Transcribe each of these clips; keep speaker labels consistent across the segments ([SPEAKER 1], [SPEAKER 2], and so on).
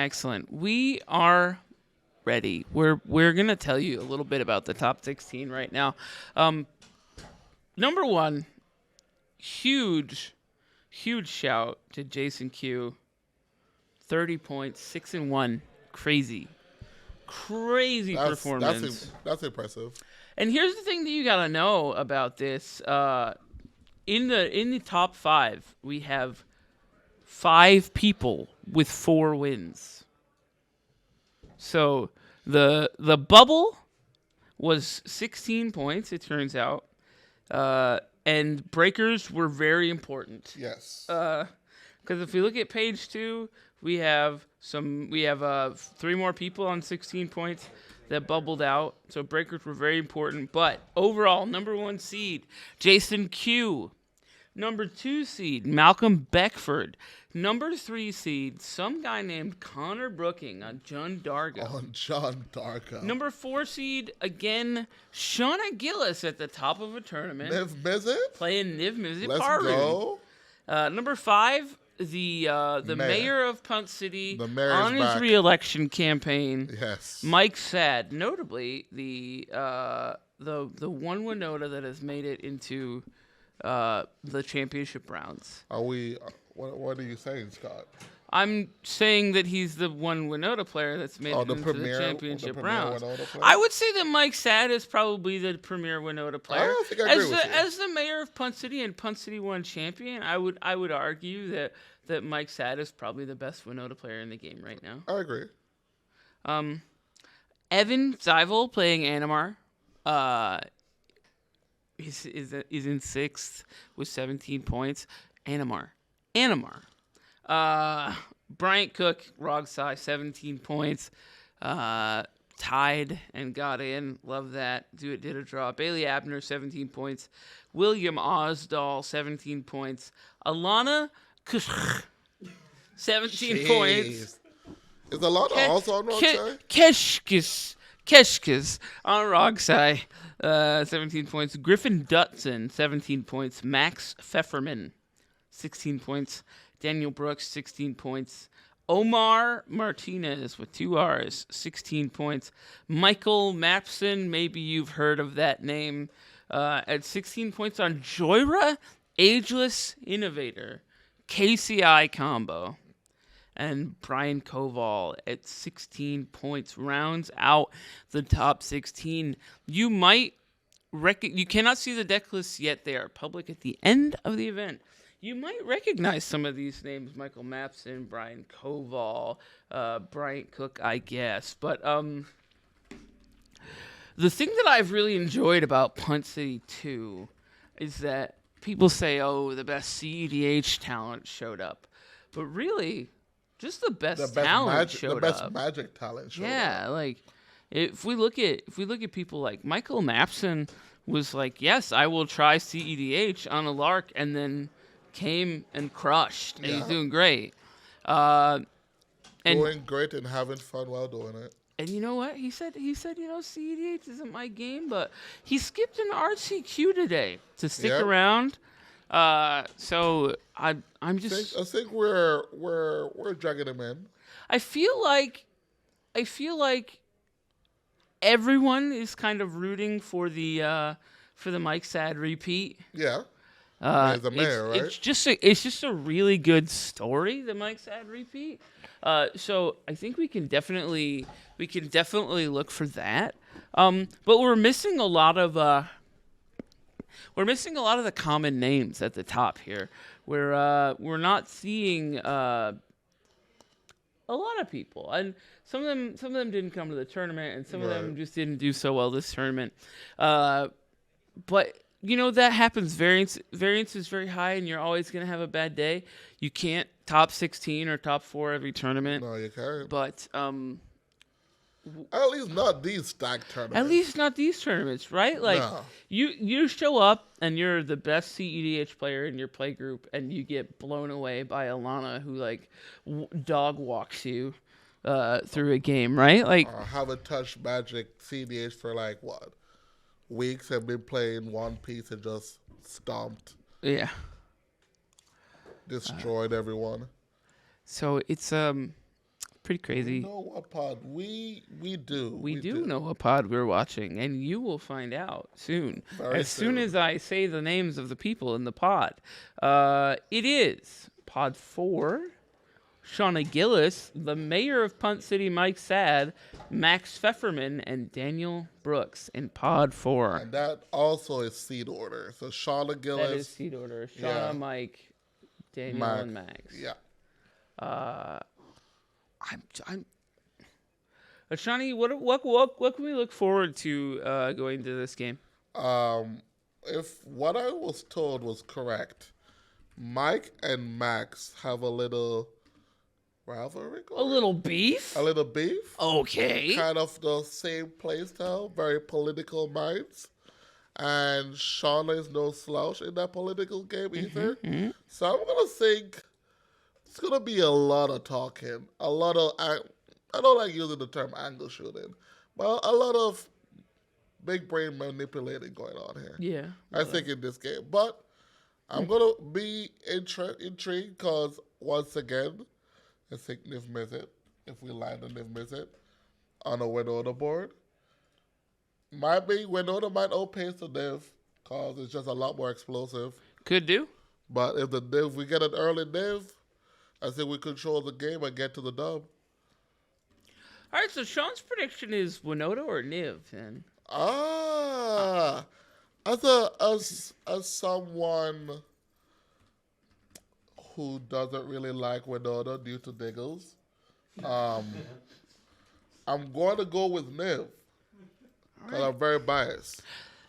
[SPEAKER 1] Excellent. We are ready. We're gonna tell you a little bit about the top 16 right now. Number one, huge shout to Jason Q. 30 points, 6-1. Crazy performance.
[SPEAKER 2] That's impressive.
[SPEAKER 1] And here's the thing that you gotta know about this. In the top 5, we have 5 people with 4 wins. So the bubble was 16 points, it turns out. And breakers were very important.
[SPEAKER 2] Yes.
[SPEAKER 1] Because if we look at page 2, we have 3 more people on 16 points that bubbled out. So breakers were very important. But overall, number 1 seed, Jason Q. Number 2 seed, Malcolm Beckford. Number 3 seed, some guy named Connor Brooking on John Dargo. Number 4 seed, again, Shauna Gilles at the top of a tournament.
[SPEAKER 2] Niv-Mizzet?
[SPEAKER 1] Playing Niv-Mizzet.
[SPEAKER 2] Let's go.
[SPEAKER 1] Number 5, the mayor of Punt City on his
[SPEAKER 2] back.
[SPEAKER 1] re-election campaign.
[SPEAKER 2] Yes.
[SPEAKER 1] Mike Saad, notably the one Winota that has made it into the championship rounds.
[SPEAKER 2] What are you saying, Scott?
[SPEAKER 1] I'm saying that he's the one Winota player that's made it into the championship rounds.
[SPEAKER 2] Winota
[SPEAKER 1] I would say that Mike Saad is probably the premier Winota player.
[SPEAKER 2] I don't think I agree with you.
[SPEAKER 1] As the mayor of Punt City and Punt City 1 champion, I would argue that Mike Saad is probably the best Winota player in the game right now.
[SPEAKER 2] I agree.
[SPEAKER 1] Evan Zivel playing Animar. Is in 6th with 17 points. Animar. Bryant Cook, Rogsai, 17 points. Tied and got in. Love that. Did a draw. Bailey Abner, 17 points. William Osdahl, 17 points. Alana Kush, 17 points.
[SPEAKER 2] Is Alana also on Rogsai?
[SPEAKER 1] Keshkis on Rogsai, 17 points. Griffin Dutson, 17 points. Max Pfeferman, 16 points. Daniel Brooks, 16 points. Omar Martinez with 2 R's, 16 points. Michael Mapson, maybe you've heard of that name, at 16 points on Joyra, Ageless Innovator, KCI Combo. And Brian Koval at 16 points rounds out the top 16. You cannot see the deck lists yet. They are public at the end of the event. You might recognize some of these names: Michael Mapson, Brian Koval, Bryant Cook, I guess. But the thing that I've really enjoyed about Punt City 2 is that people say, "Oh, the best CEDH talent showed up," but really, just the best talent showed up.
[SPEAKER 2] The best Magic talent showed up.
[SPEAKER 1] Yeah, like if we look at people like Michael Mapson was like, "Yes, I will try CEDH on a lark," and then came and crushed, and he's doing great.
[SPEAKER 2] Doing great and having fun while doing it.
[SPEAKER 1] And you know what? He said, CEDH isn't my game, but he skipped an RCQ today to stick around. So I'm just.
[SPEAKER 2] I think we're dragging him in.
[SPEAKER 1] I feel like everyone is kind of rooting for the Mike Saad repeat.
[SPEAKER 2] Yeah. As a mayor, right?
[SPEAKER 1] It's just a really good story, the Mike Saad repeat. So I think we can definitely look for that. But we're missing a lot of the common names at the top here. We're not seeing a lot of people, and some of them didn't come to the tournament, and some of them just didn't do so well this tournament. But you know, that happens. Variance is very high, and you're always going to have a bad day. You can't top 16 or top 4 every tournament.
[SPEAKER 2] No, you can't.
[SPEAKER 1] But
[SPEAKER 2] at least not these stacked tournaments.
[SPEAKER 1] At least not these tournaments, right? Like you show up and you're the best CEDH player in your play group, and you get blown away by Alana, who like dog walks you through a game, right? Like
[SPEAKER 2] haven't touched Magic CEDH for like what? Weeks, have been playing One Piece and just stomped.
[SPEAKER 1] Yeah.
[SPEAKER 2] Destroyed everyone.
[SPEAKER 1] So it's pretty crazy.
[SPEAKER 2] You know what pod? We do.
[SPEAKER 1] We do know what pod we're watching, and you will find out soon.
[SPEAKER 2] Very
[SPEAKER 1] as soon
[SPEAKER 2] soon.
[SPEAKER 1] as I say the names of the people in the pod. It is Pod 4, Shauna Gilles, the mayor of Punt City, Mike Saad, Max Pfeferman, and Daniel Brooks in Pod 4.
[SPEAKER 2] And that also is seed order. So Shauna Gilles.
[SPEAKER 1] That is seed order. Shauna,
[SPEAKER 2] Yeah.
[SPEAKER 1] Mike, Daniel, and Max.
[SPEAKER 2] Yeah.
[SPEAKER 1] I'm Ashani, what can we look forward to going to this game?
[SPEAKER 2] If what I was told was correct, Mike and Max have a little rivalry going.
[SPEAKER 1] A little beef?
[SPEAKER 2] A little beef.
[SPEAKER 1] Okay.
[SPEAKER 2] Kind of the same play style, very political minds. And Shauna is no slouch in that political game either. So I'm going to think it's going to be a lot of talking. A lot of, I don't like using the term angle shooting, but a lot of big brain manipulating going on here.
[SPEAKER 1] Yeah.
[SPEAKER 2] I think in this game. But I'm going to be intrigued because, once again, I think Niv-Mizzet, if we land on Niv-Mizzet on a Winota board, might be Winota might outpace the Niv because it's just a lot more explosive.
[SPEAKER 1] Could do.
[SPEAKER 2] But if the Niv, we get an early Niv, I think we control the game and get to the dub.
[SPEAKER 1] All right, so Sean's prediction is Winota or Niv, then?
[SPEAKER 2] As someone who doesn't really like Winota due to Diggles, I'm going to go with Niv because I'm very biased.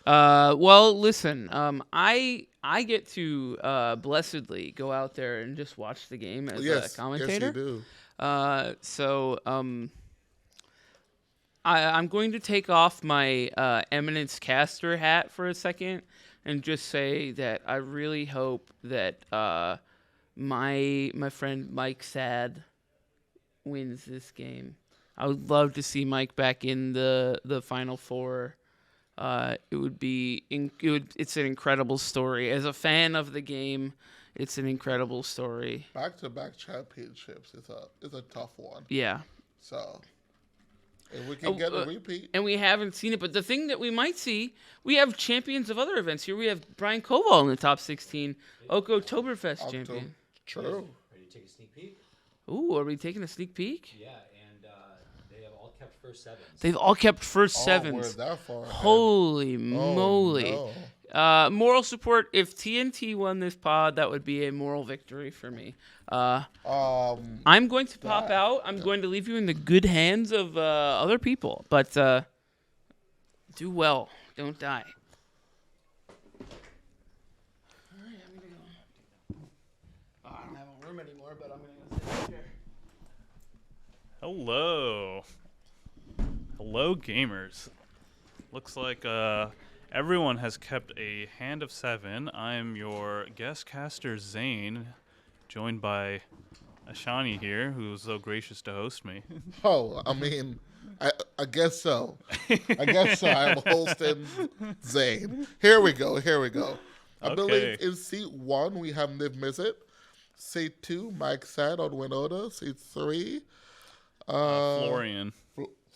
[SPEAKER 1] Well, listen, I get to blessedly go out there and just watch the game as a commentator.
[SPEAKER 2] Yes, you do.
[SPEAKER 1] So I'm going to take off my Eminence caster hat for a second and just say that I really hope that my friend Mike Saad wins this game. I would love to see Mike back in the Final Four. It's an incredible story. As a fan of the game, it's an incredible story.
[SPEAKER 2] Back-to-back championships is a tough one.
[SPEAKER 1] Yeah.
[SPEAKER 2] So if we can get a repeat.
[SPEAKER 1] And we haven't seen it, but the thing that we might see, we have champions of other events here. We have Brian Koval in the top 16, Oktoberfest champion.
[SPEAKER 2] True.
[SPEAKER 3] Ready to take a sneak peek?
[SPEAKER 1] Ooh, are we taking a sneak peak?
[SPEAKER 3] Yeah, and they have all kept first sevens.
[SPEAKER 1] They've all kept first
[SPEAKER 2] We're
[SPEAKER 1] sevens.
[SPEAKER 2] that far ahead.
[SPEAKER 1] Holy moly.
[SPEAKER 2] No.
[SPEAKER 1] Moral support. If TNT won this pod, that would be a moral victory for me. I'm going to pop out. I'm going to leave you in the good hands of other people. But do well. Don't die. All right, I'm going to go. I don't have a room anymore, but I'm going to go sit here.
[SPEAKER 4] Hello. Hello, gamers. Looks like everyone has kept a hand of 7. I'm your guest caster, Zane, joined by Ashani here, who was so gracious to host me.
[SPEAKER 2] Oh, I mean, I guess so. I'm hosting Zane. Here we go. I believe in seat 1 we have Niv-Mizzet. Seat 2, Mike Saad on Winota. Seat 3,
[SPEAKER 4] Florian.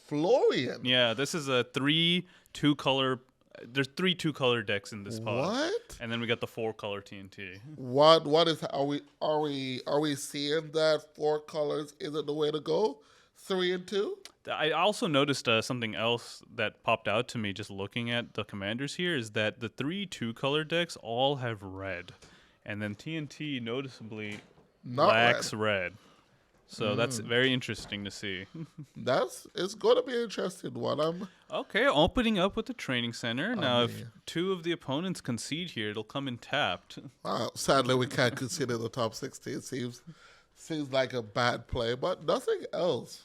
[SPEAKER 2] Florian.
[SPEAKER 4] Yeah, this is a 3 2-color. There's 3 2-color decks in this pod.
[SPEAKER 2] What?
[SPEAKER 4] And then we got the 4-color TNT.
[SPEAKER 2] What is? Are we seeing that 4 colors isn't the way to go? 3 and 2.
[SPEAKER 4] I also noticed something else that popped out to me just looking at the commanders here is that the 3 2-color decks all have red, and then TNT noticeably lacks red. So that's very interesting to see.
[SPEAKER 2] It's going to be an interesting one.
[SPEAKER 4] Okay, opening up with the training center. Now, if 2 of the opponents concede here, it'll come in tapped.
[SPEAKER 2] Sadly, we can't consider the top 16. Seems like a bad play, but nothing else.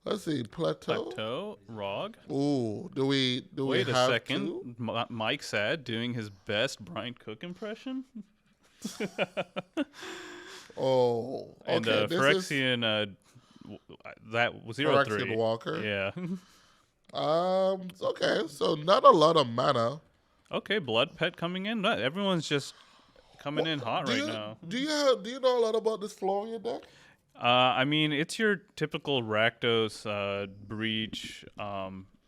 [SPEAKER 2] Let's see, Plateau,
[SPEAKER 4] Rog.
[SPEAKER 2] Ooh, do we
[SPEAKER 4] Wait
[SPEAKER 2] have
[SPEAKER 4] a second. Mike Saad doing his best Brian Cook impression.
[SPEAKER 2] Oh, okay.
[SPEAKER 4] And Phyrexian, that was 0-3.
[SPEAKER 2] Phyrexian Walker.
[SPEAKER 4] Yeah.
[SPEAKER 2] Okay, so not a lot of mana.
[SPEAKER 4] Okay, Blood Pet coming in. Everyone's just coming in hot right now.
[SPEAKER 2] Do you know a lot about this Florian deck?
[SPEAKER 4] I mean, it's your typical Rakdos breach.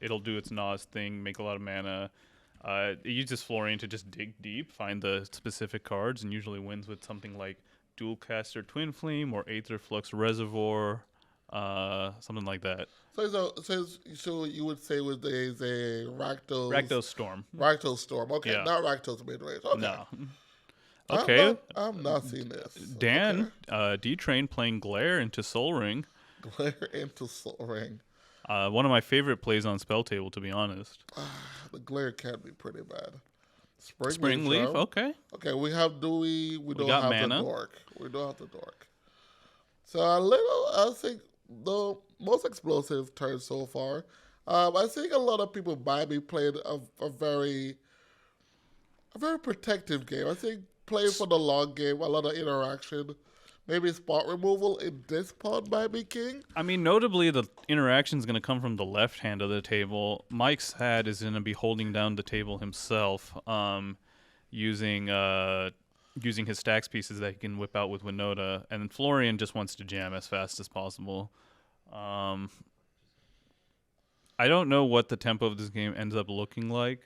[SPEAKER 4] It'll do its Nas thing, make a lot of mana. It uses Florian to just dig deep, find the specific cards, and usually wins with something like Dualcaster Twin Flame or Aether Flux Reservoir, something like that.
[SPEAKER 2] So you would say there's a Rakdos.
[SPEAKER 4] Rakdos Storm.
[SPEAKER 2] Rakdos Storm. Okay,
[SPEAKER 4] Yeah.
[SPEAKER 2] not Rakdos midrange. Okay.
[SPEAKER 4] No. Okay.
[SPEAKER 2] I'm not seeing this.
[SPEAKER 4] Dan, DTrain playing Glare into Soul Ring.
[SPEAKER 2] Glare into Soul Ring.
[SPEAKER 4] One of my favorite plays on Spell Table, to be honest.
[SPEAKER 2] The Glare can be pretty bad.
[SPEAKER 4] Spring Leaf, okay.
[SPEAKER 2] Okay, we have Dewey. We don't
[SPEAKER 4] got
[SPEAKER 2] have
[SPEAKER 4] mana.
[SPEAKER 2] the Dork. We don't have the Dork. So I think the most explosive turn so far. I think a lot of people might be playing a very protective game. I think playing for the long game, a lot of interaction. Maybe spot removal in this pod might be king.
[SPEAKER 4] I mean, notably, the interaction is going to come from the left hand of the table. Mike Saad is going to be holding down the table himself, using his stacks pieces that he can whip out with Winota. And Florian just wants to jam as fast as possible. I don't know what the tempo of this game ends up looking like.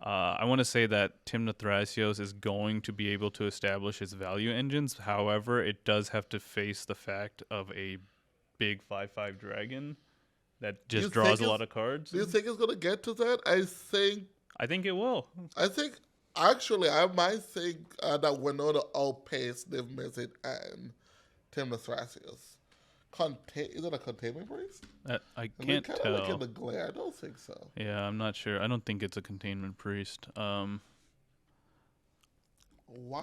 [SPEAKER 4] I want to say that Tymna Thrasios is going to be able to establish its value engines. However, it does have to face the fact of a big 5/5 dragon that just draws a lot of cards.
[SPEAKER 2] Do you think it's going to get to that? I
[SPEAKER 4] think it will.
[SPEAKER 2] I might think that Winota outpaced Niv-Mizzet and Tymna Thrasios. Is it a containment priest?
[SPEAKER 4] I can't tell.
[SPEAKER 2] Look at the glare. I don't think so.
[SPEAKER 4] Yeah, I'm not sure. I don't think it's a containment priest.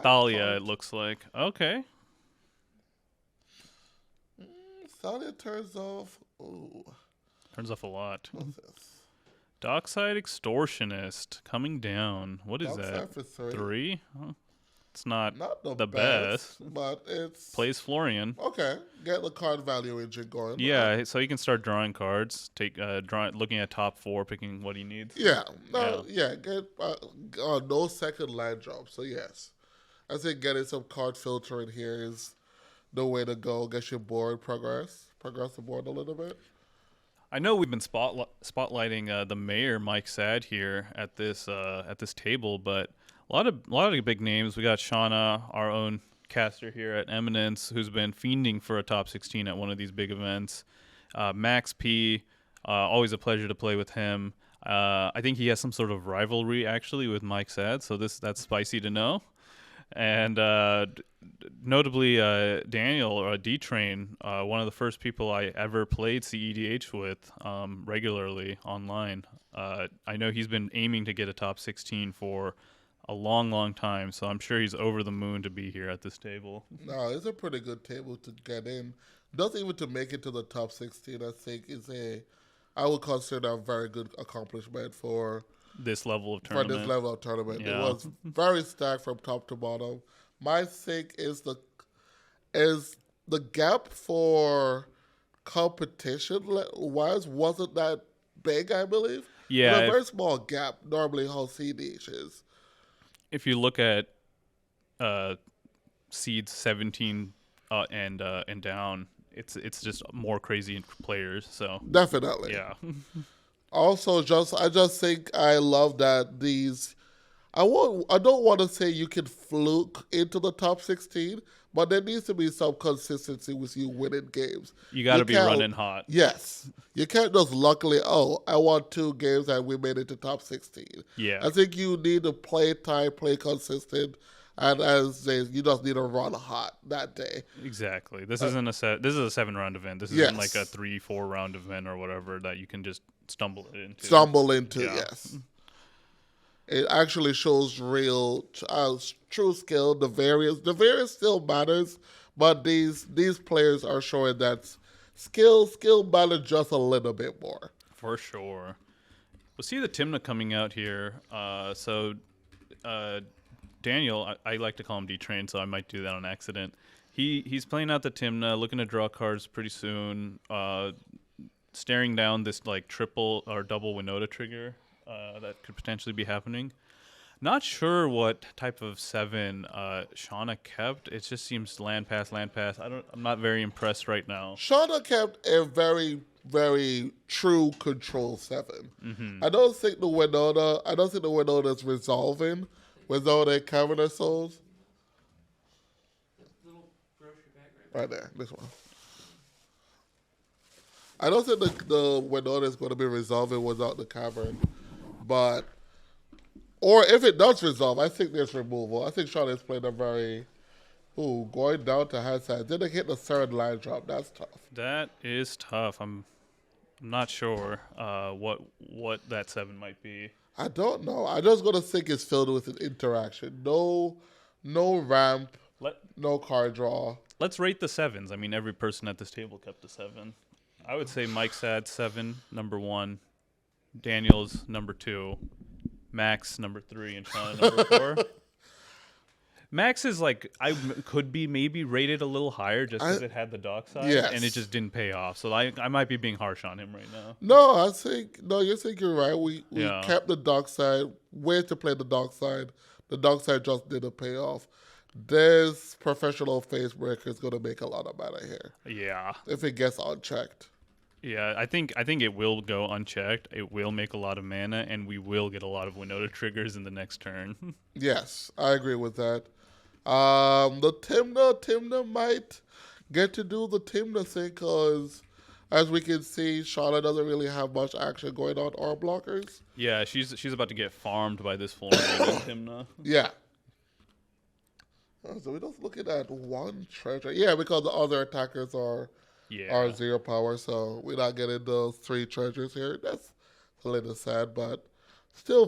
[SPEAKER 4] Thalia, it looks like. Okay.
[SPEAKER 2] Thalia turns off. Ooh.
[SPEAKER 4] Turns off a lot.
[SPEAKER 2] What's this?
[SPEAKER 4] Dockside Extortionist coming down. What is
[SPEAKER 2] Dockside
[SPEAKER 4] that?
[SPEAKER 2] for 3.
[SPEAKER 4] 3? Huh. It's not
[SPEAKER 2] the best, but it's
[SPEAKER 4] plays Florian.
[SPEAKER 2] Okay, get the card value engine going.
[SPEAKER 4] Yeah, so he can start drawing cards. Looking at top 4, picking what he needs.
[SPEAKER 2] Yeah, get no second land drop. So yes, I think getting some card filtering here is the way to go. Get your board progress the board a little bit.
[SPEAKER 4] I know we've been spotlighting the mayor Mike Saad here at this table, but a lot of big names. We got Shauna, our own caster here at Eminence, who's been fiending for a top 16 at one of these big events. Max P, always a pleasure to play with him. I think he has some sort of rivalry actually with Mike Saad, so that's spicy to know. And notably, Daniel or DTrain, one of the first people I ever played CEDH with regularly online. I know he's been aiming to get a top 16 for a long time, so I'm sure he's over the moon to be here at this table.
[SPEAKER 2] No, it's a pretty good table to get in. Not even to make it to the top 16, I think I would consider a very good accomplishment for
[SPEAKER 4] this level of tournament.
[SPEAKER 2] Yeah. It was very stacked from top to bottom. My think is the gap for competition wise wasn't that big, I believe.
[SPEAKER 4] Yeah.
[SPEAKER 2] It's a very small gap normally how CEDH is.
[SPEAKER 4] If you look at seeds 17 and down, it's just more crazy players. So
[SPEAKER 2] definitely,
[SPEAKER 4] yeah.
[SPEAKER 2] Also, I just think I love that these. I don't want to say you can fluke into the top 16, but there needs to be some consistency with you winning games.
[SPEAKER 4] You got to be running hot.
[SPEAKER 2] Yes. You can't just luckily, I won 2 games and we made it to top 16.
[SPEAKER 4] Yeah.
[SPEAKER 2] I think you need to play tight, play consistent, and you just need to run hot that day.
[SPEAKER 4] Exactly. This isn't this is a 7-round event. This isn't like a 3-4 round event or whatever that you can just stumble into.
[SPEAKER 2] Yes. It actually shows real, true skill. The variance still matters, but these players are showing that skill matters just a little bit more.
[SPEAKER 4] For sure. We'll see the Tymna coming out here. Daniel, I like to call him DTrain, so I might do that on accident. He's playing out the Tymna, looking to draw cards pretty soon. Staring down this like triple or double Winota trigger that could potentially be happening. Not sure what type of 7 Shauna kept. It just seems land pass, land pass. I'm not very impressed right now.
[SPEAKER 2] Shauna kept a very, very true control 7. I don't think the Winota is resolving without a Cavern Souls.
[SPEAKER 1] Little grocery bag
[SPEAKER 2] Right there, this one. I don't think the Winota is going to be resolving without the Cavern, but or if it does resolve, I think there's removal. I think Shauna has played a very going down to high side. Didn't hit the third line drop. That's tough.
[SPEAKER 4] That is tough. I'm not sure what that 7 might be.
[SPEAKER 2] I don't know. I just gonna think it's filled with an interaction. No ramp, no card draw.
[SPEAKER 4] Let's rate the 7s. I mean, every person at this table kept a 7. I would say Mike Saad 7, number 1. Daniel's number 2. Max number 3 and Shauna number 4. Max is like could be maybe rated a little higher just because it had the dock side and it just didn't pay off. So I might be being harsh on him right now.
[SPEAKER 2] No, you think you're right. We kept the dock side. Way to play the dock side. The dock side just didn't pay off. This professional face breaker is gonna make a lot of mana here.
[SPEAKER 4] Yeah.
[SPEAKER 2] If it gets unchecked.
[SPEAKER 4] Yeah, I think it will go unchecked. It will make a lot of mana, and we will get a lot of Winota triggers in the next turn.
[SPEAKER 2] Yes, I agree with that. The Tymna might get to do the Tymna thing because, as we can see, Shauna doesn't really have much action going on arm blockers.
[SPEAKER 4] Yeah, she's about to get farmed by this Florian and Tymna.
[SPEAKER 2] Yeah. So we're just looking at one treasure. Yeah, because the other attackers are 0 power, so we're not getting those 3 treasures here. That's a little sad, but still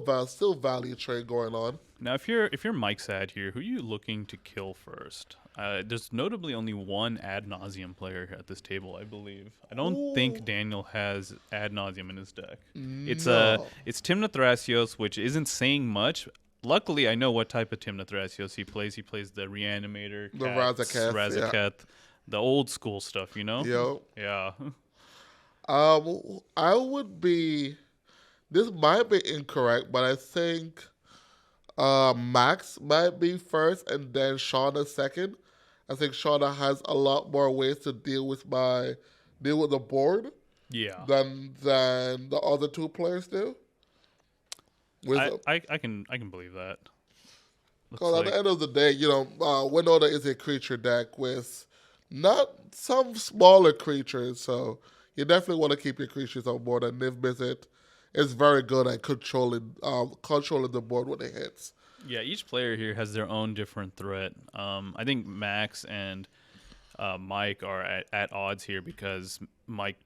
[SPEAKER 2] value trade going on.
[SPEAKER 4] Now, if you're Mike Saad here, who are you looking to kill first? There's notably only one Ad Nauseam player at this table, I believe. I don't think Daniel has Ad Nauseam in his deck. It's Tymna Thrasios, which isn't saying much. Luckily, I know what type of Tymna Thrasios he plays. He plays the Reanimator,
[SPEAKER 2] the Razaketh,
[SPEAKER 4] the old school stuff, you know?
[SPEAKER 2] Yo.
[SPEAKER 4] Yeah.
[SPEAKER 2] I would be. This might be incorrect, but I think Max might be first and then Shauna second. I think Shauna has a lot more ways to deal with the board.
[SPEAKER 4] Yeah.
[SPEAKER 2] Than the other 2 players do.
[SPEAKER 4] I can believe that.
[SPEAKER 2] Because at the end of the day, Winota is a creature deck with not some smaller creatures, so you definitely want to keep your creatures on board. And Niv-Mizzet is very good at controlling the board when it hits.
[SPEAKER 4] Yeah, each player here has their own different threat. I think Max and Mike are at odds here because Mike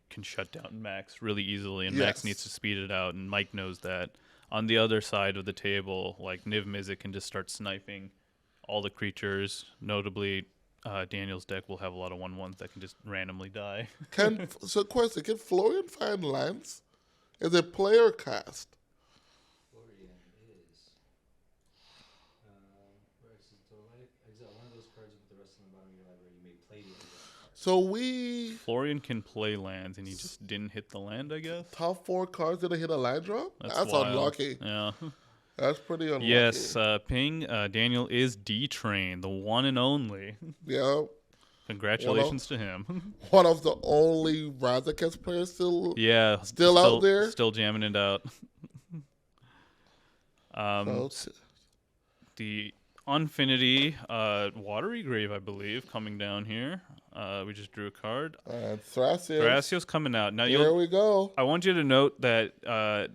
[SPEAKER 4] can shut down Max really easily, and Max needs to speed it out, and Mike knows that. On the other side of the table, like Niv-Mizzet can just start sniping all the creatures. Notably, Daniel's deck will have a lot of 1/1s that can just randomly die.
[SPEAKER 2] Question, can Florian find lands? Is it player cast?
[SPEAKER 3] Florian is. Exile one of those cards with the rest of the bottom of your library. You may play the exile.
[SPEAKER 2] So
[SPEAKER 4] Florian can play lands, and he just didn't hit the land, I guess.
[SPEAKER 2] Top 4 cards didn't hit a land drop? That's
[SPEAKER 4] wild.
[SPEAKER 2] unlucky.
[SPEAKER 4] Yeah.
[SPEAKER 2] That's pretty unlucky.
[SPEAKER 4] Yes, Ping, Daniel is DTrain, the one and only.
[SPEAKER 2] Yeah.
[SPEAKER 4] Congratulations to him.
[SPEAKER 2] One of the only Razaketh players still out there.
[SPEAKER 4] Still jamming it out. The Unfinity Watery Grave, I believe, coming down here. We just drew a card.
[SPEAKER 2] And Thrasios.
[SPEAKER 4] Thrasios coming out. Now
[SPEAKER 2] here we go.
[SPEAKER 4] I want you to note that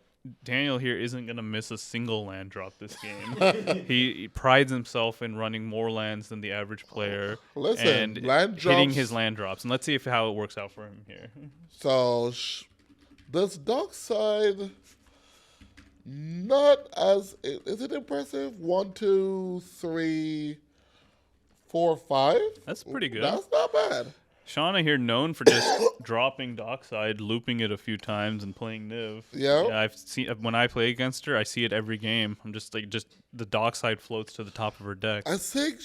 [SPEAKER 4] Daniel here isn't going to miss a single land drop this game. He prides himself in running more lands than the average player.
[SPEAKER 2] Listen,
[SPEAKER 4] and
[SPEAKER 2] land drops,
[SPEAKER 4] hitting his land drops. And let's see how it works out for him here.
[SPEAKER 2] So this dark side, not as is it impressive? 1, 2, 3, 4, 5.
[SPEAKER 4] That's pretty good.
[SPEAKER 2] That's not bad.
[SPEAKER 4] Shauna here, known for just dropping Dockside, looping it a few times, and playing Niv.
[SPEAKER 2] Yeah,
[SPEAKER 4] I've seen when I play against her, I see it every game. I'm just the Dockside floats to the top of her deck.
[SPEAKER 2] I think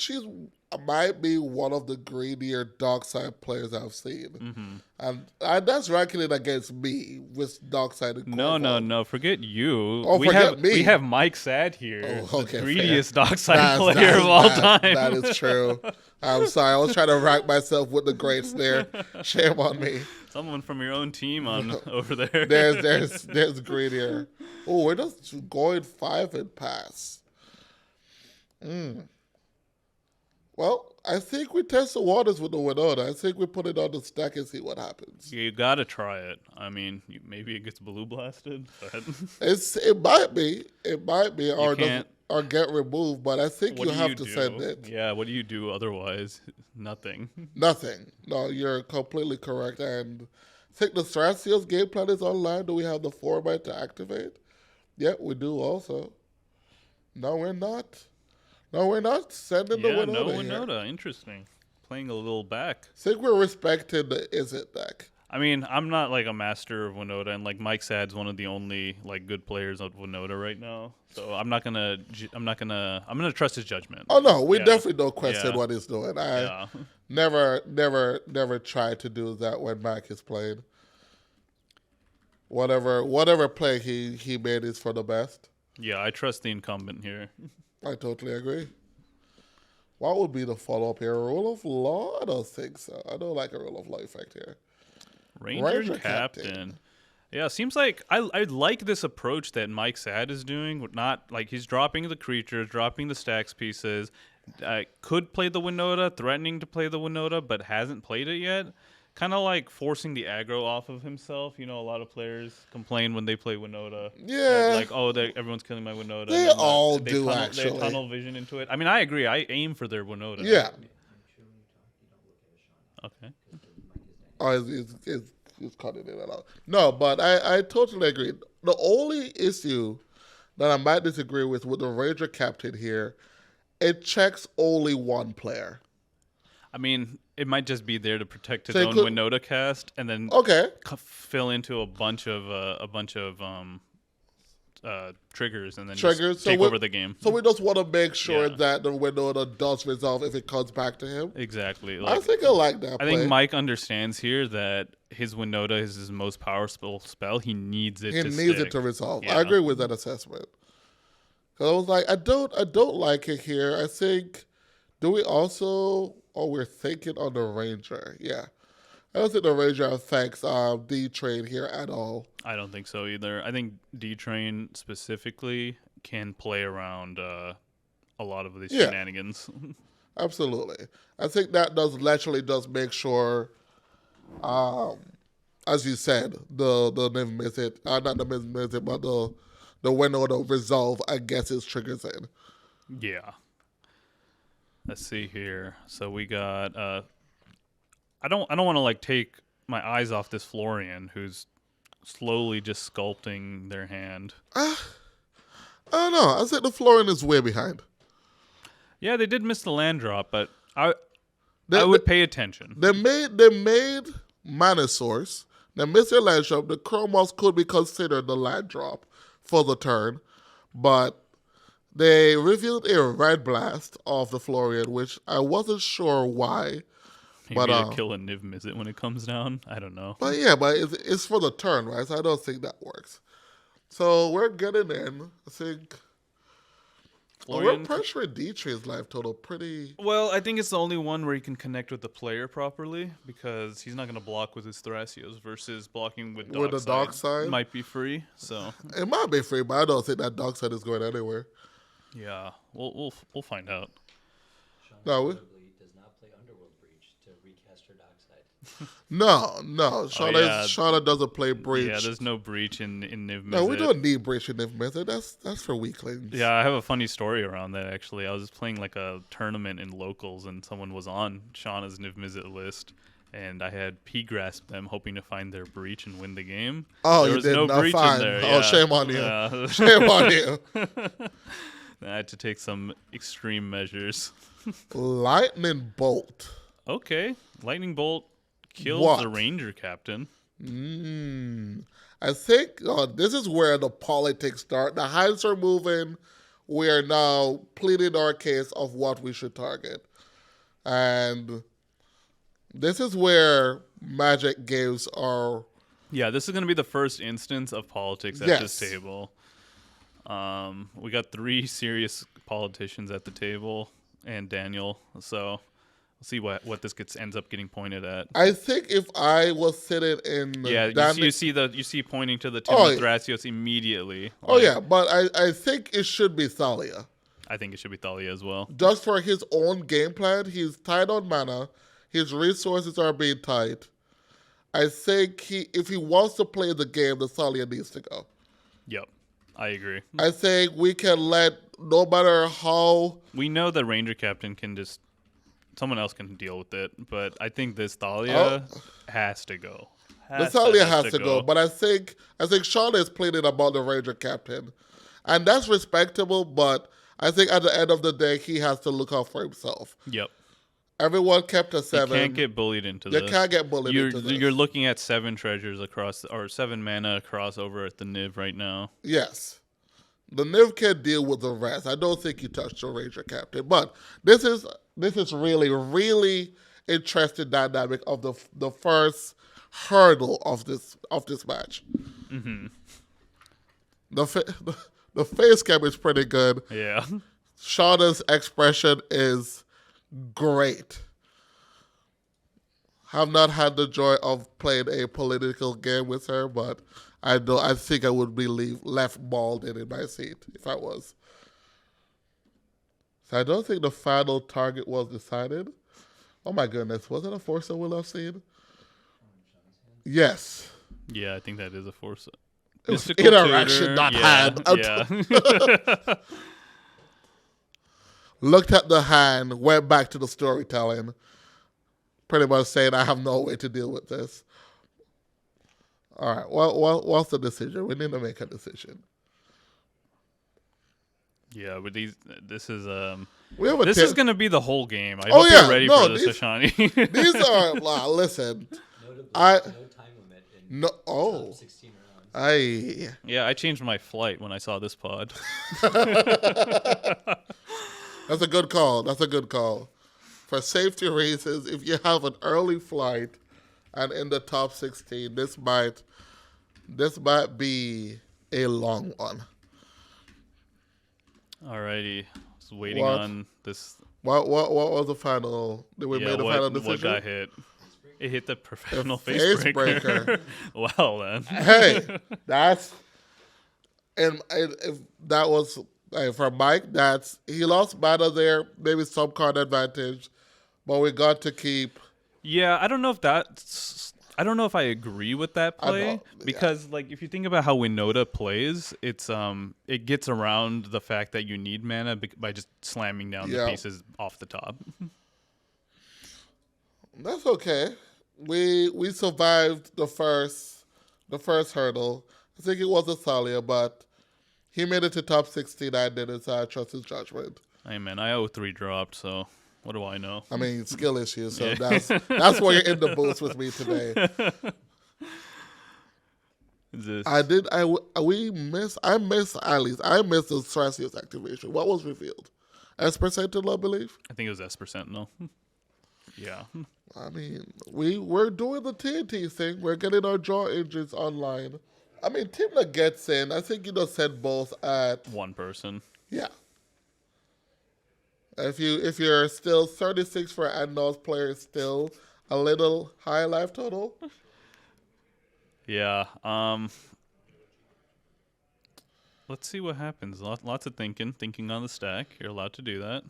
[SPEAKER 2] might be one of the greedier dark side players I've seen.
[SPEAKER 4] Mm-hmm.
[SPEAKER 2] And that's ranking it against me with dark side and
[SPEAKER 4] No. Forget you.
[SPEAKER 2] Oh, forget me.
[SPEAKER 4] We have Mike Saad here,
[SPEAKER 2] Oh, okay,
[SPEAKER 4] the greediest
[SPEAKER 2] fair.
[SPEAKER 4] dark side
[SPEAKER 2] That's-
[SPEAKER 4] player
[SPEAKER 2] that's-
[SPEAKER 4] of all
[SPEAKER 2] that-
[SPEAKER 4] time.
[SPEAKER 2] That is true. I'm sorry. I was trying to rank myself with the greats there. Shame on me.
[SPEAKER 4] Someone from your own team on over there.
[SPEAKER 2] There's greedier. Oh, we're just going 5 and pass. Well, I think we test the waters with the Winota. I think we put it on the stack and see what happens.
[SPEAKER 4] You gotta try it. I mean, maybe it gets blue blasted, but
[SPEAKER 2] It might be. Or
[SPEAKER 4] can't-
[SPEAKER 2] or get removed, but I think
[SPEAKER 4] what
[SPEAKER 2] you
[SPEAKER 4] do
[SPEAKER 2] have
[SPEAKER 4] you
[SPEAKER 2] to
[SPEAKER 4] do?
[SPEAKER 2] send it.
[SPEAKER 4] Yeah, what do you do otherwise? Nothing.
[SPEAKER 2] Nothing. No, you're completely correct. And I think the Thrasios game plan is online. Do we have the format to activate? Yeah, we do also. No, we're not. Sending the
[SPEAKER 4] Yeah,
[SPEAKER 2] Winota
[SPEAKER 4] no
[SPEAKER 2] here.
[SPEAKER 4] Winota. Interesting. Playing a little back.
[SPEAKER 2] I think we're respecting the Is It deck.
[SPEAKER 4] I mean, I'm not like a master of Winota, and like Mike Saad's one of the only like good players of Winota right now. So I'm gonna trust his judgment.
[SPEAKER 2] Oh no, we
[SPEAKER 4] Yeah.
[SPEAKER 2] definitely don't question
[SPEAKER 4] Yeah.
[SPEAKER 2] what he's doing. I
[SPEAKER 4] Yeah.
[SPEAKER 2] never try to do that when Mike is playing. Whatever play he made is for the best.
[SPEAKER 4] Yeah, I trust the incumbent here.
[SPEAKER 2] I totally agree. What would be the follow-up here? Rule of law? I don't think so. I don't like a rule of law effect here.
[SPEAKER 4] Ranger captain. Yeah, seems like I like this approach that Mike Saad is doing. Not like he's dropping the creatures, dropping the stacks pieces. Could play the Winota, threatening to play the Winota, but hasn't played it yet. Kind of like forcing the aggro off of himself. You know, a lot of players complain when they play Winota.
[SPEAKER 2] Yeah.
[SPEAKER 4] Like, oh, everyone's killing my Winota.
[SPEAKER 2] They
[SPEAKER 4] and then
[SPEAKER 2] all
[SPEAKER 4] they
[SPEAKER 2] do,
[SPEAKER 4] tunnel,
[SPEAKER 2] actually.
[SPEAKER 4] They tunnel vision into it. I mean, I agree. I aim for their Winota.
[SPEAKER 2] Yeah.
[SPEAKER 4] Okay.
[SPEAKER 2] Oh, it's cutting it out. No, but I totally agree. The only issue that I might disagree with the Ranger captain here, it checks only one player.
[SPEAKER 4] I mean, it might just be there to protect his
[SPEAKER 2] So it
[SPEAKER 4] own
[SPEAKER 2] could-
[SPEAKER 4] Winota cast, and then
[SPEAKER 2] Okay.
[SPEAKER 4] fill into a bunch of triggers, and then
[SPEAKER 2] Triggers,
[SPEAKER 4] just
[SPEAKER 2] so
[SPEAKER 4] take
[SPEAKER 2] we-
[SPEAKER 4] over the game.
[SPEAKER 2] So we just want to make sure
[SPEAKER 4] Yeah.
[SPEAKER 2] that the Winota does resolve if it comes back to him.
[SPEAKER 4] Exactly.
[SPEAKER 2] I
[SPEAKER 4] Like,
[SPEAKER 2] think I like that
[SPEAKER 4] I
[SPEAKER 2] play.
[SPEAKER 4] think Mike understands here that his Winota is his most powerful spell. He needs it.
[SPEAKER 2] He
[SPEAKER 4] to
[SPEAKER 2] needs
[SPEAKER 4] stick.
[SPEAKER 2] it to resolve.
[SPEAKER 4] Yeah.
[SPEAKER 2] I agree with that assessment. 'Cause I was like, I don't like it here. I think, do we also? Oh, we're thinking on the Ranger. Yeah, I don't think the Ranger affects DTrain here at all.
[SPEAKER 4] I don't think so either. I think DTrain specifically can play around a lot of these
[SPEAKER 2] Yeah.
[SPEAKER 4] shenanigans.
[SPEAKER 2] Absolutely, I think that does make sure, as you said, the Niv-Mizzet, not the Niv-Mizzet, but the Winota resolve against his triggers in.
[SPEAKER 4] Yeah. Let's see here. So we got I don't want to like take my eyes off this Florian who's slowly just sculpting their hand.
[SPEAKER 2] I don't know. I think the Florian is way behind.
[SPEAKER 4] Yeah, they did miss the land drop, but I
[SPEAKER 2] They-
[SPEAKER 4] would pay attention.
[SPEAKER 2] They made Mana Source. They missed their land drop. The Chromos could be considered the land drop for the turn, but they revealed a red blast of the Florian, which I wasn't sure why.
[SPEAKER 4] Maybe
[SPEAKER 2] but,
[SPEAKER 4] to kill a Niv-Mizzet when it comes down. I don't know.
[SPEAKER 2] But yeah, but it's for the turn, right? So I don't think that works. So we're getting in. I think
[SPEAKER 4] Florian,
[SPEAKER 2] we're pressuring DTrain's life total pretty.
[SPEAKER 4] well, I think it's the only one where he can connect with the player properly because he's not going to block with his Thrasios versus blocking with
[SPEAKER 2] the dark side?
[SPEAKER 4] Might be free, so
[SPEAKER 2] It might be free, but I don't think that dark side is going anywhere.
[SPEAKER 4] yeah, we'll find out.
[SPEAKER 3] Shauna
[SPEAKER 2] No,
[SPEAKER 3] notably does not play Underworld Breach to recast her dark side.
[SPEAKER 2] No.
[SPEAKER 4] yeah.
[SPEAKER 2] Shauna doesn't play Breach.
[SPEAKER 4] Yeah, there's no breach in Niv-Mizzet.
[SPEAKER 2] No, we don't need Breach in Niv-Mizzet. That's for weaklings.
[SPEAKER 4] Yeah, I have a funny story around that actually. I was playing like a tournament in locals and someone was on Shauna's Niv-Mizzet list and I had P-grasped them hoping to find their breach and win the game.
[SPEAKER 2] Oh,
[SPEAKER 4] there
[SPEAKER 2] you
[SPEAKER 4] was
[SPEAKER 2] did
[SPEAKER 4] no
[SPEAKER 2] not
[SPEAKER 4] breach
[SPEAKER 2] find.
[SPEAKER 4] in there.
[SPEAKER 2] Oh,
[SPEAKER 4] Yeah.
[SPEAKER 2] shame on you.
[SPEAKER 4] Yeah.
[SPEAKER 2] Shame on you.
[SPEAKER 4] I had to take some extreme measures.
[SPEAKER 2] Lightning Bolt.
[SPEAKER 4] Okay, Lightning Bolt kills
[SPEAKER 2] What?
[SPEAKER 4] the Ranger captain.
[SPEAKER 2] I think this is where the politics start. The hands are moving. We are now pleading our case of what we should target. And this is where Magic games are.
[SPEAKER 4] Yeah, this is going to be the first instance of politics at this table. We got 3 serious politicians at the table and Daniel. So we'll see what this ends up getting pointed at.
[SPEAKER 2] I think if I was sitting in
[SPEAKER 4] you see pointing to the Tymna Thrasios immediately.
[SPEAKER 2] But I think it should be Thalia.
[SPEAKER 4] I think it should be Thalia as well.
[SPEAKER 2] Just for his own game plan, he's tight on mana. His resources are being tight. I think if he wants to play the game, the Thalia needs to go.
[SPEAKER 4] Yep, I agree.
[SPEAKER 2] I think we can let, no matter how...
[SPEAKER 4] We know the Ranger Captain can just... Someone else can deal with it, but I think this Thalia has to go.
[SPEAKER 2] The Thalia has to go, but I think Shauna is playing it about the Ranger Captain. And that's respectable, but I think at the end of the day, he has to look out for himself.
[SPEAKER 4] Yep.
[SPEAKER 2] Everyone kept a 7.
[SPEAKER 4] You can't get bullied into this.
[SPEAKER 2] You can't get bullied into this.
[SPEAKER 4] You're looking at 7 treasures across, or 7 mana across over at the Niv right now.
[SPEAKER 2] Yes. The Niv can deal with the rest. I don't think you touched the Ranger Captain. But this is really, really interesting dynamic of the first hurdle of this match.
[SPEAKER 4] Mm-hmm.
[SPEAKER 2] The face cam is pretty good.
[SPEAKER 4] Yeah.
[SPEAKER 2] Shauna's expression is great. Have not had the joy of playing a political game with her, but I think I would be left balding in my seat if I was. So I don't think the final target was decided. Oh my goodness, was it a Force of Will I've seen? Yes.
[SPEAKER 4] Yeah, I think that is a Force.
[SPEAKER 2] Interaction, not hand.
[SPEAKER 4] Yeah.
[SPEAKER 2] Looked at the hand, went back to the storytelling, pretty much saying, I have no way to deal with this. All right, what's the decision? We need to make a decision.
[SPEAKER 4] Yeah, but this is
[SPEAKER 2] this
[SPEAKER 4] is going to be the whole game. I hope you're ready for this, Ashani.
[SPEAKER 2] These are listen.
[SPEAKER 3] Notably, no time limit in top 16 rounds.
[SPEAKER 4] I changed my flight when I saw this pod.
[SPEAKER 2] That's a good call. For safety reasons, if you have an early flight and in the top 16, this might be a long one.
[SPEAKER 4] Alrighty. Just waiting on this.
[SPEAKER 2] What was the final? Did we make the final decision?
[SPEAKER 4] What got hit? It hit the professional face breaker. Well then.
[SPEAKER 2] Hey, that's and if that was for Mike, he lost mana there, maybe some card advantage, but we got to keep.
[SPEAKER 4] Yeah, I don't know if I agree with that play because like if you think about how Winota plays, it gets around the fact that you need mana by just slamming down the pieces off the top.
[SPEAKER 2] That's okay. We survived the first hurdle. I think it was a Thalia, but he made it to top 16. I didn't, so I trust his judgment.
[SPEAKER 4] Hey man, I owe 3 dropped, so what do I know?
[SPEAKER 2] I mean, skill issues. So that's why you're in the booth with me today. I missed the Thrasios activation. What was revealed? Esper Sentinel, I believe.
[SPEAKER 4] I think it was Esper Sentinel. Yeah.
[SPEAKER 2] I mean, we're doing the TNT thing. We're getting our draw engines online. I mean, Tymna gets in. I think you just said both at
[SPEAKER 4] one person.
[SPEAKER 2] Yeah. If you're still 36 for Andal's player, still a little high life total.
[SPEAKER 4] Yeah. Let's see what happens. Lots of thinking on the stack. You're allowed to do that.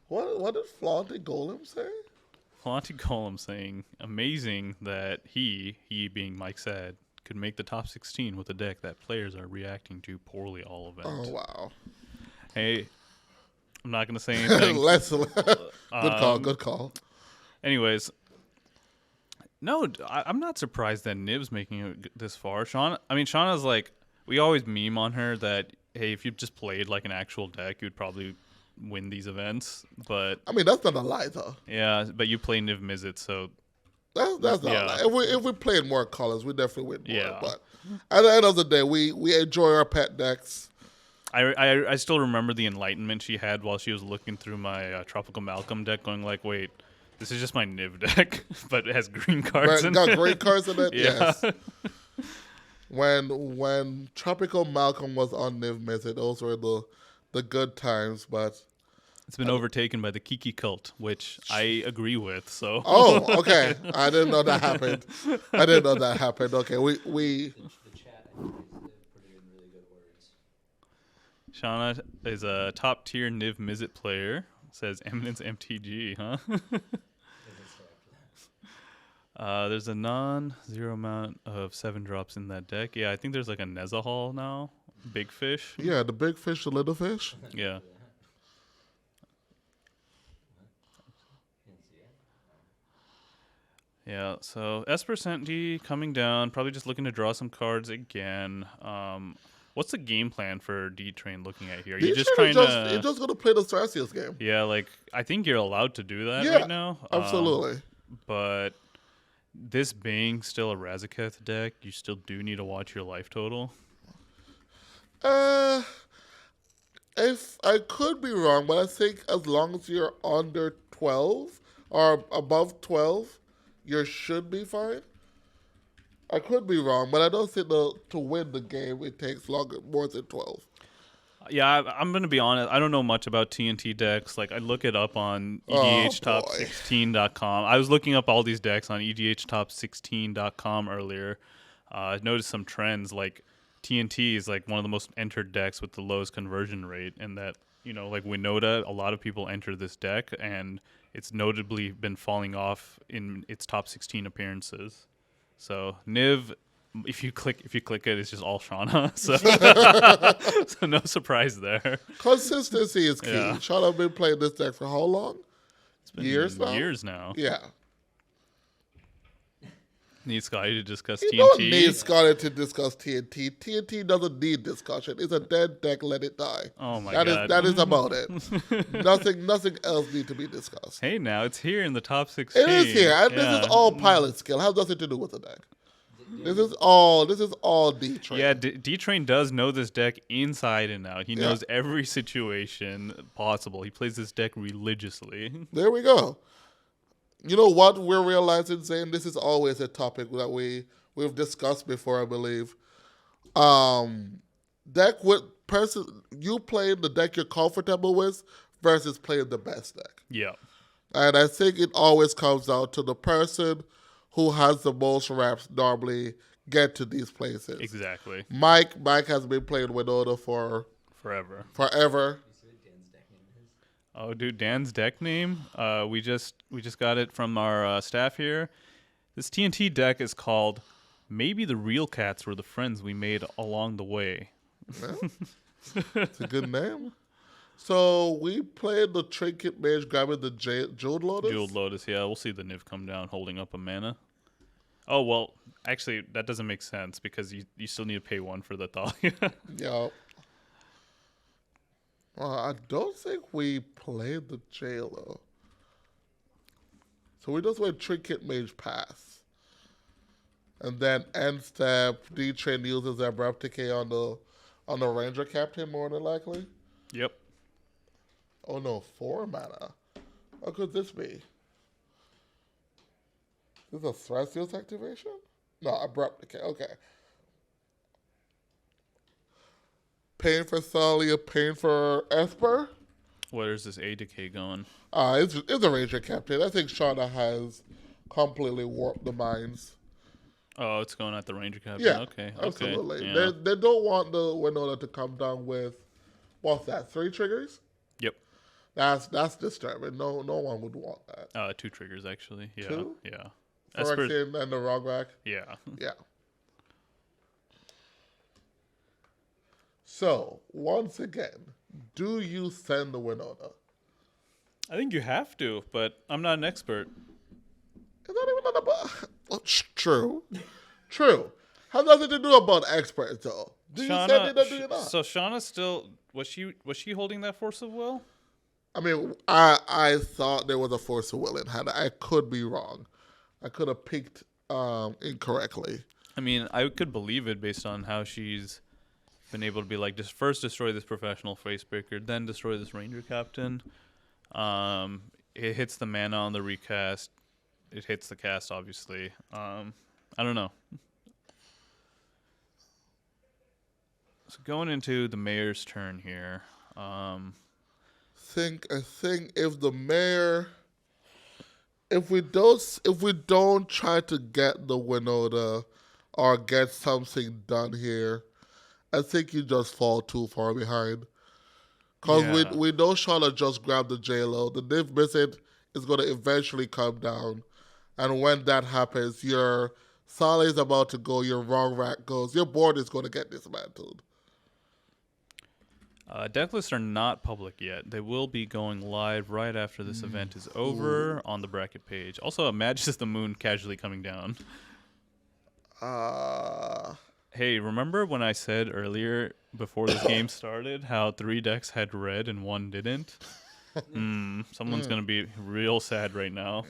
[SPEAKER 2] What did Flaunty Golem say?
[SPEAKER 4] Flaunty Golem saying, amazing that he being Mike Saad, could make the top 16 with a deck that players are reacting to poorly all event.
[SPEAKER 2] Oh, wow.
[SPEAKER 4] Hey, I'm not going to say anything.
[SPEAKER 2] Good call.
[SPEAKER 4] Anyways, no, I'm not surprised that Niv's making it this far. Shauna's like, we always meme on her that, hey, if you just played like an actual deck, you'd probably win these events. But
[SPEAKER 2] I mean, that's not a lie, though.
[SPEAKER 4] Yeah, but you play Niv-Mizzet, so
[SPEAKER 2] that's not a lie. If we played more colors, we definitely win more.
[SPEAKER 4] Yeah.
[SPEAKER 2] But at the end of the day, we enjoy our pet decks.
[SPEAKER 4] I still remember the enlightenment she had while she was looking through my Tropical Malcolm deck, going like, wait, this is just my Niv deck, but it has green cards in
[SPEAKER 2] Got
[SPEAKER 4] it.
[SPEAKER 2] great cards in it.
[SPEAKER 4] Yeah.
[SPEAKER 2] Yes. When Tropical Malcolm was on Niv-Mizzet, those were the good times, but
[SPEAKER 4] It's been overtaken by the Kiki cult, which I agree with. So.
[SPEAKER 2] oh, okay. I didn't know that happened. Okay, we
[SPEAKER 3] The chat, I think, put it in really good words.
[SPEAKER 4] Shauna is a top tier Niv-Mizzet player. Says Eminence MTG, huh? There's a non-zero amount of 7 drops in that deck. Yeah, I think there's like a Nezahal now. Big fish.
[SPEAKER 2] yeah, the big fish, the little fish.
[SPEAKER 4] Yeah. Yeah, so Esper Senti coming down, probably just looking to draw some cards again. What's the game plan for DTrain looking at here? Are you just trying to...
[SPEAKER 2] You're just going to play the Thrasios game.
[SPEAKER 4] Yeah, like, I think you're allowed to do that
[SPEAKER 2] Yeah,
[SPEAKER 4] right now.
[SPEAKER 2] Absolutely.
[SPEAKER 4] But this being still a Razaketh deck, you still do need to watch your life total.
[SPEAKER 2] If I could be wrong, but I think as long as you're under 12 or above 12, you should be fine. I could be wrong, but I don't think to win the game it takes more than 12.
[SPEAKER 4] Yeah, I'm going to be honest. I don't know much about TNT decks. Like, I look it up on EDHtop16.com. I was looking up all these decks on EDHtop16.com earlier. I noticed some trends. Like, TNT is, like, one of the most entered decks with the lowest conversion rate. And that, you know, like, Winota, a lot of people enter this deck, and it's notably been falling off in its top 16 appearances. So, Niv... If you click it, it's just all Shauna. So, so no surprise there.
[SPEAKER 2] Consistency is key.
[SPEAKER 4] Yeah.
[SPEAKER 2] Shauna been playing this deck for how long?
[SPEAKER 4] It's been
[SPEAKER 2] Years now?
[SPEAKER 4] Years now.
[SPEAKER 2] Yeah.
[SPEAKER 4] Need Scotty to discuss
[SPEAKER 2] You
[SPEAKER 4] TNT.
[SPEAKER 2] don't need Scotty to discuss TNT. TNT doesn't need discussion. It's a dead deck. Let it die.
[SPEAKER 4] Oh my
[SPEAKER 2] God. That is about it. Nothing else need to be discussed.
[SPEAKER 4] Hey, now it's here in the top 16.
[SPEAKER 2] It is here, and
[SPEAKER 4] Yeah.
[SPEAKER 2] this is all pilot skill. Has nothing to do with the deck. This is all DTrain.
[SPEAKER 4] Yeah, DTrain does know this deck inside and out. He knows every situation possible. He plays this deck religiously.
[SPEAKER 2] There we go. You know what we're realizing, Zane? This is always a topic that we've discussed before, I believe. Deck with you playing the deck you're comfortable with versus playing the best deck.
[SPEAKER 4] Yeah.
[SPEAKER 2] And I think it always comes down to the person who has the most reps normally get to these places.
[SPEAKER 4] Exactly.
[SPEAKER 2] Mike has been playing Winota for
[SPEAKER 4] Forever. Oh, dude, Dan's deck name. We just got it from our staff here. This TNT deck is called "Maybe the Real Cats Were the Friends We Made Along the Way."
[SPEAKER 2] Yeah. It's a good name. So we played the Trinket Mage grabbing the Jeweled Lotus.
[SPEAKER 4] Jeweled Lotus, yeah. We'll see the Niv come down holding up a mana. Oh, well, actually, that doesn't make sense because you still need to pay 1 for the Thalia.
[SPEAKER 2] Yeah. I don't think we played the jail, though. So we just went Trinket Mage pass. And then end step, DTrain uses Abrupt Decay on the Ranger Captain, more than likely.
[SPEAKER 4] Yep.
[SPEAKER 2] Oh no, 4 mana. What could this be? Is this a Thrasios activation? No, Abrupt Decay. Okay. Pain for Thalia, pain for Esper.
[SPEAKER 4] Where's this A decay going?
[SPEAKER 2] It's a Ranger Captain. I think Shauna has completely warped the minds.
[SPEAKER 4] Oh, it's going at the Ranger Captain.
[SPEAKER 2] Yeah,
[SPEAKER 4] Okay.
[SPEAKER 2] absolutely.
[SPEAKER 4] Yeah.
[SPEAKER 2] They don't want the Winota to come down with, what's that, 3 triggers?
[SPEAKER 4] Yep.
[SPEAKER 2] That's disturbing. No one would want that.
[SPEAKER 4] 2 triggers, actually. Yeah.
[SPEAKER 2] 2?
[SPEAKER 4] Yeah.
[SPEAKER 2] Phyrexian and the Rograk.
[SPEAKER 4] Yeah.
[SPEAKER 2] Yeah. So, once again, do you send the Winota?
[SPEAKER 4] I think you have to, but I'm not an expert.
[SPEAKER 2] It's not even about... True. True. Has nothing to do about experts, though. Do you send it or do you not?
[SPEAKER 4] So Shauna still... Was she holding that Force of Will?
[SPEAKER 2] I mean, I thought there was a Force of Will in hand. I could be wrong. I could have picked incorrectly.
[SPEAKER 4] I mean, I could believe it based on how she's been able to be like, just first destroy this professional facebreaker, then destroy this ranger captain. It hits the mana on the recast. It hits the cast, obviously. I don't know. So going into the mayor's turn here.
[SPEAKER 2] I think if the mayor, if we don't try to get the Winota or get something done here, I think you just fall too far behind. Because we know Shauna just grabbed the JLo. The Niv-Mizzet is going to eventually come down. And when that happens, your Sale is about to go, your wrong rack goes, your board is going to get dismantled.
[SPEAKER 4] Deck lists are not public yet. They will be going live right after this event is over on the bracket page. Also, Imagine the Moon casually coming down. Hey, remember when I said earlier before this game started how 3 decks had red and 1 didn't? Someone's gonna be real sad right now.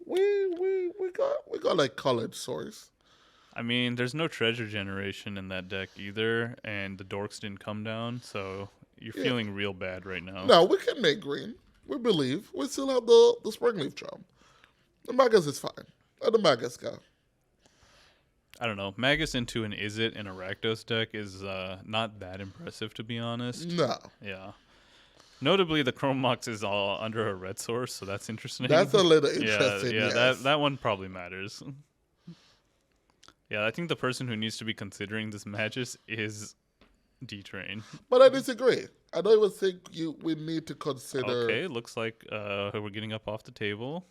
[SPEAKER 2] We got like colored source.
[SPEAKER 4] I mean, there's no treasure generation in that deck either, and the dorks didn't come down, so you're feeling real bad right now.
[SPEAKER 2] No, we can make green. We believe. We still have the Springleaf Charm. The Magus is fine. Let the Magus go.
[SPEAKER 4] I don't know. Magus into an Izzet and a Rakdos deck is not that impressive, to be honest.
[SPEAKER 2] No.
[SPEAKER 4] Yeah. Notably, the Chrome Mox is all under a red source, so that's interesting.
[SPEAKER 2] That's a little interesting,
[SPEAKER 4] Yeah,
[SPEAKER 2] yes.
[SPEAKER 4] that one probably matters. Yeah, I think the person who needs to be considering this Magus is DTrain.
[SPEAKER 2] But I disagree. I don't even think we need to consider...
[SPEAKER 4] Okay, looks like we're getting up off the table.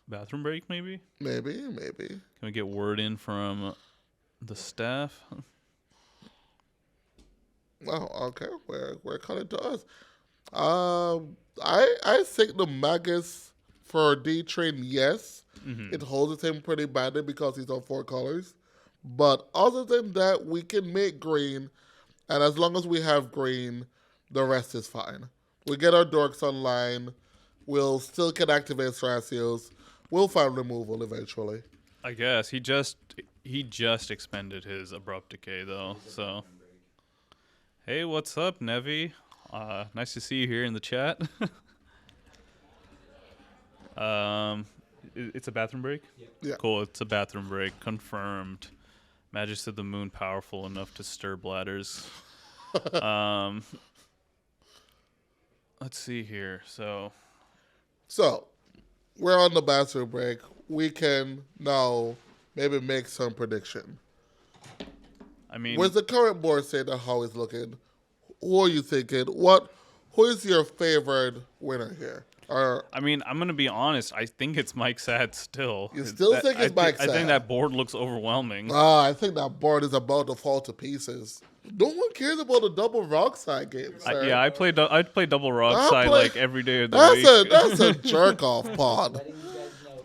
[SPEAKER 4] Bathroom break, maybe?
[SPEAKER 2] Maybe.
[SPEAKER 4] Can we get word in from the staff?
[SPEAKER 2] Well, okay. We're coming to us. I think the Magus for DTrain, yes. It holds him pretty badly because he's on 4 colors. But other than that, we can make green. And as long as we have green, the rest is fine. We get our dorks online. We'll still can activate Thrasios. We'll find removal eventually.
[SPEAKER 4] I guess he just expended his abrupt decay though. So, hey, what's up, Nevi? Nice to see you here in the chat. It's a bathroom break?
[SPEAKER 2] Yeah.
[SPEAKER 4] Cool, it's a bathroom break. Confirmed. Magic of the Moon powerful enough to stir bladders. Let's see here. So, we're on the bathroom break. We can now maybe make some prediction. I mean,
[SPEAKER 2] with the current board state of how it's looking, who are you thinking? Who is your favorite winner here?
[SPEAKER 4] I mean, I'm going to be honest. I think it's Mike Saad still.
[SPEAKER 2] You still think it's Mike Saad?
[SPEAKER 4] I think that board looks overwhelming.
[SPEAKER 2] I think that board is about to fall to pieces. No one cares about the double rock side game, sir.
[SPEAKER 4] I play double rock side like every day of the week.
[SPEAKER 2] That's a jerk-off pod.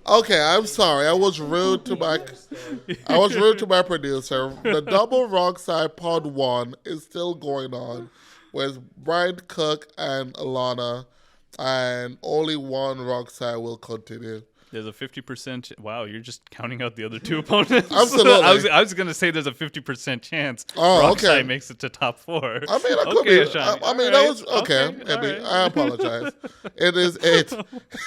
[SPEAKER 2] Okay, I'm sorry. I was rude to my producer. The double rock side pod 1 is still going on with Brian Cook and Alana, and only one rock side will continue.
[SPEAKER 4] There's a 50%. Wow, you're just counting out the other 2 opponents.
[SPEAKER 2] Absolutely.
[SPEAKER 4] I was gonna say there's a 50% chance
[SPEAKER 2] okay.
[SPEAKER 4] makes it to top 4.
[SPEAKER 2] I mean, that could
[SPEAKER 4] okay,
[SPEAKER 2] be.
[SPEAKER 4] Ashani.
[SPEAKER 2] I mean, that was okay. Maybe
[SPEAKER 4] right.
[SPEAKER 2] I apologize. It is 8.
[SPEAKER 3] Dan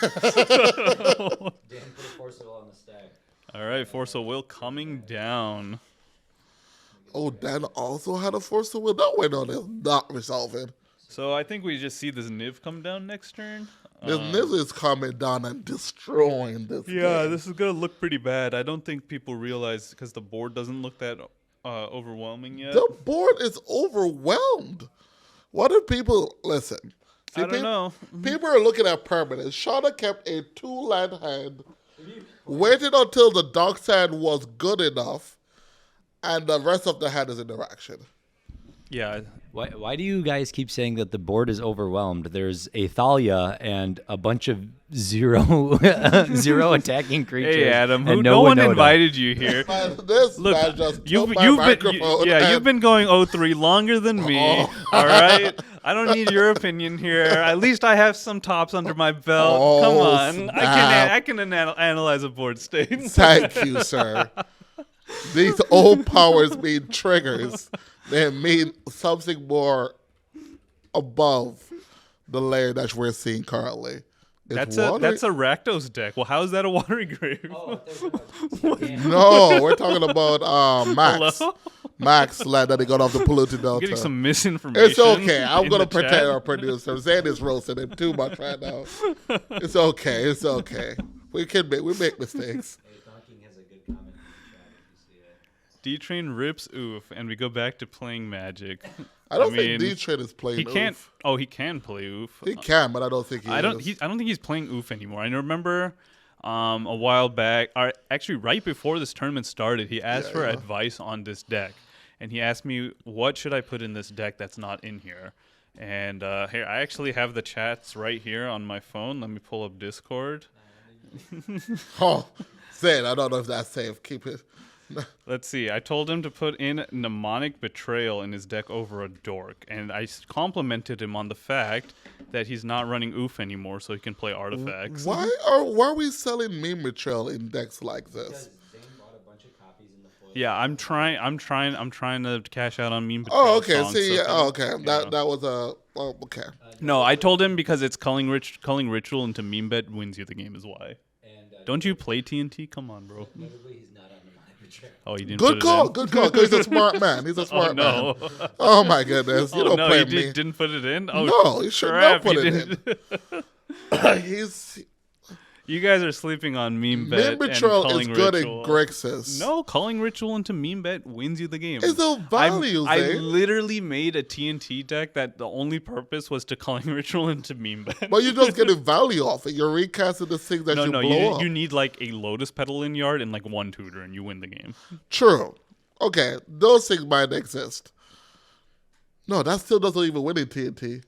[SPEAKER 3] put a Force of Will on the stack.
[SPEAKER 4] All right, Force of Will coming down.
[SPEAKER 2] Oh, Dan also had a Force of Will. That Winota is not resolving.
[SPEAKER 4] So I think we just see this Niv come down next turn.
[SPEAKER 2] This Niv is coming down and destroying this game.
[SPEAKER 4] This is going to look pretty bad. I don't think people realize because the board doesn't look that overwhelming yet.
[SPEAKER 2] The board is overwhelmed. What do people... Listen. See,
[SPEAKER 4] I don't know.
[SPEAKER 2] People are looking at permanence. Shauna kept a 2-land hand, waited until the dark side was good enough, and the rest of the hand is interaction.
[SPEAKER 4] Yeah.
[SPEAKER 5] Why do you guys keep saying that the board is overwhelmed? There's a Thalia and a bunch of zero attacking creatures.
[SPEAKER 4] Hey Adam,
[SPEAKER 5] and
[SPEAKER 4] no one
[SPEAKER 5] Winota.
[SPEAKER 4] invited you here.
[SPEAKER 2] This
[SPEAKER 4] Look,
[SPEAKER 2] man just
[SPEAKER 4] you've
[SPEAKER 2] took my microphone.
[SPEAKER 4] you've been going 0-3 longer than me. All right, I don't need your opinion here. At least I have some tops under my belt.
[SPEAKER 2] Oh,
[SPEAKER 4] Come on,
[SPEAKER 2] snap.
[SPEAKER 4] I can analyze a board state.
[SPEAKER 2] Thank you, sir. These old powers mean triggers. they mean something more above the layer that we're seeing currently.
[SPEAKER 4] That's a Rakdos deck. Well, how is that a Watery Grave?
[SPEAKER 3] Oh, I thought you were about to
[SPEAKER 2] No, we're talking about Max.
[SPEAKER 4] Hello?
[SPEAKER 2] Max lad that he got off the polluted
[SPEAKER 4] I'm
[SPEAKER 2] delta.
[SPEAKER 4] getting some misinformation.
[SPEAKER 2] It's okay. I'm
[SPEAKER 4] in
[SPEAKER 2] gonna
[SPEAKER 4] the
[SPEAKER 2] protect
[SPEAKER 4] chat.
[SPEAKER 2] our producer. Zan is roasting him too much right now. It's okay. It's okay. We make mistakes.
[SPEAKER 3] Hey, Donking has a good comment in the chat if you see it.
[SPEAKER 4] DTrain rips oof, and we go back to playing Magic.
[SPEAKER 2] I don't
[SPEAKER 4] mean,
[SPEAKER 2] think DTrain is playing.
[SPEAKER 4] He can't.
[SPEAKER 2] Oof.
[SPEAKER 4] Oh, he can play oof.
[SPEAKER 2] He can, but I don't think he.
[SPEAKER 4] I don't.
[SPEAKER 2] Is.
[SPEAKER 4] I don't think he's playing oof anymore. I remember a while back, or actually right before this tournament started, he asked for advice on this deck, and he asked me what should I put in this deck that's not in here. And here, I actually have the chats right here on my phone. Let me pull up Discord.
[SPEAKER 2] Oh, Zan, I don't know if that's safe. Keep it.
[SPEAKER 4] Let's see. I told him to put in Mnemonic Betrayal in his deck over a Dork, and I complimented him on the fact that he's not running oof anymore, so he can play artifacts.
[SPEAKER 2] Why are we selling meme material in decks like this?
[SPEAKER 3] Because Zane bought a bunch of copies in the foil.
[SPEAKER 4] Yeah, I'm trying to cash out on meme Betrayal.
[SPEAKER 2] Oh, okay.
[SPEAKER 4] songs,
[SPEAKER 2] See,
[SPEAKER 4] so
[SPEAKER 2] okay. That was a. Oh, okay.
[SPEAKER 4] No, I told him because it's culling ritual into meme bet wins you the game is why.
[SPEAKER 3] And
[SPEAKER 4] Don't you play TNT? Come on, bro.
[SPEAKER 3] notably, he's not on the Mnemonic Betrayal.
[SPEAKER 4] Oh, you didn't.
[SPEAKER 2] Good
[SPEAKER 4] put
[SPEAKER 2] call.
[SPEAKER 4] It in?
[SPEAKER 2] Good call. 'Cause he's a smart man. He's a
[SPEAKER 4] Oh
[SPEAKER 2] smart
[SPEAKER 4] no.
[SPEAKER 2] man. Oh my goodness. You
[SPEAKER 4] Oh
[SPEAKER 2] don't
[SPEAKER 4] no,
[SPEAKER 2] play
[SPEAKER 4] you
[SPEAKER 2] me.
[SPEAKER 4] didn't put it in. Oh
[SPEAKER 2] No, you should
[SPEAKER 4] crap,
[SPEAKER 2] not put
[SPEAKER 4] you
[SPEAKER 2] it
[SPEAKER 4] didn't.
[SPEAKER 2] in. He's
[SPEAKER 4] You guys are sleeping on meme bet
[SPEAKER 2] meme
[SPEAKER 4] and
[SPEAKER 2] betrayal is
[SPEAKER 4] culling
[SPEAKER 2] good
[SPEAKER 4] ritual.
[SPEAKER 2] at Grixis.
[SPEAKER 4] No, culling ritual into meme bet wins you the game.
[SPEAKER 2] It's a value,
[SPEAKER 4] I
[SPEAKER 2] Zane.
[SPEAKER 4] literally made a TNT deck that the only purpose was to culling ritual into meme bet.
[SPEAKER 2] But you're just getting value off it. You're recasting the things that
[SPEAKER 4] no,
[SPEAKER 2] you
[SPEAKER 4] no,
[SPEAKER 2] blow up.
[SPEAKER 4] you need like a Lotus Petal in yard and like one tutor, and you win the game.
[SPEAKER 2] True. Okay, those things might exist. No, that still doesn't even win in TNT.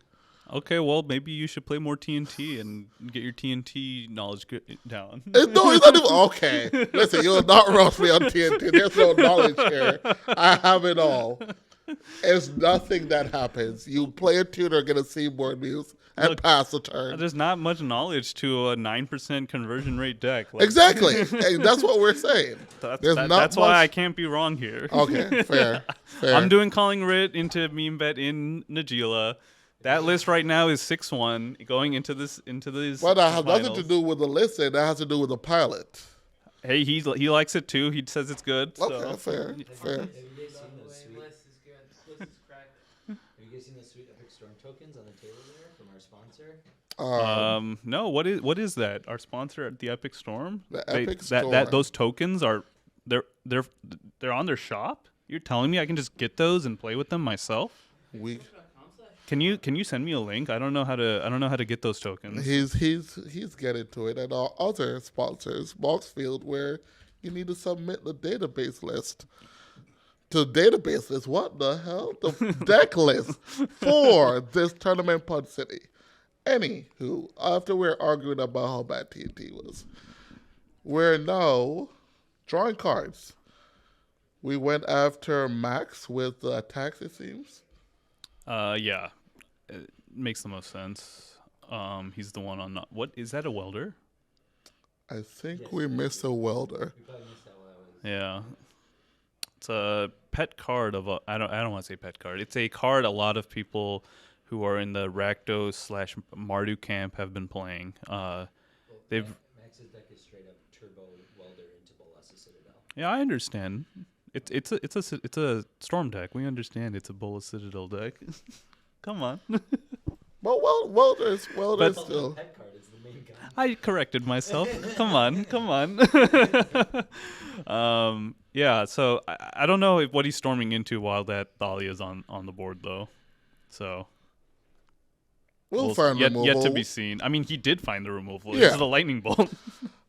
[SPEAKER 4] Okay, well maybe you should play more TNT and get your TNT knowledge down.
[SPEAKER 2] No, it's not even okay. Listen, you'll not roast me on TNT. There's no knowledge here. I have it all. It's nothing that happens. You play a tutor, get a Seaboard Muse, and
[SPEAKER 4] Look,
[SPEAKER 2] pass the turn.
[SPEAKER 4] There's not much knowledge to a 9% conversion rate deck. Like,
[SPEAKER 2] Exactly. Hey, that's what we're saying.
[SPEAKER 4] That's why I can't be wrong here.
[SPEAKER 2] Okay, fair.
[SPEAKER 4] I'm doing calling Rit into meme bet in Najila. That list right now is 6-1 going into these.
[SPEAKER 2] Well, that has nothing to
[SPEAKER 4] finals.
[SPEAKER 2] do with the listing. That has to do with the pilot.
[SPEAKER 4] Hey, he likes it too. He says it's good.
[SPEAKER 2] Okay,
[SPEAKER 4] So.
[SPEAKER 2] fair.
[SPEAKER 3] Have you guys seen those sweet?
[SPEAKER 1] Bliss is good. Bliss is cracked.
[SPEAKER 3] Have you guys seen those sweet Epic Storm tokens on the table there from our sponsor?
[SPEAKER 4] No, what is that? Our sponsor at the Epic Storm?
[SPEAKER 2] The Epic
[SPEAKER 4] That
[SPEAKER 2] Storm.
[SPEAKER 4] those tokens are they're on their shop? You're telling me I can just get those and play with them myself?
[SPEAKER 2] We
[SPEAKER 4] Can you send me a link? I don't know how to get those tokens.
[SPEAKER 2] he's getting to it, and our other sponsors, Boxfield, where you need to submit the database list. To the database list, what the hell? The deck list for this tournament, Punt City. Anywho, after we're arguing about how bad TNT was, we're now drawing cards. We went after Max with the attacks, it seems.
[SPEAKER 4] Yeah, it makes the most sense. He's the one on. What is that? A welder?
[SPEAKER 2] I think we missed a welder.
[SPEAKER 3] We probably missed that while I was.
[SPEAKER 4] Yeah, it's a pet card of a. I don't want to say pet card. It's a card a lot of people who are in the Rakdos/Mardu camp have been playing. They've.
[SPEAKER 3] Max's deck is straight up turbo welder into Bolas Citadel.
[SPEAKER 4] Yeah, I understand. It's a storm deck. We understand it's a Bola Citadel deck. Come on.
[SPEAKER 2] But welder
[SPEAKER 4] But-
[SPEAKER 2] still.
[SPEAKER 3] Pet card is the main guy.
[SPEAKER 4] I corrected myself. Come on. Yeah, so I don't know what he's storming into while that Thalia's on the board though. So
[SPEAKER 2] We'll find removal.
[SPEAKER 4] yet to be seen. I mean, he did find the removal.
[SPEAKER 2] Yeah.
[SPEAKER 4] It's the lightning bolt.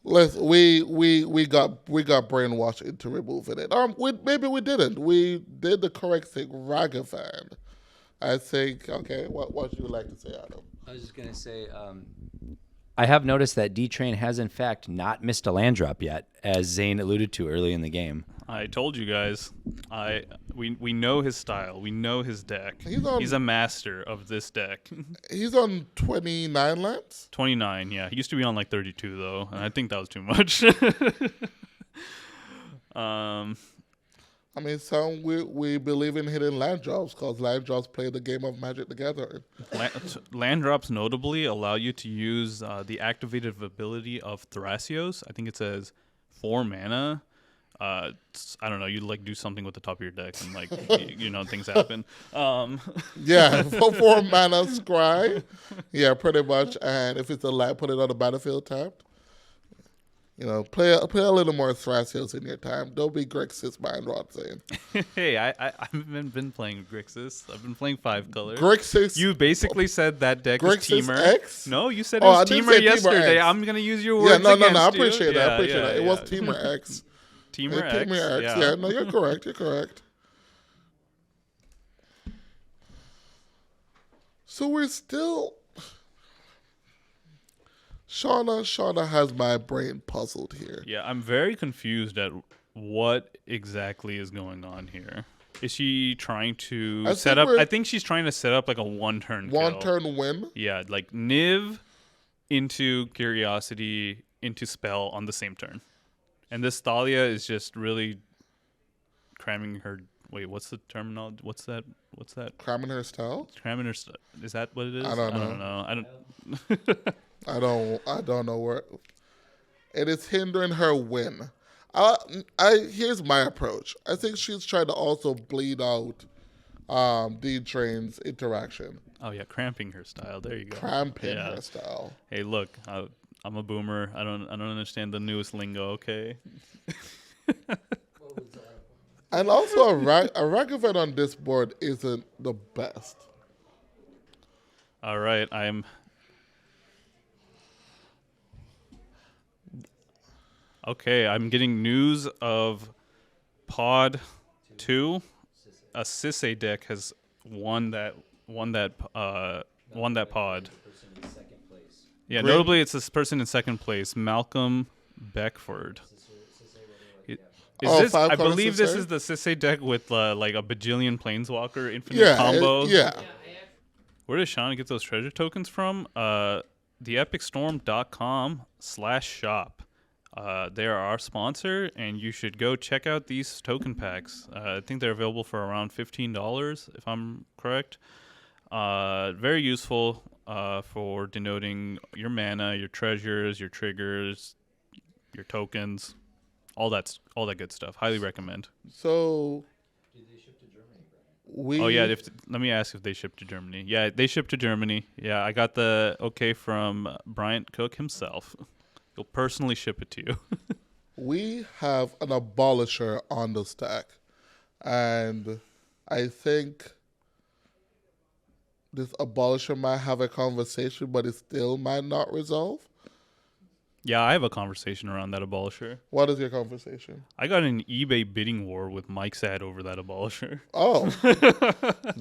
[SPEAKER 2] We got brainwashed into removing it. Maybe we didn't. We did the correct thing. Ragavan. I think. Okay. What would you like to say, Adam?
[SPEAKER 5] I was just gonna say, I have noticed that DTrain has in fact not missed a land drop yet, as Zane alluded to early in the game.
[SPEAKER 4] I told you guys. We know his style. We know his deck. He's a master of this deck.
[SPEAKER 2] He's on 29 lands.
[SPEAKER 4] 29, yeah. He used to be on like 32 though, and I think that was too much.
[SPEAKER 2] I mean, some we believe in hidden land drops because land drops play the game of Magic together.
[SPEAKER 4] Land drops notably allow you to use the activated ability of Thrasios. I think it says 4 mana. I don't know. You like do something with the top of your deck, and like things happen.
[SPEAKER 2] Yeah, for 4 mana scry. Yeah, pretty much. And if it's a land, put it on the battlefield tapped. Play a little more Thrasios in your time. Don't be Grixis mind rot saying.
[SPEAKER 4] Hey, I haven't been playing Grixis. I've been playing 5 color.
[SPEAKER 2] Grixis.
[SPEAKER 4] You basically said that deck
[SPEAKER 2] Grixis
[SPEAKER 4] is Teamer.
[SPEAKER 2] X?
[SPEAKER 4] No, you said it was
[SPEAKER 2] I didn't
[SPEAKER 4] Teamer
[SPEAKER 2] say Teamer
[SPEAKER 4] yesterday.
[SPEAKER 2] X.
[SPEAKER 4] I'm gonna use your words
[SPEAKER 2] Yeah, no. I
[SPEAKER 4] against you.
[SPEAKER 2] appreciate that. I appreciate that. It was
[SPEAKER 4] yeah.
[SPEAKER 2] Teamer X.
[SPEAKER 4] Teamer
[SPEAKER 2] Yeah,
[SPEAKER 4] X.
[SPEAKER 2] Teamer X. Yeah, no, you're correct. You're correct. So we're still. Shauna has my brain puzzled here.
[SPEAKER 4] Yeah, I'm very confused at what exactly is going on here. Is she trying to set up? I think she's trying to set up like a one-turn kill.
[SPEAKER 2] One-turn win?
[SPEAKER 4] Yeah, like Niv into Curiosity into Spell on the same turn. And this Thalia is just really cramming her... Wait, what's the terminology? What's that?
[SPEAKER 2] Cramming her style?
[SPEAKER 4] Cramming her... Is that what it is?
[SPEAKER 2] I don't know. I don't know where... It is hindering her win. Here's my approach. I think she's trying to also bleed out DTrain's interaction.
[SPEAKER 4] Oh yeah, cramping her style. There you go.
[SPEAKER 2] Cramping her style.
[SPEAKER 4] Hey, look, I'm a boomer. I don't understand the newest lingo. Okay.
[SPEAKER 2] And also, a rank event on this board isn't the best.
[SPEAKER 4] All right, I'm. Okay, I'm getting news of Pod 2. A Sisse deck has won that pod. Yeah, notably it's this person in second place, Malcolm Beckford. I believe this is the Sisse deck with like a bajillion Planeswalker infinite combos.
[SPEAKER 2] Yeah.
[SPEAKER 4] Where does Shauna get those treasure tokens from? TheEpicStorm.com/shop. They are our sponsor, and you should go check out these token packs. I think they're available for around $15, if I'm correct. Very useful for denoting your mana, your treasures, your triggers, your tokens, all that good stuff. Highly recommend.
[SPEAKER 2] So,
[SPEAKER 3] did they ship to Germany, Brian?
[SPEAKER 4] Oh yeah, let me ask if they ship to Germany. Yeah, they ship to Germany. Yeah, I got the okay from Bryant Cook himself. He'll personally ship it to you.
[SPEAKER 2] We have an abolisher on the stack, and I think this abolisher might have a conversation, but it still might not resolve.
[SPEAKER 4] Yeah, I have a conversation around that abolisher.
[SPEAKER 2] What is your conversation?
[SPEAKER 4] I got an eBay bidding war with Mike Saad over that abolisher.
[SPEAKER 2] Oh,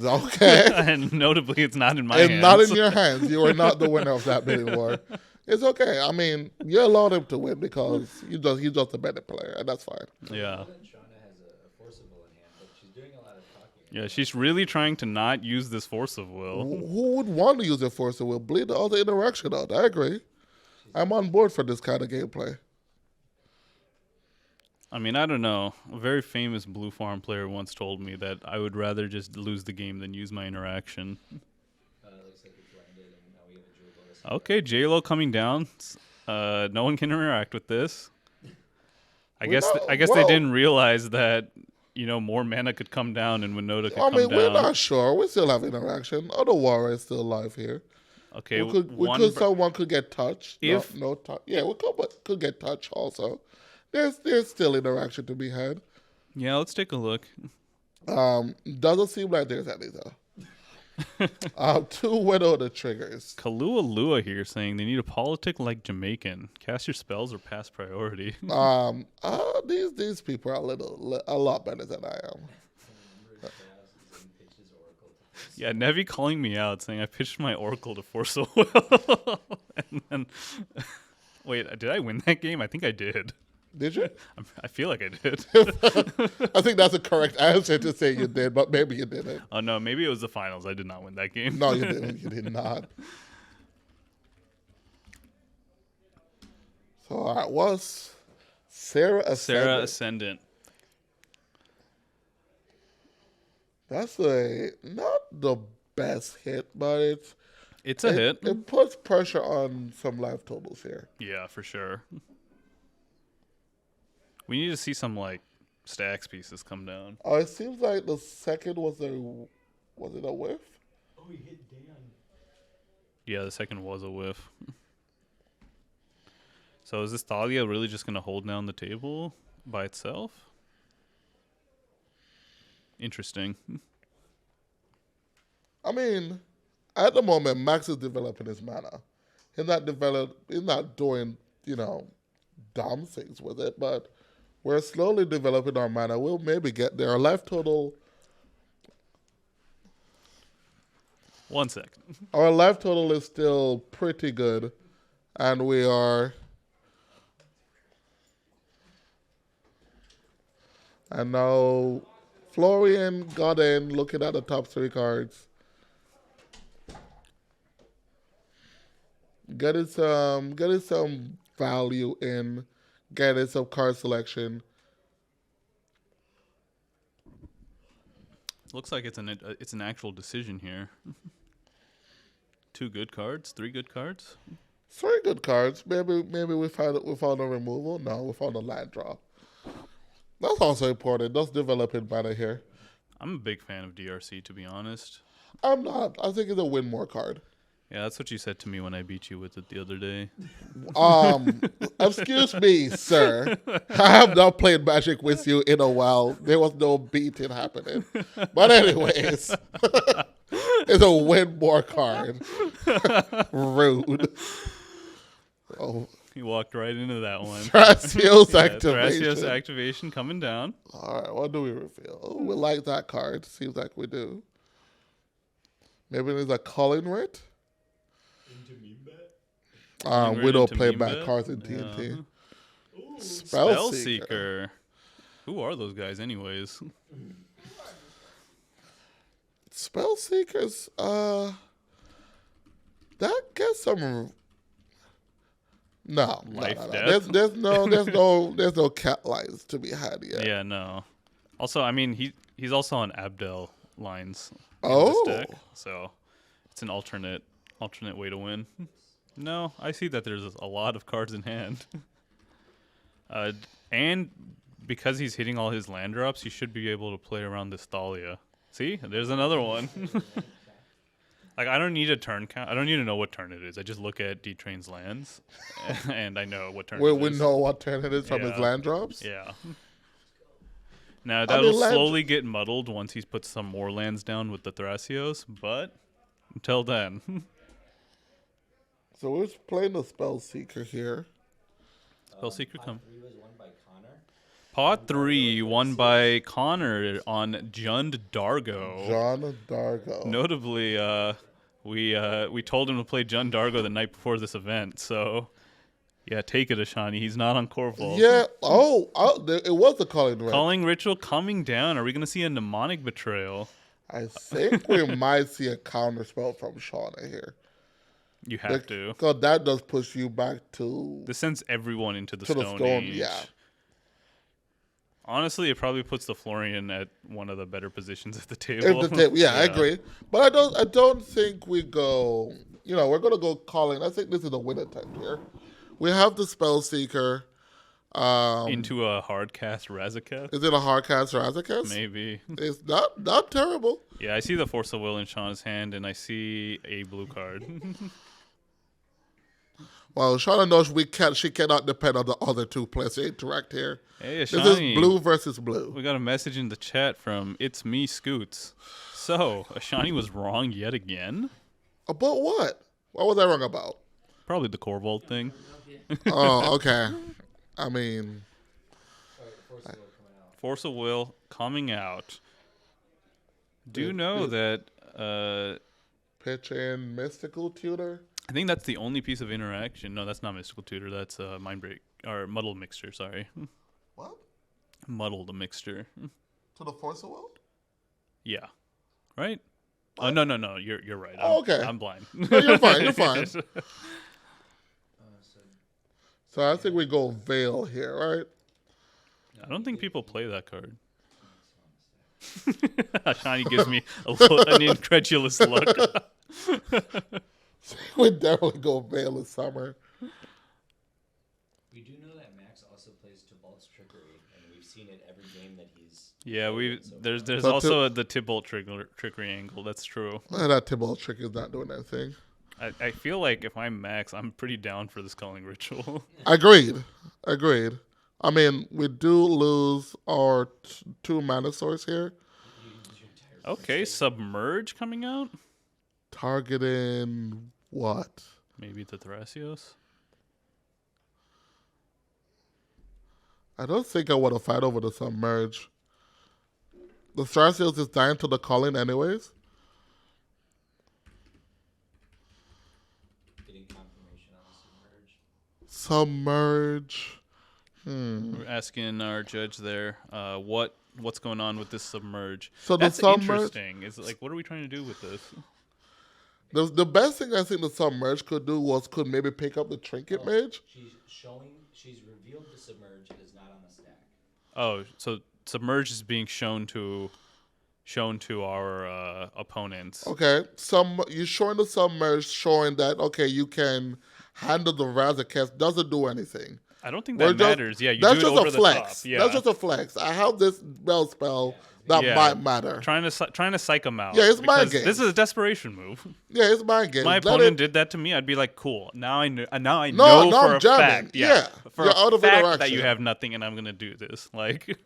[SPEAKER 2] okay.
[SPEAKER 4] And notably, it's not in my hands.
[SPEAKER 2] It's not in your hands. You are not the winner of that bidding war. It's okay. I mean, you allowed him to win because he's just a better player, and that's fine.
[SPEAKER 4] Yeah.
[SPEAKER 3] Shauna has a forcible in hand, but she's doing a lot of talking.
[SPEAKER 4] Yeah, she's really trying to not use this force of will.
[SPEAKER 2] Who would want to use a force of will? Bleed the other interaction out. I agree. I'm on board for this kind of gameplay.
[SPEAKER 4] I mean, I don't know. A very famous Blue Farm player once told me that I would rather just lose the game than use my interaction.
[SPEAKER 3] Looks like it's landed, and now we have a Jewel bonus.
[SPEAKER 4] Okay, J-Lo coming down. No one can interact with this. I guess they didn't realize that more mana could come down and Winota could come down.
[SPEAKER 2] We're not sure. We still have interaction. Other warrior is still alive here.
[SPEAKER 4] Okay,
[SPEAKER 2] someone could get touched.
[SPEAKER 4] If
[SPEAKER 2] no touch. Yeah, we could get touched also. There's still interaction to be had.
[SPEAKER 4] Yeah, let's take a look.
[SPEAKER 2] Doesn't seem like there's any though. 2 Winota triggers.
[SPEAKER 4] Kalua Lua here saying they need a politic like Jamaican. Cast your spells or pass priority.
[SPEAKER 2] These people are a lot better than I am.
[SPEAKER 4] Yeah, Nevi calling me out saying I pitched my Oracle to Force of Will. And then, wait, did I win that game? I think I did.
[SPEAKER 2] Did you?
[SPEAKER 4] I feel like I did.
[SPEAKER 2] I think that's a correct answer to say you did, but maybe you didn't.
[SPEAKER 4] Oh, no, maybe it was the finals. I did not win that game.
[SPEAKER 2] No, you didn't. You did not. So, all right, was Sarah Ascendant.
[SPEAKER 4] Sarah Ascendant.
[SPEAKER 2] That's not the best hit, but
[SPEAKER 4] It's a hit.
[SPEAKER 2] It puts pressure on some life totals here.
[SPEAKER 4] Yeah, for sure. We need to see some like stacks pieces come down.
[SPEAKER 2] Oh, it seems like the second was it a whiff?
[SPEAKER 3] Oh, he hit Dan.
[SPEAKER 4] Yeah, the second was a whiff. So is this Thalia really just gonna hold down the table by itself? Interesting.
[SPEAKER 2] I mean, at the moment, Max is developing his mana. He's not doing, dumb things with it, but we're slowly developing our mana. We'll maybe get there. Our life total
[SPEAKER 4] 1 second.
[SPEAKER 2] Our life total is still pretty good, and we are. And now Florian got in, looking at the top 3 cards. Getting some value in, getting some card selection.
[SPEAKER 4] Looks like it's an actual decision here. 2 good cards, 3 good cards.
[SPEAKER 2] 3 good cards. Maybe we found a removal. No, we found a land draw. That's also important. That's developing mana here.
[SPEAKER 4] I'm a big fan of DRC, to be honest.
[SPEAKER 2] I'm not. I think it's a win more card.
[SPEAKER 4] Yeah, that's what you said to me when I beat you with it the other day.
[SPEAKER 2] Excuse me, sir. I have not played Magic with you in a while. There was no beating happening. But anyways, it's a win more card. Rude. Oh,
[SPEAKER 4] You walked right into that one.
[SPEAKER 2] Thrasios
[SPEAKER 4] Yeah,
[SPEAKER 2] activation.
[SPEAKER 4] Thrasios activation coming down.
[SPEAKER 2] All right, what do we reveal? Oh, we like that card. Seems like we do. Maybe there's a calling writ.
[SPEAKER 3] Into meme bet?
[SPEAKER 2] We don't
[SPEAKER 4] into
[SPEAKER 2] play
[SPEAKER 4] meme
[SPEAKER 2] bad
[SPEAKER 4] bet?
[SPEAKER 2] cards in
[SPEAKER 4] Yeah.
[SPEAKER 2] TNT.
[SPEAKER 3] Ooh.
[SPEAKER 4] Spellseeker. Who are those guys, anyways?
[SPEAKER 2] Spellseekers, that gets some. No,
[SPEAKER 4] Life,
[SPEAKER 2] no.
[SPEAKER 4] death?
[SPEAKER 2] There's no cat lines to be had yet.
[SPEAKER 4] Yeah, no. Also, I mean, he's also on Abdel lines in
[SPEAKER 2] Oh.
[SPEAKER 4] this deck, so it's an alternate way to win. No, I see that there's a lot of cards in hand. And because he's hitting all his land drops, he should be able to play around this Thalia. See, there's another one. Like, I don't need a turn count. I don't need to know what turn it is. I just look at DTrain's lands, and I know what turn it
[SPEAKER 2] We
[SPEAKER 4] is.
[SPEAKER 2] know what turn it is from his
[SPEAKER 4] Yeah.
[SPEAKER 2] land drops.
[SPEAKER 4] Yeah. Now, that'll
[SPEAKER 2] land-
[SPEAKER 4] slowly get muddled once he's put some more lands down with the Thrasios, but until then.
[SPEAKER 2] So we're playing the Spellseeker here.
[SPEAKER 4] Spellseeker come.
[SPEAKER 3] 3 was won by Connor.
[SPEAKER 4] Pot 3 won by Connor on Jund Dargo.
[SPEAKER 2] John Dargo.
[SPEAKER 4] Notably, we told him to play Jund Dargo the night before this event, so yeah, take it, Ashani. He's not on Corval.
[SPEAKER 2] Yeah. It was the calling writ.
[SPEAKER 4] Calling Ritual coming down. Are we going to see a mnemonic betrayal?
[SPEAKER 2] I think we might see a counter spell from Shauna here.
[SPEAKER 4] You have to.
[SPEAKER 2] Because that does push you back to
[SPEAKER 4] This sends everyone into the
[SPEAKER 2] the
[SPEAKER 4] Stone
[SPEAKER 2] stone.
[SPEAKER 4] Age.
[SPEAKER 2] Yeah.
[SPEAKER 4] Honestly, it probably puts the Florian at one of the better positions at the table.
[SPEAKER 2] I agree. But I don't think we go. We're gonna go calling. I think this is a win attempt here. We have the Spellseeker.
[SPEAKER 4] Into a hard cast Razaketh?
[SPEAKER 2] Is it a hard cast or Razaketh?
[SPEAKER 4] Maybe.
[SPEAKER 2] It's not terrible.
[SPEAKER 4] Yeah, I see the Force of Will in Shauna's hand, and I see a blue card.
[SPEAKER 2] Well, Shauna knows she cannot depend on the other 2 players to interact here.
[SPEAKER 4] Hey,
[SPEAKER 2] This
[SPEAKER 4] Ashani.
[SPEAKER 2] is blue versus blue.
[SPEAKER 4] We got a message in the chat from It's Me Scoots. So, Ashani was wrong yet again?
[SPEAKER 2] About what? What was I wrong about?
[SPEAKER 4] Probably the Corvold thing.
[SPEAKER 2] Oh, okay. I mean,
[SPEAKER 3] Force of Will coming out.
[SPEAKER 4] Force of Will coming out. Do you know that
[SPEAKER 2] pitch in Mystical Tutor.
[SPEAKER 4] I think that's the only piece of interaction. No, that's not Mystical Tutor. That's Mindbreak or Muddled Mixture. Sorry,
[SPEAKER 2] What?
[SPEAKER 4] Muddled Mixture.
[SPEAKER 2] To the Force of Will?
[SPEAKER 4] Yeah, right. Oh no. You're right.
[SPEAKER 2] Oh, okay.
[SPEAKER 4] I'm blind.
[SPEAKER 2] No, you're fine. You're fine. So I think we go Veil here, right?
[SPEAKER 4] I don't think people play that card. Ashani gives me an incredulous look.
[SPEAKER 2] Would definitely go Veil of Summer.
[SPEAKER 3] We do know that Max also plays Tybalt's Trickery, and we've seen it every game that he's.
[SPEAKER 4] Yeah,
[SPEAKER 3] played so
[SPEAKER 4] there's
[SPEAKER 2] So
[SPEAKER 4] also the Tybalt trickery angle. That's true.
[SPEAKER 2] That Tybalt trick is not doing anything.
[SPEAKER 4] I feel like if I'm Max, I'm pretty down for this culling ritual.
[SPEAKER 2] Agreed. I mean, we do lose our 2 mana source here.
[SPEAKER 4] Okay, Submerge coming out?
[SPEAKER 2] Targeting what?
[SPEAKER 4] Maybe the Thrasios?
[SPEAKER 2] I don't think I want to fight over the Submerge. The Thrasios is dying to the calling anyways.
[SPEAKER 3] getting confirmation on the Submerge.
[SPEAKER 2] Submerge.
[SPEAKER 4] We're asking our judge there, what's going on with this Submerge?
[SPEAKER 2] So the
[SPEAKER 4] That's
[SPEAKER 2] Submerge-
[SPEAKER 4] interesting. Is it like, what are we trying to do with this?
[SPEAKER 2] The best thing I think the Submerge could do could maybe pick up the Trinket Mage.
[SPEAKER 3] She's revealed the Submerge. It is not on the stack.
[SPEAKER 4] Oh, so Submerge is being shown to our opponents.
[SPEAKER 2] Okay, you're showing the Submerge, showing that, okay, you can handle the Razaketh, doesn't do anything.
[SPEAKER 4] I don't think that matters. Yeah, you
[SPEAKER 2] that's
[SPEAKER 4] do it
[SPEAKER 2] just
[SPEAKER 4] over
[SPEAKER 2] a
[SPEAKER 4] the
[SPEAKER 2] flex.
[SPEAKER 4] top. Yeah,
[SPEAKER 2] That's just a flex. I have this spell that
[SPEAKER 4] Yeah.
[SPEAKER 2] might matter.
[SPEAKER 4] trying to psych them out.
[SPEAKER 2] Yeah, it's mind
[SPEAKER 4] because
[SPEAKER 2] games.
[SPEAKER 4] This is a desperation move.
[SPEAKER 2] Yeah, it's my game.
[SPEAKER 4] My
[SPEAKER 2] Let
[SPEAKER 4] opponent
[SPEAKER 2] it-
[SPEAKER 4] did that to me. I'd be like, cool. Now I know. Now I
[SPEAKER 2] No,
[SPEAKER 4] know
[SPEAKER 2] no,
[SPEAKER 4] for
[SPEAKER 2] I'm
[SPEAKER 4] a
[SPEAKER 2] jamming.
[SPEAKER 4] fact.
[SPEAKER 2] Yeah,
[SPEAKER 4] for
[SPEAKER 2] you're
[SPEAKER 4] a
[SPEAKER 2] out of
[SPEAKER 4] fact that
[SPEAKER 2] interaction.
[SPEAKER 4] you have nothing, and I'm gonna do this. Like,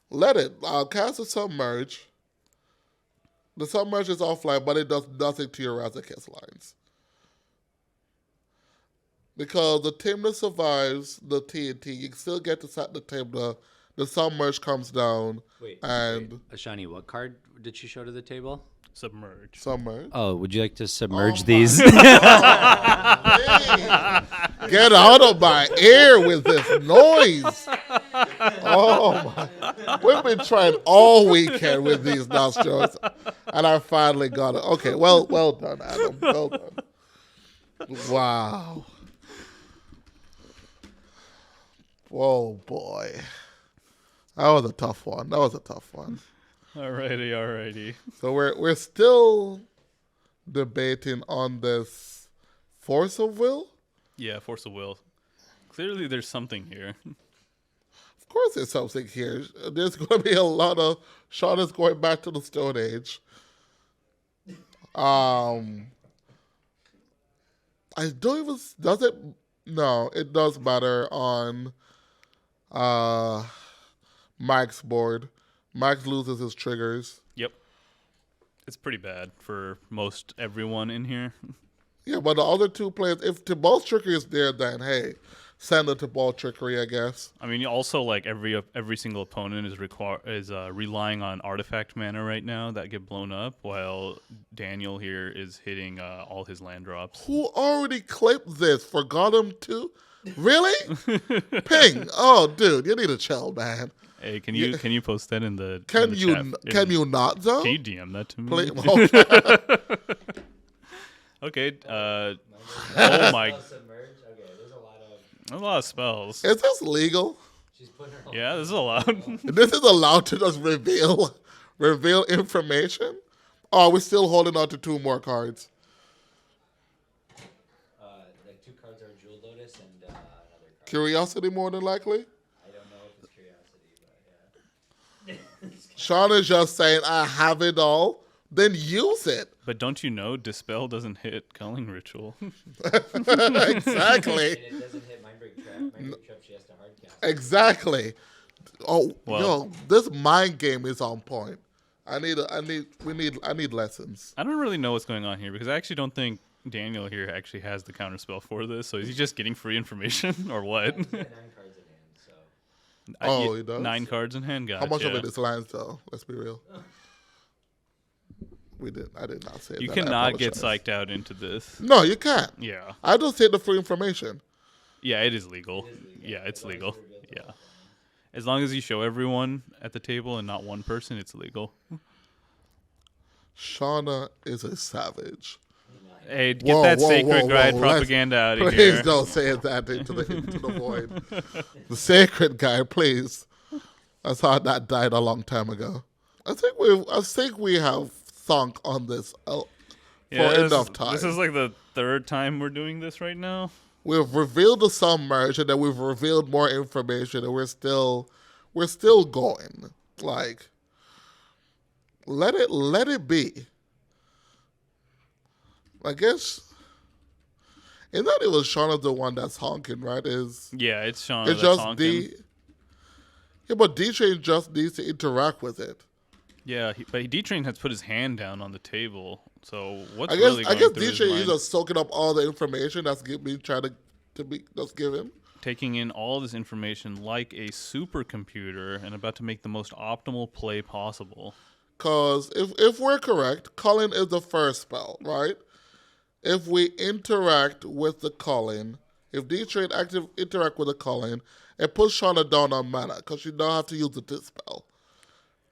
[SPEAKER 2] Let it. I'll cast a Submerge. The Submerge is offline, but it does nothing to your Razaketh lines. Because the Tymna survives the TNT, you still get to set the Tymna. The Submerge comes down,
[SPEAKER 3] Wait,
[SPEAKER 2] and
[SPEAKER 5] Ashani, what card did she show to the table?
[SPEAKER 4] Submerge.
[SPEAKER 2] Submerge.
[SPEAKER 5] Oh, would you like to submerge
[SPEAKER 2] my
[SPEAKER 5] these?
[SPEAKER 2] Get out of my ear with this noise. Oh my. We've been trying all weekend with these nostrils, and I finally got it. Okay, well done, Adam. Well done. Wow. Whoa, boy. That was a tough one.
[SPEAKER 4] Alrighty.
[SPEAKER 2] So we're still debating on this force of will.
[SPEAKER 4] Yeah, force of will. Clearly, there's something here.
[SPEAKER 2] Of course, there's something here. There's going to be a lot of Shauna's going back to the Stone Age. I don't even. Does it? No, it does matter on Mike's board. Mike loses his triggers.
[SPEAKER 4] Yep. It's pretty bad for most everyone in here.
[SPEAKER 2] Yeah, but the other two players, if Tybalt's trickery is there, then hey, send the Tybalt trickery, I guess.
[SPEAKER 4] I mean, also like every single opponent is relying on artifact mana right now that get blown up, while Daniel here is hitting all his land drops.
[SPEAKER 2] Who already clipped this? Forgot him too? Really? Ping. Oh, dude, you need to chill, man.
[SPEAKER 4] Hey, can you post that in the
[SPEAKER 2] Can
[SPEAKER 4] in the
[SPEAKER 2] you
[SPEAKER 4] chat?
[SPEAKER 2] can you not though?
[SPEAKER 4] Can you DM that to me?
[SPEAKER 2] Please? Okay.
[SPEAKER 4] Okay. Oh my.
[SPEAKER 3] Submerge. Okay, there's a lot of.
[SPEAKER 4] A lot of spells.
[SPEAKER 2] Is this legal?
[SPEAKER 3] She's putting her.
[SPEAKER 4] Yeah, this is allowed.
[SPEAKER 2] This is allowed to just reveal information? Oh, we're still holding on to 2 more cards.
[SPEAKER 3] Like 2 cards are Jewel Lotus and another card.
[SPEAKER 2] Curiosity, more than likely.
[SPEAKER 3] I don't know if it's curiosity, but yeah.
[SPEAKER 2] Shauna's just saying, I have it all. Then use it.
[SPEAKER 4] But don't you know, Dispel doesn't hit Culling Ritual.
[SPEAKER 2] Exactly.
[SPEAKER 3] And it doesn't hit Mindbreak Trap. Mindbreak Trap she has to hard cast.
[SPEAKER 2] Exactly. Oh,
[SPEAKER 4] Well-
[SPEAKER 2] this mind game is on point. I need lessons.
[SPEAKER 4] I don't really know what's going on here because I actually don't think Daniel here actually has the counterspell for this. So is he just getting free information or what?
[SPEAKER 3] He's got 9 cards in hand, so.
[SPEAKER 2] Oh, he does?
[SPEAKER 4] 9 cards in hand, gotcha.
[SPEAKER 2] How much of it is lands, though? Let's be real. I did not say
[SPEAKER 4] You
[SPEAKER 2] that. I
[SPEAKER 4] cannot get
[SPEAKER 2] apologize.
[SPEAKER 4] psyched out into this.
[SPEAKER 2] No, you can't.
[SPEAKER 4] Yeah.
[SPEAKER 2] I just hit the free information.
[SPEAKER 4] Yeah, it is legal. Yeah, it's legal. Yeah. As long as you show everyone at the table and not one person, it's legal.
[SPEAKER 2] Shauna is a savage.
[SPEAKER 4] Hey, get
[SPEAKER 2] Whoa,
[SPEAKER 4] that
[SPEAKER 2] whoa,
[SPEAKER 4] sacred
[SPEAKER 2] whoa,
[SPEAKER 4] guide
[SPEAKER 2] whoa.
[SPEAKER 4] propaganda out of
[SPEAKER 2] Please
[SPEAKER 4] here.
[SPEAKER 2] don't say that into the void. The sacred guy, please. I saw that died a long time ago. I think we have thunk on this for enough time.
[SPEAKER 4] This is like the third time we're doing this right now.
[SPEAKER 2] We've revealed the submerge, and then we've revealed more information, and we're still going. Like, let it be. I guess. Isn't that it was Shauna the one that's honking, right?
[SPEAKER 4] Yeah, it's Shauna
[SPEAKER 2] It's
[SPEAKER 4] that's
[SPEAKER 2] just
[SPEAKER 4] honking.
[SPEAKER 2] Yeah, but DTrain just needs to interact with it.
[SPEAKER 4] Yeah, but DTrain has put his hand down on the table. So what's
[SPEAKER 2] I
[SPEAKER 4] really
[SPEAKER 2] guess
[SPEAKER 4] going through his
[SPEAKER 2] DTrain
[SPEAKER 4] mind?
[SPEAKER 2] is just soaking up all the information that's being trying to just give him.
[SPEAKER 4] Taking in all this information like a supercomputer and about to make the most optimal play possible.
[SPEAKER 2] Because if we're correct, Colin is the first spell, right? If we interact with the Colin, if DTrain interact with the Colin, it puts Shauna down on mana because she don't have to use the dispel.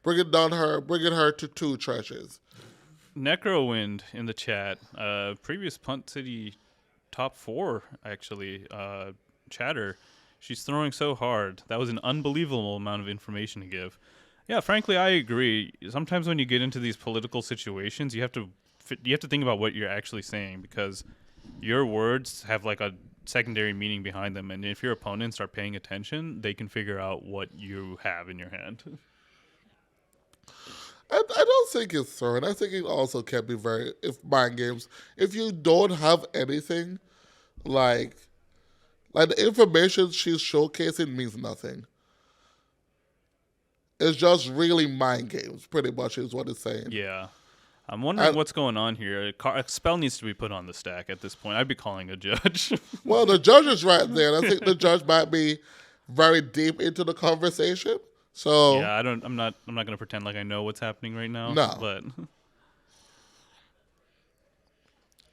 [SPEAKER 2] Bringing her to 2 treasures.
[SPEAKER 4] Necrowind in the chat. Previous Punt City top 4, actually. Chatter. She's throwing so hard. That was an unbelievable amount of information to give. Yeah, frankly, I agree. Sometimes when you get into these political situations, you have to think about what you're actually saying because your words have like a secondary meaning behind them, and if your opponents are paying attention, they can figure out what you have in your hand.
[SPEAKER 2] I don't think it's throwing. I think it also can be mind games. If you don't have anything, like the information she's showcasing means nothing. It's just really mind games, pretty much, is what it's saying.
[SPEAKER 4] Yeah. I'm wondering what's going on here. A spell needs to be put on the stack at this point. I'd be calling a judge.
[SPEAKER 2] Well, the judge is right there. I think the judge might be very deep into the conversation. So
[SPEAKER 4] yeah, I'm not going to pretend like I know what's happening right now.
[SPEAKER 2] No.
[SPEAKER 4] But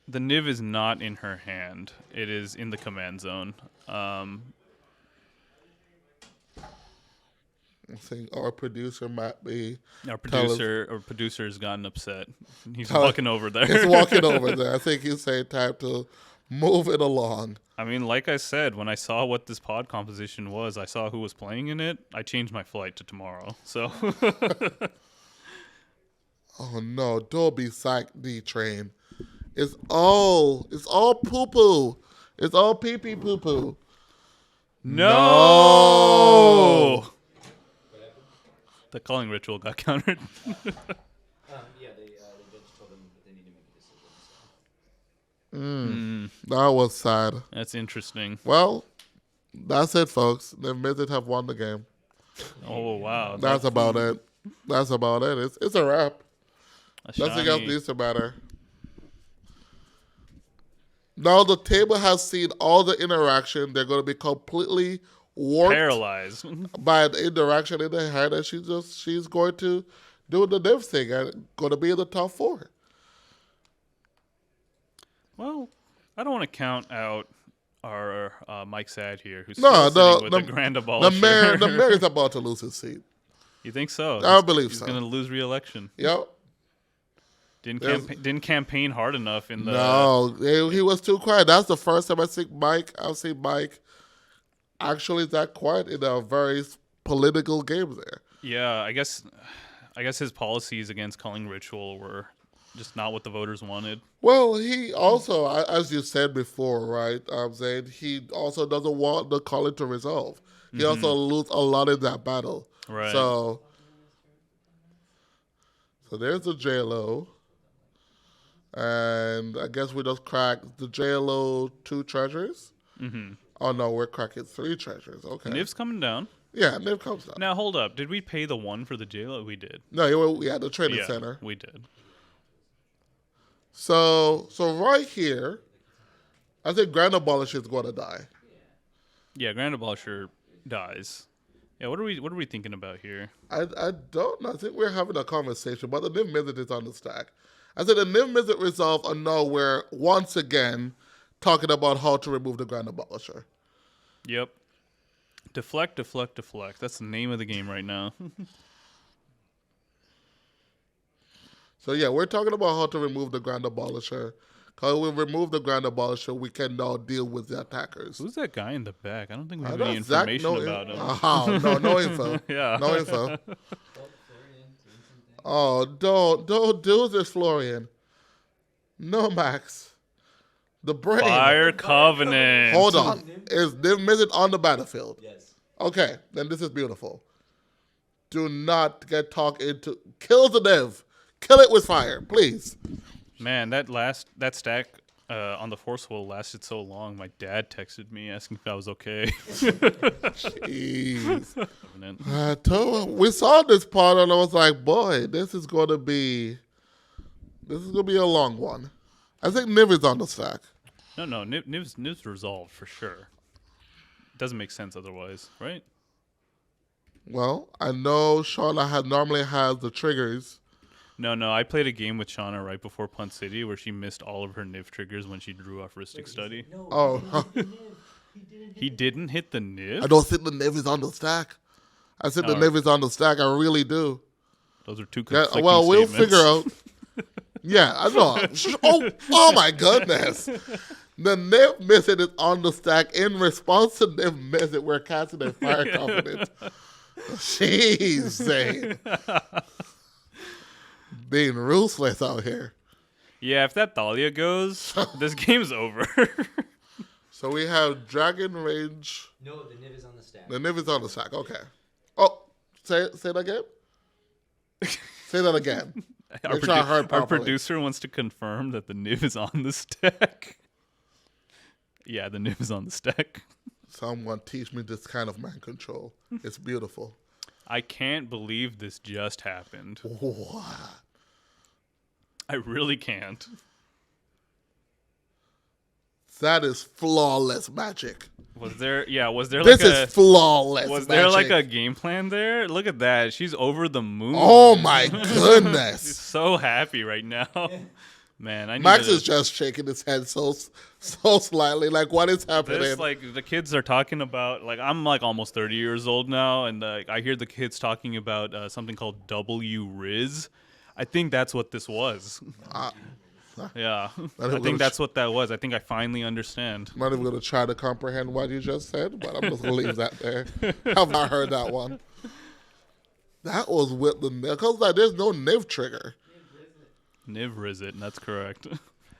[SPEAKER 4] the Niv is not in her hand. It is in the command zone.
[SPEAKER 2] I think our producer might be.
[SPEAKER 4] Our producer's gotten upset. He's walking over there.
[SPEAKER 2] He's walking over there. I think he's saying time to move it along.
[SPEAKER 4] I mean, like I said, when I saw what this pod composition was, I saw who was playing in it. I changed my flight to tomorrow. So.
[SPEAKER 2] Oh no! Don't be psyched, DTrain. It's all poo poo. It's all pee pee poo poo.
[SPEAKER 4] No! The calling ritual got countered.
[SPEAKER 3] Yeah, the judge told them that they need to make a decision.
[SPEAKER 2] That was sad.
[SPEAKER 4] That's interesting.
[SPEAKER 2] Well, that's it, folks. The Niv-Mizzet have won the game.
[SPEAKER 4] Oh, wow.
[SPEAKER 2] That's about it. That's about it. It's a wrap. Nothing else
[SPEAKER 4] Ashani,
[SPEAKER 2] needs to matter. Now the table has seen all the interaction. They're going to be completely warped
[SPEAKER 4] paralyzed.
[SPEAKER 2] by the interaction in their head, and she's going to do the Niv thing and going to be in the top 4.
[SPEAKER 4] Well, I don't want to count out our Mike Saad here, who's
[SPEAKER 2] No,
[SPEAKER 4] still sitting with the grand abolisher.
[SPEAKER 2] the mayor is about to lose his seat.
[SPEAKER 4] You think so?
[SPEAKER 2] I believe
[SPEAKER 4] he's
[SPEAKER 2] so.
[SPEAKER 4] He's going to lose re-election.
[SPEAKER 2] Yep.
[SPEAKER 4] Didn't campaign hard enough in the.
[SPEAKER 2] No, he was too quiet. That's the first time I've seen Mike actually that quiet in a very political game there.
[SPEAKER 4] Yeah, I guess his policies against calling ritual were just not what the voters wanted.
[SPEAKER 2] Well, he also, as you said before, right, Zayn, he also doesn't want the calling to resolve. He also lose a lot in that battle.
[SPEAKER 4] Right.
[SPEAKER 2] So there's the JLO. And I guess we just cracked the JLO 2 treasures. Mm-hmm. Oh, no, we're cracking 3 treasures. Okay.
[SPEAKER 4] Niv's coming down.
[SPEAKER 2] Yeah, Niv comes down.
[SPEAKER 4] Now, hold up. Did we pay the 1 for the JLO? We did.
[SPEAKER 2] No, we had the training
[SPEAKER 4] Yeah,
[SPEAKER 2] center.
[SPEAKER 4] we did.
[SPEAKER 2] So right here, I think Grand Abolisher is going to die.
[SPEAKER 4] Yeah, Grand Abolisher dies. Yeah, what are we thinking about here?
[SPEAKER 2] I don't know. I think we're having a conversation, but the Niv-Mizzet is on the stack. I said the Niv-Mizzet resolve, I know we're once again talking about how to remove the Grand Abolisher.
[SPEAKER 4] Yep. Deflect, deflect, deflect. That's the name of the game right now.
[SPEAKER 2] So yeah, we're talking about how to remove the Grand Abolisher Because we remove the ground abolisher, we can now deal with the attackers.
[SPEAKER 4] Who's that guy in the back? I don't think we have
[SPEAKER 2] That's
[SPEAKER 4] any
[SPEAKER 2] Zach,
[SPEAKER 4] information about him.
[SPEAKER 2] Oh, no info.
[SPEAKER 4] Yeah.
[SPEAKER 2] No info.
[SPEAKER 3] Oh, Florian doing something.
[SPEAKER 2] Oh, don't do this, Florian. No, Max. The brain.
[SPEAKER 4] Fire Covenant.
[SPEAKER 2] Hold on. Is Niv-Mizzet on the battlefield?
[SPEAKER 3] Yes.
[SPEAKER 2] Okay, then this is beautiful. Do not get talked into. Kill the Niv. Kill it with fire, please.
[SPEAKER 4] Man, that stack on the Forceful lasted so long. My dad texted me asking if I was okay.
[SPEAKER 2] Jeez.
[SPEAKER 4] Covenant.
[SPEAKER 2] We saw this part and I was like, boy, this is gonna be a long one. I think Niv is on the stack.
[SPEAKER 4] No, Niv's resolved for sure. Doesn't make sense otherwise, right?
[SPEAKER 2] Well, I know Shauna normally has the triggers.
[SPEAKER 4] No. I played a game with Shauna right before Punt City where she missed all of her Niv triggers when she drew off Ristic Study.
[SPEAKER 3] No,
[SPEAKER 2] Oh,
[SPEAKER 4] He didn't hit the Niv?
[SPEAKER 2] I don't think the Niv is on the stack. I think the
[SPEAKER 4] No.
[SPEAKER 2] Niv is on the stack. I really do.
[SPEAKER 4] Those are two
[SPEAKER 2] Yeah,
[SPEAKER 4] conflicting
[SPEAKER 2] well, we'll
[SPEAKER 4] statements.
[SPEAKER 2] figure out. Yeah, I know. Oh my goodness. The Niv-Mizzet is on the stack. In response to Niv-Mizzet, we're casting a Fire Covenant. Jeez, Zane. Being ruthless out here.
[SPEAKER 4] Yeah, if that Thalia goes, this game's over.
[SPEAKER 2] So we have Dragon Range.
[SPEAKER 3] No, the Niv is on the stack.
[SPEAKER 2] The Niv is on the stack. Okay. Oh, say that again? Say that again. Make sure I heard
[SPEAKER 4] Our
[SPEAKER 2] properly.
[SPEAKER 4] producer wants to confirm that the Niv is on the stack. Yeah, the Niv is on the stack.
[SPEAKER 2] Someone teach me this kind of mind control. It's beautiful.
[SPEAKER 4] I can't believe this just happened.
[SPEAKER 2] What?
[SPEAKER 4] I really can't.
[SPEAKER 2] That is flawless magic.
[SPEAKER 4] Was there
[SPEAKER 2] This is flawless
[SPEAKER 4] was
[SPEAKER 2] magic.
[SPEAKER 4] there like a game plan there? Look at that. She's over the moon.
[SPEAKER 2] Oh my
[SPEAKER 4] She's
[SPEAKER 2] goodness.
[SPEAKER 4] so happy right now. Man, I need
[SPEAKER 2] Max
[SPEAKER 4] to,
[SPEAKER 2] is just shaking his head so slightly. Like, what is happening?
[SPEAKER 4] this, like the kids are talking about, like I'm like almost 30 years old now, and I hear the kids talking about something called W-Riz. I think that's what this was. Yeah, I think that's what that was. I think I finally understand.
[SPEAKER 2] I'm not even going to try to comprehend what you just said, but I'm just going to leave that there. Have not heard that one. That was with the Niv. Because like, there's no Niv trigger.
[SPEAKER 4] Niv-Mizzet, that's correct.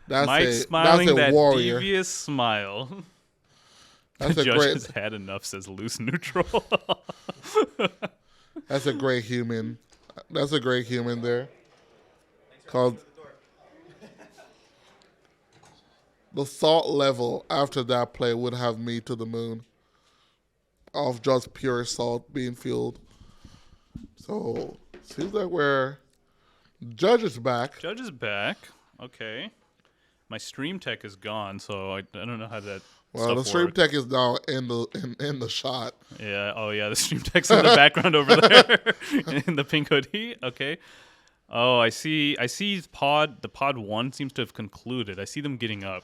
[SPEAKER 2] That's
[SPEAKER 4] Mike
[SPEAKER 2] a
[SPEAKER 4] smiling that
[SPEAKER 2] warrior.
[SPEAKER 4] devious smile.
[SPEAKER 2] That's
[SPEAKER 4] The
[SPEAKER 2] a
[SPEAKER 4] judge
[SPEAKER 2] great.
[SPEAKER 4] has had enough, says loose neutral.
[SPEAKER 2] That's a great human. That's a great human there. Called the salt level after that play would have me to the moon. Of just pure salt being fueled. So seems like we're judge is back.
[SPEAKER 4] Judge is back. Okay. My stream tech is gone, so I don't know how that.
[SPEAKER 2] Well, the
[SPEAKER 4] stuff
[SPEAKER 2] stream
[SPEAKER 4] works.
[SPEAKER 2] tech is now in the shot.
[SPEAKER 4] Yeah. Oh, yeah. The stream tech's in the background over there in the pink hoodie. Okay. Oh, I see. The pod 1 seems to have concluded. I see them getting up.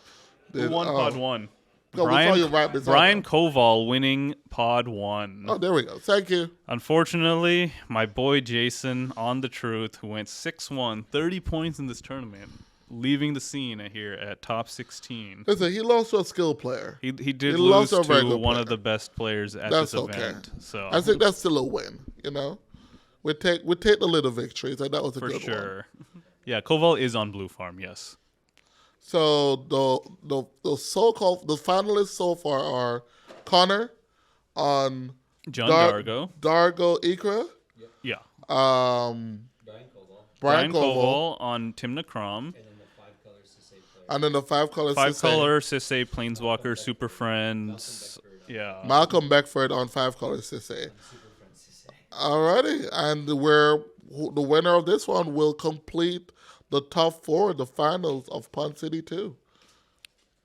[SPEAKER 4] Who won pod 1?
[SPEAKER 2] No, we saw you right beside
[SPEAKER 4] Brian
[SPEAKER 2] them.
[SPEAKER 4] Koval winning pod 1.
[SPEAKER 2] Oh, there we go. Thank you.
[SPEAKER 4] Unfortunately, my boy Jason on the truth, who went 6-1, 30 points in this tournament, leaving the scene here at top 16.
[SPEAKER 2] Listen, he lost to a skill player.
[SPEAKER 4] He did
[SPEAKER 2] He
[SPEAKER 4] lose
[SPEAKER 2] lost to a
[SPEAKER 4] to
[SPEAKER 2] regular
[SPEAKER 4] one of
[SPEAKER 2] player.
[SPEAKER 4] the best players at
[SPEAKER 2] That's
[SPEAKER 4] this
[SPEAKER 2] okay.
[SPEAKER 4] event. So
[SPEAKER 2] I think that's still a win. You know, we take the little victories, and that was a
[SPEAKER 4] for
[SPEAKER 2] good one.
[SPEAKER 4] sure. Yeah, Koval is on Blue Farm, yes.
[SPEAKER 2] So the so-called the finalists so far are Connor on
[SPEAKER 4] John Dargo.
[SPEAKER 2] Dargo Ikra,
[SPEAKER 4] Yeah.
[SPEAKER 2] um,
[SPEAKER 3] Brian Koval.
[SPEAKER 2] Brian Koval,
[SPEAKER 4] on Tymna Crom.
[SPEAKER 3] And then the 5 colors to save player.
[SPEAKER 2] and then the 5 colors.
[SPEAKER 4] 5
[SPEAKER 2] Sisay.
[SPEAKER 4] color, Sisay, Planeswalker, Super Friends. Yeah.
[SPEAKER 2] Malcolm Beckford on 5 colors to say.
[SPEAKER 3] Super friends to say.
[SPEAKER 2] Alrighty, and the winner of this one will complete the top 4, the finals of Punt City 2.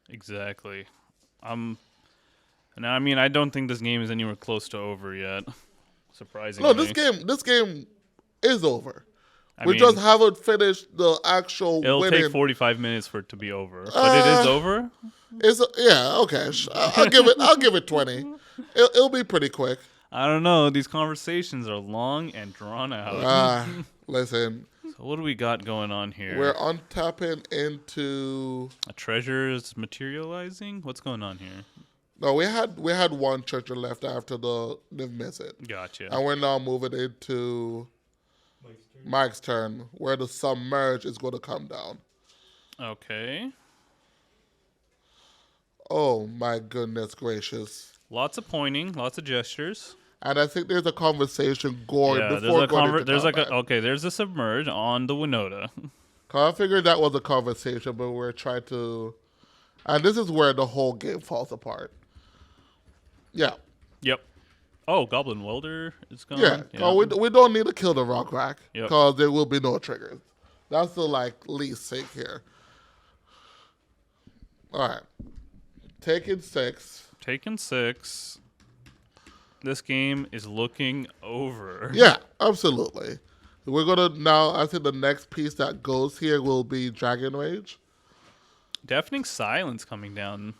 [SPEAKER 4] Exactly. And I mean, I don't think this game is anywhere close to over yet. Surprisingly.
[SPEAKER 2] No, this game is over.
[SPEAKER 4] I
[SPEAKER 2] We
[SPEAKER 4] mean,
[SPEAKER 2] just haven't finished the actual
[SPEAKER 4] it'll
[SPEAKER 2] winning.
[SPEAKER 4] take 45 minutes for it to be over, but it is over.
[SPEAKER 2] Okay. I'll give it 20. It'll be pretty quick.
[SPEAKER 4] I don't know. These conversations are long and drawn out.
[SPEAKER 2] Listen,
[SPEAKER 4] So what do we got going on here?
[SPEAKER 2] We're untapping into.
[SPEAKER 4] A treasure is materializing? What's going on here?
[SPEAKER 2] No, we had one treasure left after the Niv-Mizzet.
[SPEAKER 4] Gotcha.
[SPEAKER 2] And we're now moving into Mike's turn, where the submerge is going to come down.
[SPEAKER 4] Okay.
[SPEAKER 2] Oh my goodness gracious!
[SPEAKER 4] Lots of pointing, lots of gestures.
[SPEAKER 2] And I think there's a conversation going
[SPEAKER 4] Yeah,
[SPEAKER 2] before going into
[SPEAKER 4] there's
[SPEAKER 2] combat.
[SPEAKER 4] there's a submerge on the Winota.
[SPEAKER 2] 'Cause I figured that was a conversation, but we're trying to, and this is where the whole game falls apart. Yeah,
[SPEAKER 4] Yep. Oh, Goblin Welder is gone.
[SPEAKER 2] yeah. Oh, we don't need to kill the rock rack
[SPEAKER 4] Yep.
[SPEAKER 2] because there will be no triggers. That's the least thing here. All right, taking 6.
[SPEAKER 4] Taken 6. This game is looking over.
[SPEAKER 2] Yeah, absolutely. We're gonna now. I think the next piece that goes here will be Dragon Rage.
[SPEAKER 4] Deafening Silence coming down.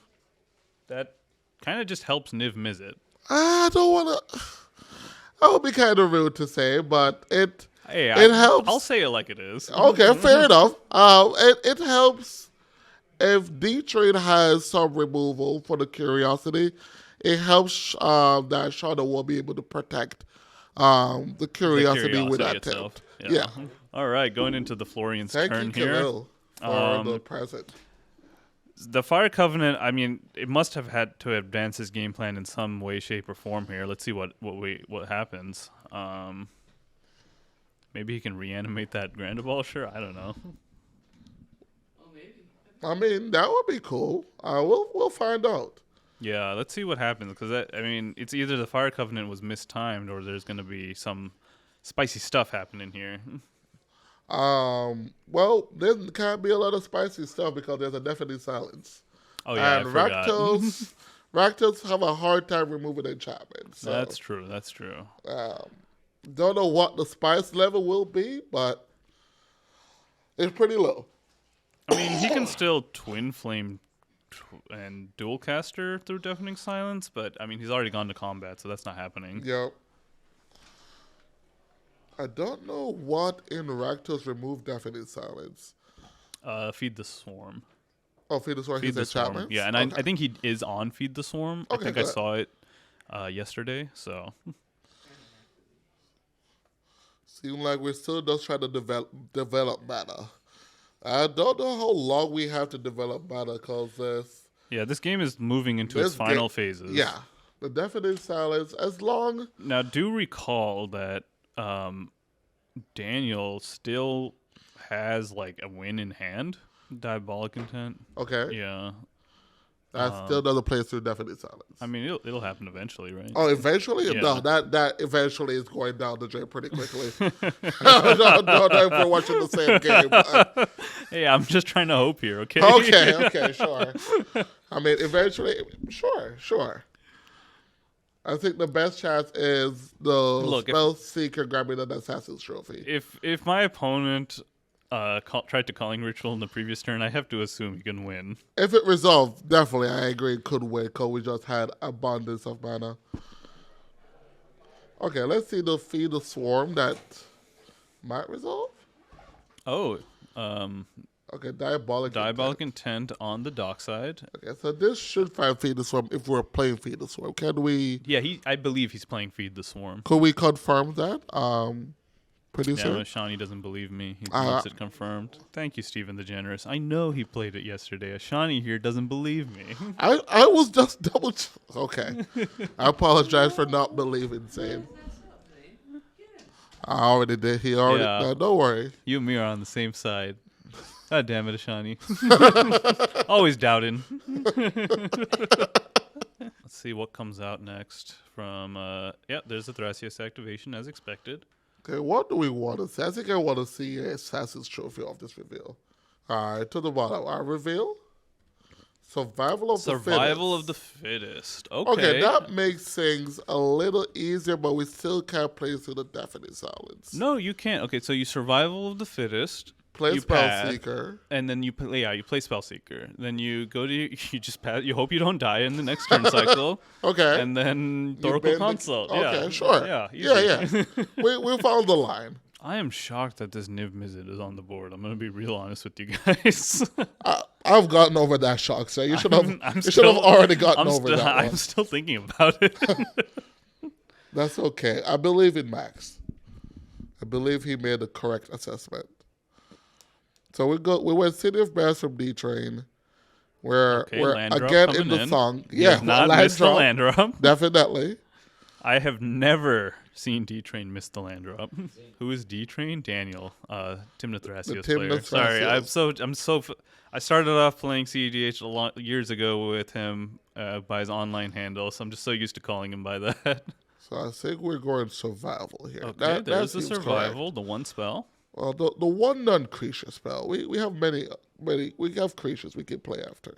[SPEAKER 4] That kind of just helps Niv-Mizzet.
[SPEAKER 2] I don't want to. I would be kind of rude to say, but it
[SPEAKER 4] Hey,
[SPEAKER 2] it helps.
[SPEAKER 4] I'll say it like it is.
[SPEAKER 2] Okay, fair enough. It helps if DTrain has some removal for the curiosity. It helps that Shauna will be able to protect the curiosity with that
[SPEAKER 4] itself.
[SPEAKER 2] tilt. Yeah.
[SPEAKER 4] All right, going into the Florian's
[SPEAKER 2] Thank
[SPEAKER 4] turn
[SPEAKER 2] you,
[SPEAKER 4] here.
[SPEAKER 2] Kirill, for the present.
[SPEAKER 4] The Fire Covenant, I mean, it must have had to advance his game plan in some way, shape, or form here. Let's see what happens. Maybe he can reanimate that Grandabalsher? I don't know.
[SPEAKER 2] I mean, that would be cool. We'll find out.
[SPEAKER 4] Yeah, let's see what happens, because I mean, it's either the Fire Covenant was mistimed or there's going to be some spicy stuff happening here.
[SPEAKER 2] Well, there can't be a lot of spicy stuff because there's a deafening silence.
[SPEAKER 4] Oh yeah,
[SPEAKER 2] And
[SPEAKER 4] I forgot.
[SPEAKER 2] Rakdos have a hard time removing enchantments. So,
[SPEAKER 4] That's true. That's true.
[SPEAKER 2] don't know what the spice level will be, but it's pretty low.
[SPEAKER 4] I mean, he can still Twin Flame and Dual Caster through Deafening Silence, but I mean, he's already gone to combat, so that's not happening.
[SPEAKER 2] Yep. I don't know what in Rakdos remove deafening silence.
[SPEAKER 4] Feed the Swarm.
[SPEAKER 2] Oh, Feed the Swarm,
[SPEAKER 4] Feed
[SPEAKER 2] his
[SPEAKER 4] the Swarm.
[SPEAKER 2] enchantments?
[SPEAKER 4] Yeah, and
[SPEAKER 2] Okay.
[SPEAKER 4] I think he is on Feed the Swarm.
[SPEAKER 2] Okay,
[SPEAKER 4] I think I
[SPEAKER 2] good.
[SPEAKER 4] saw it yesterday, so.
[SPEAKER 2] Seems like we're still just trying to develop mana. I don't know how long we have to develop mana because this.
[SPEAKER 4] Yeah, this game is moving into its
[SPEAKER 2] This
[SPEAKER 4] final
[SPEAKER 2] ga-
[SPEAKER 4] phases.
[SPEAKER 2] Yeah, the definite silence. As long.
[SPEAKER 4] Now, do recall that Daniel still has like a win in hand. Diabolic Intent.
[SPEAKER 2] Okay.
[SPEAKER 4] Yeah.
[SPEAKER 2] That still doesn't play through definite silence.
[SPEAKER 4] I mean, it'll happen eventually, right?
[SPEAKER 2] Oh, eventually?
[SPEAKER 4] Yeah.
[SPEAKER 2] No, that eventually is going down the drain pretty quickly. no, if we're watching the same game. But-
[SPEAKER 4] Hey, I'm just trying to hope here, okay?
[SPEAKER 2] okay, sure. I mean, eventually, sure. I think the best chance is the Spell Seeker grabbing an Assassin's Trophy.
[SPEAKER 4] If my opponent tried to Calling Ritual in the previous turn, I have to assume he can win.
[SPEAKER 2] If it resolved, definitely, I agree, it could win because we just had abundance of mana. Okay, let's see the Feed the Swarm that might resolve.
[SPEAKER 4] Oh,
[SPEAKER 2] Okay, Diabolic
[SPEAKER 4] Intent on the dockside.
[SPEAKER 2] Okay, so this should find Feed the Swarm if we're playing Feed the Swarm. Can we?
[SPEAKER 4] Yeah, I believe he's playing Feed the Swarm.
[SPEAKER 2] Could we confirm that, producer?
[SPEAKER 4] No, Ashani doesn't believe me. He wants it confirmed. Thank you, Stephen the Generous. I know he played it yesterday. Ashani here doesn't believe me.
[SPEAKER 2] I was just double. Okay, I apologize for not believing Zane. I already did. He already.
[SPEAKER 4] Yeah.
[SPEAKER 2] No, don't worry.
[SPEAKER 4] You and me are on the same side. God damn it, Ashani. Always doubting. Let's see what comes out next from... there's the Thrasios activation, as expected.
[SPEAKER 2] Okay, what do we want to see? I think I want to see a Assassin's Trophy off this reveal. All right, to the bottom. Our reveal? Survival of
[SPEAKER 4] the Fittest.
[SPEAKER 2] Okay, that makes things a little easier, but we still can't play through the definite silence.
[SPEAKER 4] No, you can't. Okay, so you Survival of the Fittest.
[SPEAKER 2] Play
[SPEAKER 4] you
[SPEAKER 2] Spellseeker.
[SPEAKER 4] And then you play Spellseeker. Then you go to you just pass. You hope you don't die in the next turn cycle.
[SPEAKER 2] Okay.
[SPEAKER 4] And then Thoracle Consult.
[SPEAKER 2] Okay,
[SPEAKER 4] yeah.
[SPEAKER 2] sure.
[SPEAKER 4] Yeah.
[SPEAKER 2] Yeah. We found the line.
[SPEAKER 4] I am shocked that this Niv-Mizzet is on the board. I'm going to be real honest with you guys.
[SPEAKER 2] I've gotten over that shock, sir. You should have.
[SPEAKER 4] I'm
[SPEAKER 2] You should
[SPEAKER 4] still-
[SPEAKER 2] have already gotten
[SPEAKER 4] I'm
[SPEAKER 2] over
[SPEAKER 4] still,
[SPEAKER 2] that one.
[SPEAKER 4] I'm still thinking about it.
[SPEAKER 2] That's okay. I believe in Max. I believe he made the correct assessment. So we went City of Bears from DTrain. We're
[SPEAKER 4] land drop
[SPEAKER 2] again
[SPEAKER 4] coming
[SPEAKER 2] in the
[SPEAKER 4] in.
[SPEAKER 2] song.
[SPEAKER 4] You
[SPEAKER 2] Yeah,
[SPEAKER 4] have not
[SPEAKER 2] land
[SPEAKER 4] missed the
[SPEAKER 2] drop,
[SPEAKER 4] land drop.
[SPEAKER 2] definitely.
[SPEAKER 4] I have never seen DTrain miss the land drop. Who is DTrain? Daniel, Tymna Thrasios
[SPEAKER 2] Tymna
[SPEAKER 4] player. Sorry,
[SPEAKER 2] Thrasios.
[SPEAKER 4] I started off playing CEDH years ago with him by his online handle, so I'm just so used to calling him by that.
[SPEAKER 2] So I think we're going survival here.
[SPEAKER 4] Okay, there's the
[SPEAKER 2] seems
[SPEAKER 4] survival,
[SPEAKER 2] correct.
[SPEAKER 4] the one spell.
[SPEAKER 2] Well, the one non-creature spell. We have many. We have creatures we can play after.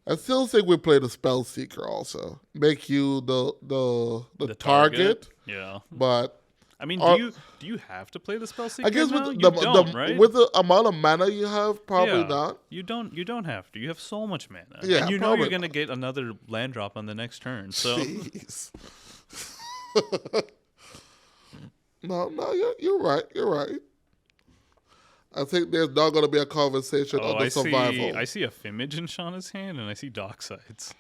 [SPEAKER 2] I still think we play the Spell Seeker also. Make you the target.
[SPEAKER 4] Yeah.
[SPEAKER 2] But
[SPEAKER 4] I mean,
[SPEAKER 2] Or-
[SPEAKER 4] do you have to play the spell seeker?
[SPEAKER 2] I guess
[SPEAKER 4] now?
[SPEAKER 2] with
[SPEAKER 4] You don't, right?
[SPEAKER 2] with the amount of mana you have, probably
[SPEAKER 4] Yeah.
[SPEAKER 2] not.
[SPEAKER 4] You don't have to. You have so much mana.
[SPEAKER 2] Yeah,
[SPEAKER 4] and you know
[SPEAKER 2] probably
[SPEAKER 4] you're gonna get another land drop on the next turn. So
[SPEAKER 2] Jeez. No, you're right. You're right. I think there's not going to be a conversation on the
[SPEAKER 4] I
[SPEAKER 2] survival.
[SPEAKER 4] see a Fimage in Shauna's hand, and I see Docksides.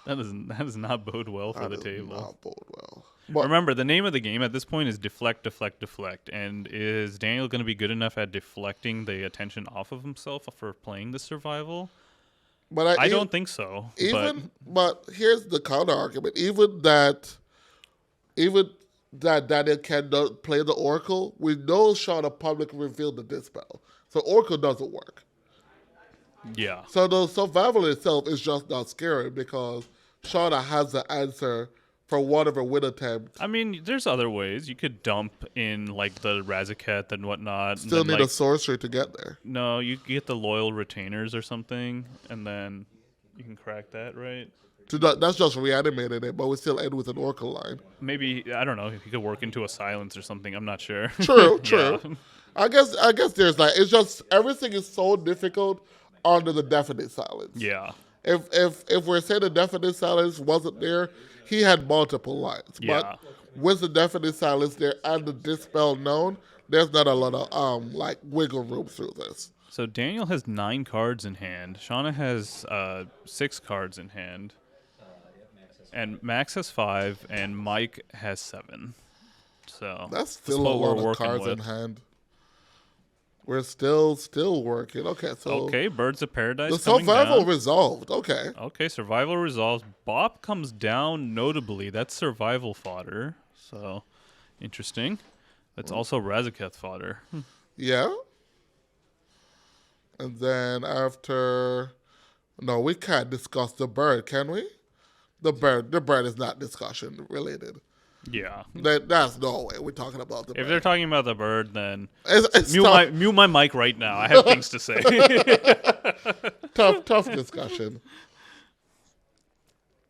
[SPEAKER 4] That does not bode well for
[SPEAKER 2] That
[SPEAKER 4] the
[SPEAKER 2] does
[SPEAKER 4] table.
[SPEAKER 2] not bode well. But
[SPEAKER 4] Remember, the name of the game at this point is deflect, deflect, deflect. And is Daniel going to be good enough at deflecting the attention off of himself for playing the survival?
[SPEAKER 2] but
[SPEAKER 4] I don't think so.
[SPEAKER 2] but here's the counter argument. Even that Daniel cannot play the Oracle, we know Shauna publicly revealed the dispel. So Oracle doesn't work.
[SPEAKER 4] Yeah.
[SPEAKER 2] So the survival itself is just not scary because Shauna has the answer for whatever win attempt.
[SPEAKER 4] I mean, there's other ways. You could dump in, like, the Razaketh and whatnot. and
[SPEAKER 2] Still
[SPEAKER 4] then,
[SPEAKER 2] need a
[SPEAKER 4] like,
[SPEAKER 2] sorcery to get there.
[SPEAKER 4] No, you get the loyal retainers or something, and then you can crack that, right?
[SPEAKER 2] That's just reanimating it, but we still end with an Oracle line.
[SPEAKER 4] Maybe, I don't know, if you could work into a silence or something. I'm not sure.
[SPEAKER 2] True.
[SPEAKER 4] Yeah.
[SPEAKER 2] I guess there's like, it's just everything is so difficult under the definite silence.
[SPEAKER 4] Yeah.
[SPEAKER 2] If we're saying the definite silence wasn't there, he had multiple lines.
[SPEAKER 4] Yeah.
[SPEAKER 2] But with the definite silence there and the dispel known, there's not a lot of like wiggle room through this.
[SPEAKER 4] So Daniel has 9 cards in hand. Shauna has 6 cards in hand. And Max has 5, and Mike has 7. So
[SPEAKER 2] That's still a
[SPEAKER 4] what we're
[SPEAKER 2] lot of
[SPEAKER 4] working
[SPEAKER 2] cards in
[SPEAKER 4] with.
[SPEAKER 2] hand. We're still working. Okay, so
[SPEAKER 4] Okay, Birds of Paradise
[SPEAKER 2] the
[SPEAKER 4] coming
[SPEAKER 2] survival
[SPEAKER 4] down.
[SPEAKER 2] resolved. Okay.
[SPEAKER 4] Okay, survival resolves. Bop comes down notably. That's survival fodder. So, interesting. That's also Razaketh fodder.
[SPEAKER 2] Yeah. And then after, no, we can't discuss the bird, can we? The bird is not discussion related.
[SPEAKER 4] Yeah.
[SPEAKER 2] That's no way we're talking about the
[SPEAKER 4] If
[SPEAKER 2] bird.
[SPEAKER 4] they're talking about the bird, then
[SPEAKER 2] It's
[SPEAKER 4] mute my mic right now. I have things to say.
[SPEAKER 2] tough discussion.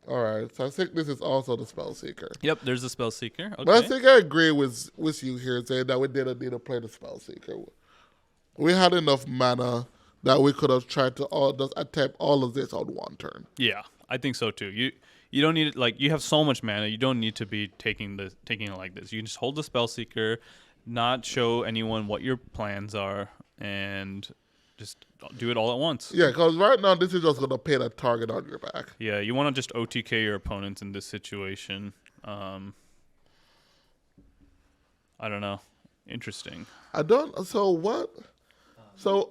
[SPEAKER 2] All right, so I think this is also the spell seeker.
[SPEAKER 4] Yep, there's a spell seeker.
[SPEAKER 2] But I
[SPEAKER 4] Okay.
[SPEAKER 2] think I agree with you here saying that we didn't need to play the spell seeker. We had enough mana that we could have tried to just attempt all of this on one turn.
[SPEAKER 4] Yeah, I think so too. You don't need it, like, you have so much mana. You don't need to be taking it like this. You can just hold the spell seeker, not show anyone what your plans are, and just do it all at once.
[SPEAKER 2] Yeah, because right now this is just going to paint a target on your back.
[SPEAKER 4] Yeah, you want to just OTK your opponents in this situation. I don't know. Interesting.
[SPEAKER 2] So what? So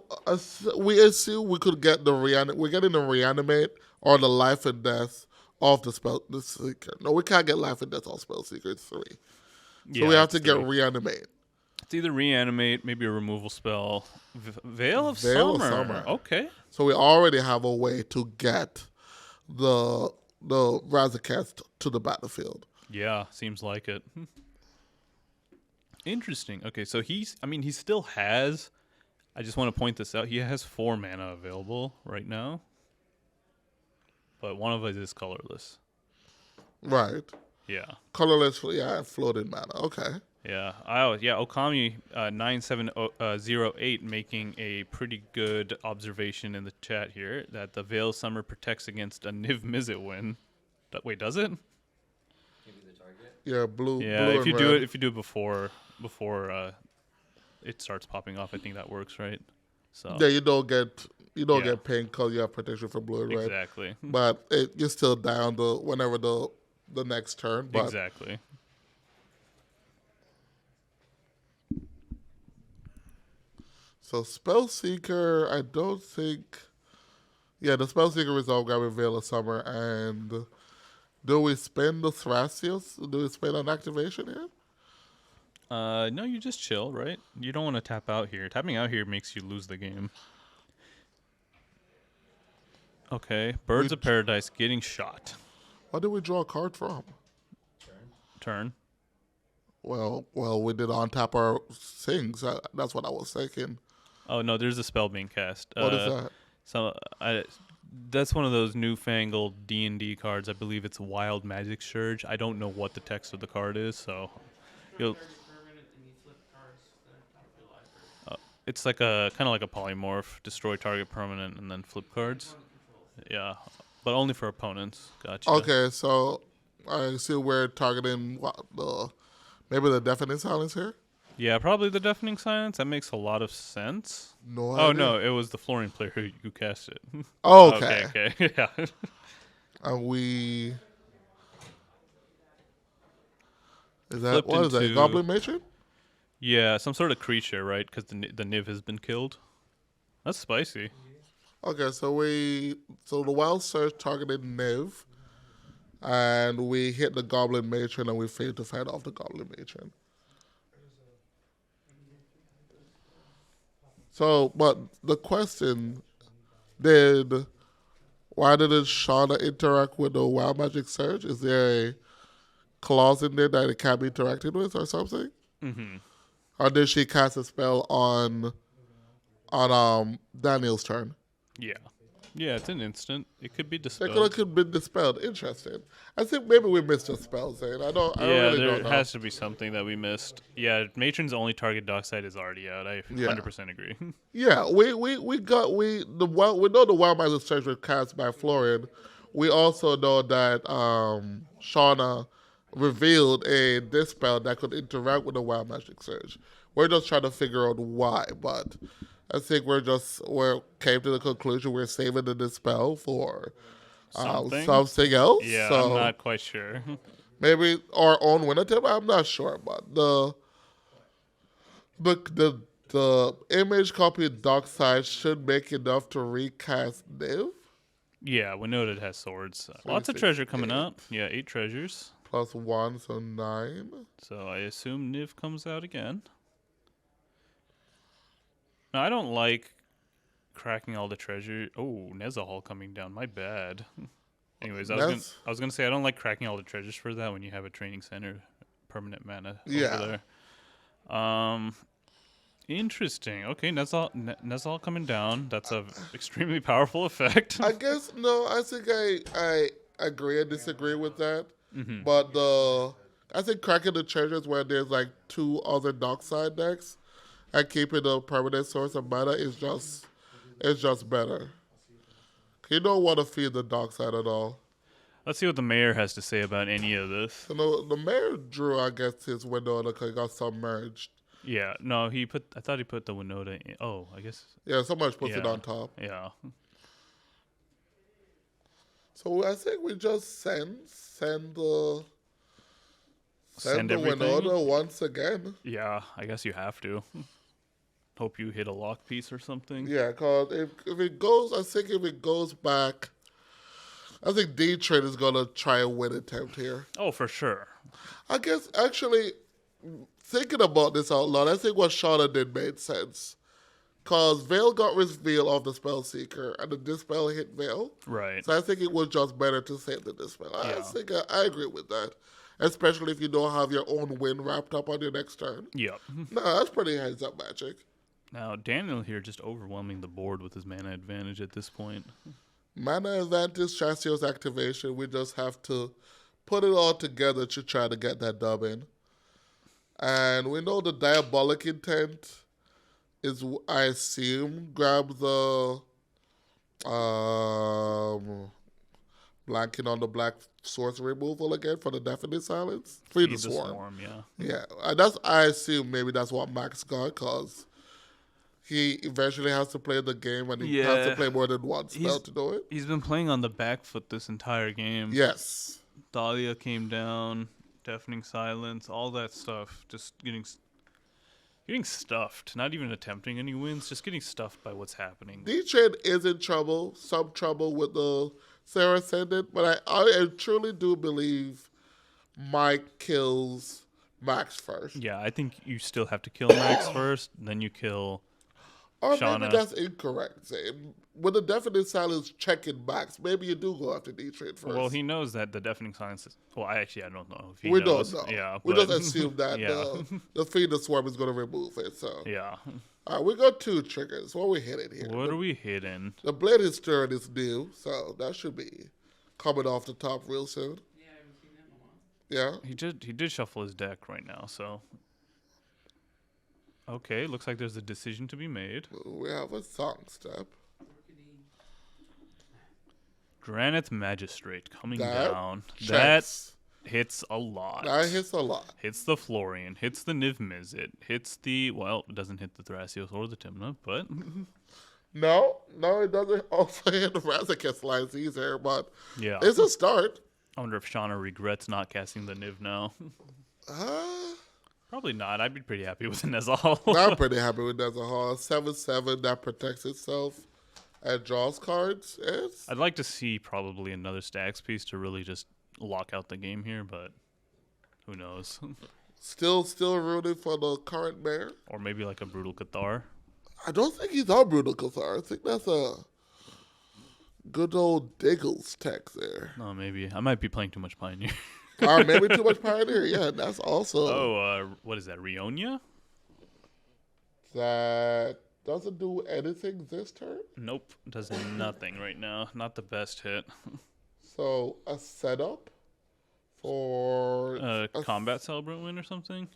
[SPEAKER 2] we assume we could get we're getting the reanimate or the life and death of the seeker. No, we can't get life and death on spell seeker. It's 3. So we have to get reanimate.
[SPEAKER 4] It's either reanimate, maybe a removal spell. Veil of
[SPEAKER 2] Veil of
[SPEAKER 4] Summer.
[SPEAKER 2] Summer.
[SPEAKER 4] Okay.
[SPEAKER 2] So we already have a way to get the Razaketh to the battlefield.
[SPEAKER 4] Yeah, seems like it. Interesting. Okay, so he still has, I just want to point this out, he has 4 mana available right now. But one of it is colorless.
[SPEAKER 2] Right.
[SPEAKER 4] Yeah.
[SPEAKER 2] Colorless, floating mana. Okay.
[SPEAKER 4] Yeah. Okami 9708 making a pretty good observation in the chat here that the Veil of Summer protects against a Niv-Mizzet win. Wait, does it?
[SPEAKER 3] Maybe the target.
[SPEAKER 2] Yeah, blue.
[SPEAKER 4] Yeah,
[SPEAKER 2] blue
[SPEAKER 4] if
[SPEAKER 2] and
[SPEAKER 4] you do
[SPEAKER 2] red.
[SPEAKER 4] it before it starts popping off, I think that works, right? So
[SPEAKER 2] Yeah, you don't get
[SPEAKER 4] Yeah.
[SPEAKER 2] get pink because you have protection from blue and red.
[SPEAKER 4] exactly,
[SPEAKER 2] But you're still down whenever the next turn. But
[SPEAKER 4] exactly.
[SPEAKER 2] so Spellseeker, I don't think. Yeah, the Spellseeker resolve got Veil of Summer, and do we spend the Thrasios? Do we spend an activation here?
[SPEAKER 4] No, you just chill, right? You don't want to tap out here. Tapping out here makes you lose the game. Okay, Birds of Paradise getting shot.
[SPEAKER 2] What did we draw a card from?
[SPEAKER 4] Turn.
[SPEAKER 2] Well, we did untap our things. That's what I was thinking.
[SPEAKER 4] Oh no, there's a spell being cast.
[SPEAKER 2] What is that?
[SPEAKER 4] So that's one of those newfangled D&D cards. I believe it's Wild Magic Surge. I don't know what the text of the card is, so you'll. It's like a kind of like a polymorph. Destroy target permanent and then flip cards. Yeah, but only for opponents. Gotcha.
[SPEAKER 2] Okay, so I see we're targeting maybe the Deafening Silence here.
[SPEAKER 4] Yeah, probably the Deafening Silence. That makes a lot of sense.
[SPEAKER 2] No
[SPEAKER 4] Oh
[SPEAKER 2] idea.
[SPEAKER 4] no, it was the Florian player who cast it.
[SPEAKER 2] Oh, okay.
[SPEAKER 4] Okay. Yeah.
[SPEAKER 2] And we. Is that
[SPEAKER 4] Flipped
[SPEAKER 2] what is that?
[SPEAKER 4] into-
[SPEAKER 2] Goblin Matron?
[SPEAKER 4] Yeah, some sort of creature, right? Because the Niv has been killed. That's spicy.
[SPEAKER 2] Okay, so the Wild Surge targeted Niv, and we hit the Goblin Matron, and we failed to fight off the Goblin Matron. So, but the question, why didn't Shauna interact with the Wild Magic Surge? Is there a clause in there that it can't be interacted with or something?
[SPEAKER 4] Mm-hmm.
[SPEAKER 2] Or did she cast a spell on Daniel's turn?
[SPEAKER 4] Yeah. Yeah, it's an instant. It could be
[SPEAKER 2] It
[SPEAKER 4] dispelled.
[SPEAKER 2] could have been dispelled. Interesting. I think maybe we missed a spell, Zane. I really
[SPEAKER 4] There
[SPEAKER 2] don't know.
[SPEAKER 4] has to be something that we missed. Yeah, Matron's only target dockside is already out. I 100% agree.
[SPEAKER 2] Yeah, we know the Wild Magic Surge was cast by Florian. We also know that Shauna revealed a dispel that could interact with the Wild Magic Surge. We're just trying to figure out why, but I think we came to the conclusion we're saving the dispel for
[SPEAKER 4] Something?
[SPEAKER 2] something else.
[SPEAKER 4] Yeah,
[SPEAKER 2] so
[SPEAKER 4] I'm not quite sure.
[SPEAKER 2] maybe our own Winota. I'm not sure, but the image copy dockside should make enough to recast Niv.
[SPEAKER 4] Yeah, Winota has swords. Lots of
[SPEAKER 2] 6,
[SPEAKER 4] treasure coming
[SPEAKER 2] 8.
[SPEAKER 4] up. Yeah, 8 treasures.
[SPEAKER 2] Plus 1, so 9.
[SPEAKER 4] So I assume Niv comes out again. Now, I don't like cracking all the treasure. Oh, Nezahal coming down. My bad. Anyways, I was gonna say I don't like cracking all the treasures for that when you have a training center, permanent mana over there. Interesting. Okay, Nezahal coming down. That's a extremely powerful effect.
[SPEAKER 2] I guess I think I agree and disagree with that.
[SPEAKER 4] Mm-hmm.
[SPEAKER 2] But I think cracking the treasures where there's like 2 other dockside decks and keeping the permanent source of mana is just better. You don't want to feed the dockside at all.
[SPEAKER 4] Let's see what the mayor has to say about any of this.
[SPEAKER 2] So the mayor drew, I guess, his window because he got submerged.
[SPEAKER 4] Yeah, no, I thought he put the Winota in. Oh, I guess.
[SPEAKER 2] Yeah, somebody puts it
[SPEAKER 4] Yeah.
[SPEAKER 2] on top.
[SPEAKER 4] Yeah.
[SPEAKER 2] So I think we just send the
[SPEAKER 4] Everything?
[SPEAKER 2] Winota once again.
[SPEAKER 4] Yeah, I guess you have to. Hope you hit a lock piece or something.
[SPEAKER 2] Yeah, because if it goes, I think if it goes back, I think DTrain is going to try a win attempt here.
[SPEAKER 4] Oh, for sure.
[SPEAKER 2] I guess, actually, thinking about this out loud, I think what Shauna did made sense. Because Veil got reveal of the Spellseeker, and the Dispel hit Veil.
[SPEAKER 4] Right.
[SPEAKER 2] So I think it was just better to save the Dispel. I think I agree with that. Especially if you don't have your own win wrapped up on your next turn.
[SPEAKER 4] Yep.
[SPEAKER 2] No, that's pretty heads-up magic.
[SPEAKER 4] Now, Daniel here just overwhelming the board with his mana advantage at this point.
[SPEAKER 2] Mana advantage, Thrasios activation. We just have to put it all together to try to get that dub in. And we know the Diabolic Intent is, I assume, grab the blanking on the black source removal again for the definite silence. Feed the swarm.
[SPEAKER 4] Yeah.
[SPEAKER 2] Yeah, I assume maybe that's what Max got because he eventually has to play the game and he has to
[SPEAKER 4] Yeah.
[SPEAKER 2] play more than one spell to do it.
[SPEAKER 4] He's been playing on the back foot this entire game.
[SPEAKER 2] Yes.
[SPEAKER 4] Dahlia came down, deafening silence, all that stuff. Just getting stuffed. Not even attempting any wins, just getting stuffed by what's happening.
[SPEAKER 2] DTrain is in trouble, some trouble with the Sarah Ascendant, but I truly do believe Mike kills Max first.
[SPEAKER 4] Yeah, I think you still have to kill Max first, then you kill
[SPEAKER 2] Or
[SPEAKER 4] Shauna.
[SPEAKER 2] maybe that's incorrect. Say, with the definite silence checking Max, maybe you do go after D-Train first.
[SPEAKER 4] Well, he knows that the deafening silence is... Well, I don't know if he
[SPEAKER 2] we
[SPEAKER 4] knows.
[SPEAKER 2] don't know.
[SPEAKER 4] Yeah,
[SPEAKER 2] we
[SPEAKER 4] but-
[SPEAKER 2] just assume that
[SPEAKER 4] Yeah.
[SPEAKER 2] the Feed the Swarm is going to remove it. So,
[SPEAKER 4] Yeah.
[SPEAKER 2] all right, we got 2 triggers. What are we hitting here?
[SPEAKER 4] What are we hitting?
[SPEAKER 2] The Blade Historian is new, so that should be coming off the top real soon.
[SPEAKER 1] Yeah, I haven't seen that in a while.
[SPEAKER 2] Yeah.
[SPEAKER 4] He did shuffle his deck right now, so... Okay, looks like there's a decision to be made.
[SPEAKER 2] We have a song step.
[SPEAKER 4] Granite Magistrate coming
[SPEAKER 2] That
[SPEAKER 4] down.
[SPEAKER 2] checks.
[SPEAKER 4] That hits a lot.
[SPEAKER 2] That hits a lot.
[SPEAKER 4] Hits the Florian, hits the Niv-Mizzet, hits the... Well, it doesn't hit the Thrasios or the Tymna, but...
[SPEAKER 2] No, it doesn't also hit the Razaketh lines either, but
[SPEAKER 4] Yeah.
[SPEAKER 2] it's a start.
[SPEAKER 4] I wonder if Shauna regrets not casting the Niv now. Probably not. I'd be pretty happy with an Nezahal.
[SPEAKER 2] I'm pretty happy with Nezahal. 7/7 that protects itself and draws cards.
[SPEAKER 4] I'd like to see probably another stacks piece to really just lock out the game here, but who knows?
[SPEAKER 2] Still rooting for the current mayor.
[SPEAKER 4] Or maybe like a Brutal Cathar.
[SPEAKER 2] I don't think he's on Brutal Cathar. I think that's a good old Diggles text there.
[SPEAKER 4] No, maybe. I might be playing too much Pioneer.
[SPEAKER 2] Or maybe too much Pioneer. Yeah, that's also
[SPEAKER 4] What is that, Rionia?
[SPEAKER 2] that doesn't do anything this turn.
[SPEAKER 4] Nope, does nothing right now. Not the best hit.
[SPEAKER 2] So a setup for a
[SPEAKER 4] Combat Celebrant win or something?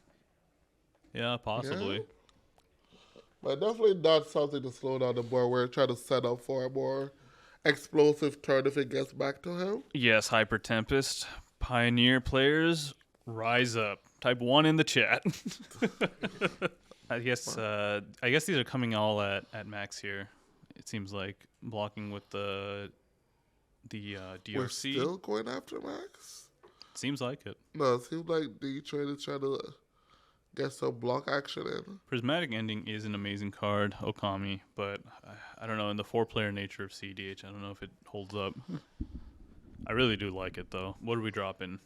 [SPEAKER 4] Yeah, possibly.
[SPEAKER 2] Yeah. But definitely not something to slow down the board. We're trying to set up for a more explosive turn if it gets back to him.
[SPEAKER 4] Yes, Hyper Tempest. Pioneer players, rise up. Type 1 in the chat. I guess these are coming all at max here. It seems like blocking with the DRC.
[SPEAKER 2] We're still going after Max?
[SPEAKER 4] Seems like it.
[SPEAKER 2] No, it seems like DTrain is trying to get some block action in.
[SPEAKER 4] Prismatic Ending is an amazing card, Okami, but I don't know, in the 4-player nature of CEDH, I don't know if it holds up. I really do like it, though. What are we dropping?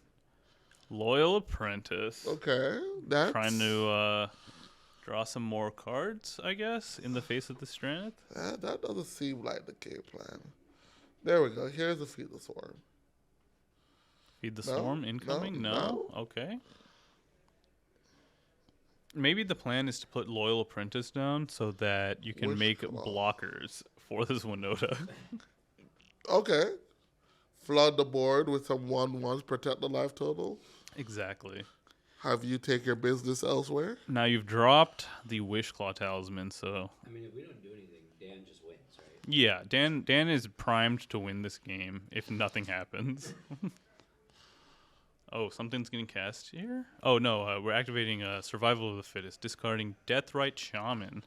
[SPEAKER 4] Loyal Apprentice.
[SPEAKER 2] Okay, that's...
[SPEAKER 4] Trying to draw some more cards, I guess, in the face of the Strand.
[SPEAKER 2] That doesn't seem like the game plan. There we go. Here's the Feed the Swarm.
[SPEAKER 4] Feed the
[SPEAKER 2] No,
[SPEAKER 4] Storm incoming?
[SPEAKER 2] no,
[SPEAKER 4] No? Okay. Maybe the plan is to put Loyal Apprentice down so that you can
[SPEAKER 2] Wish
[SPEAKER 4] make
[SPEAKER 2] Claw.
[SPEAKER 4] blockers for this Winota.
[SPEAKER 2] Okay. Flood the board with some 1/1s, protect the life total.
[SPEAKER 4] Exactly.
[SPEAKER 2] Have you take your business elsewhere?
[SPEAKER 4] Now you've dropped the Wish Claw Talisman, so...
[SPEAKER 3] I mean, if we don't do anything, Dan just wins, right?
[SPEAKER 4] Yeah, Dan is primed to win this game if nothing happens. Oh, something's getting cast here? Oh, no, we're activating Survival of the Fittest, discarding Deathrite Shaman.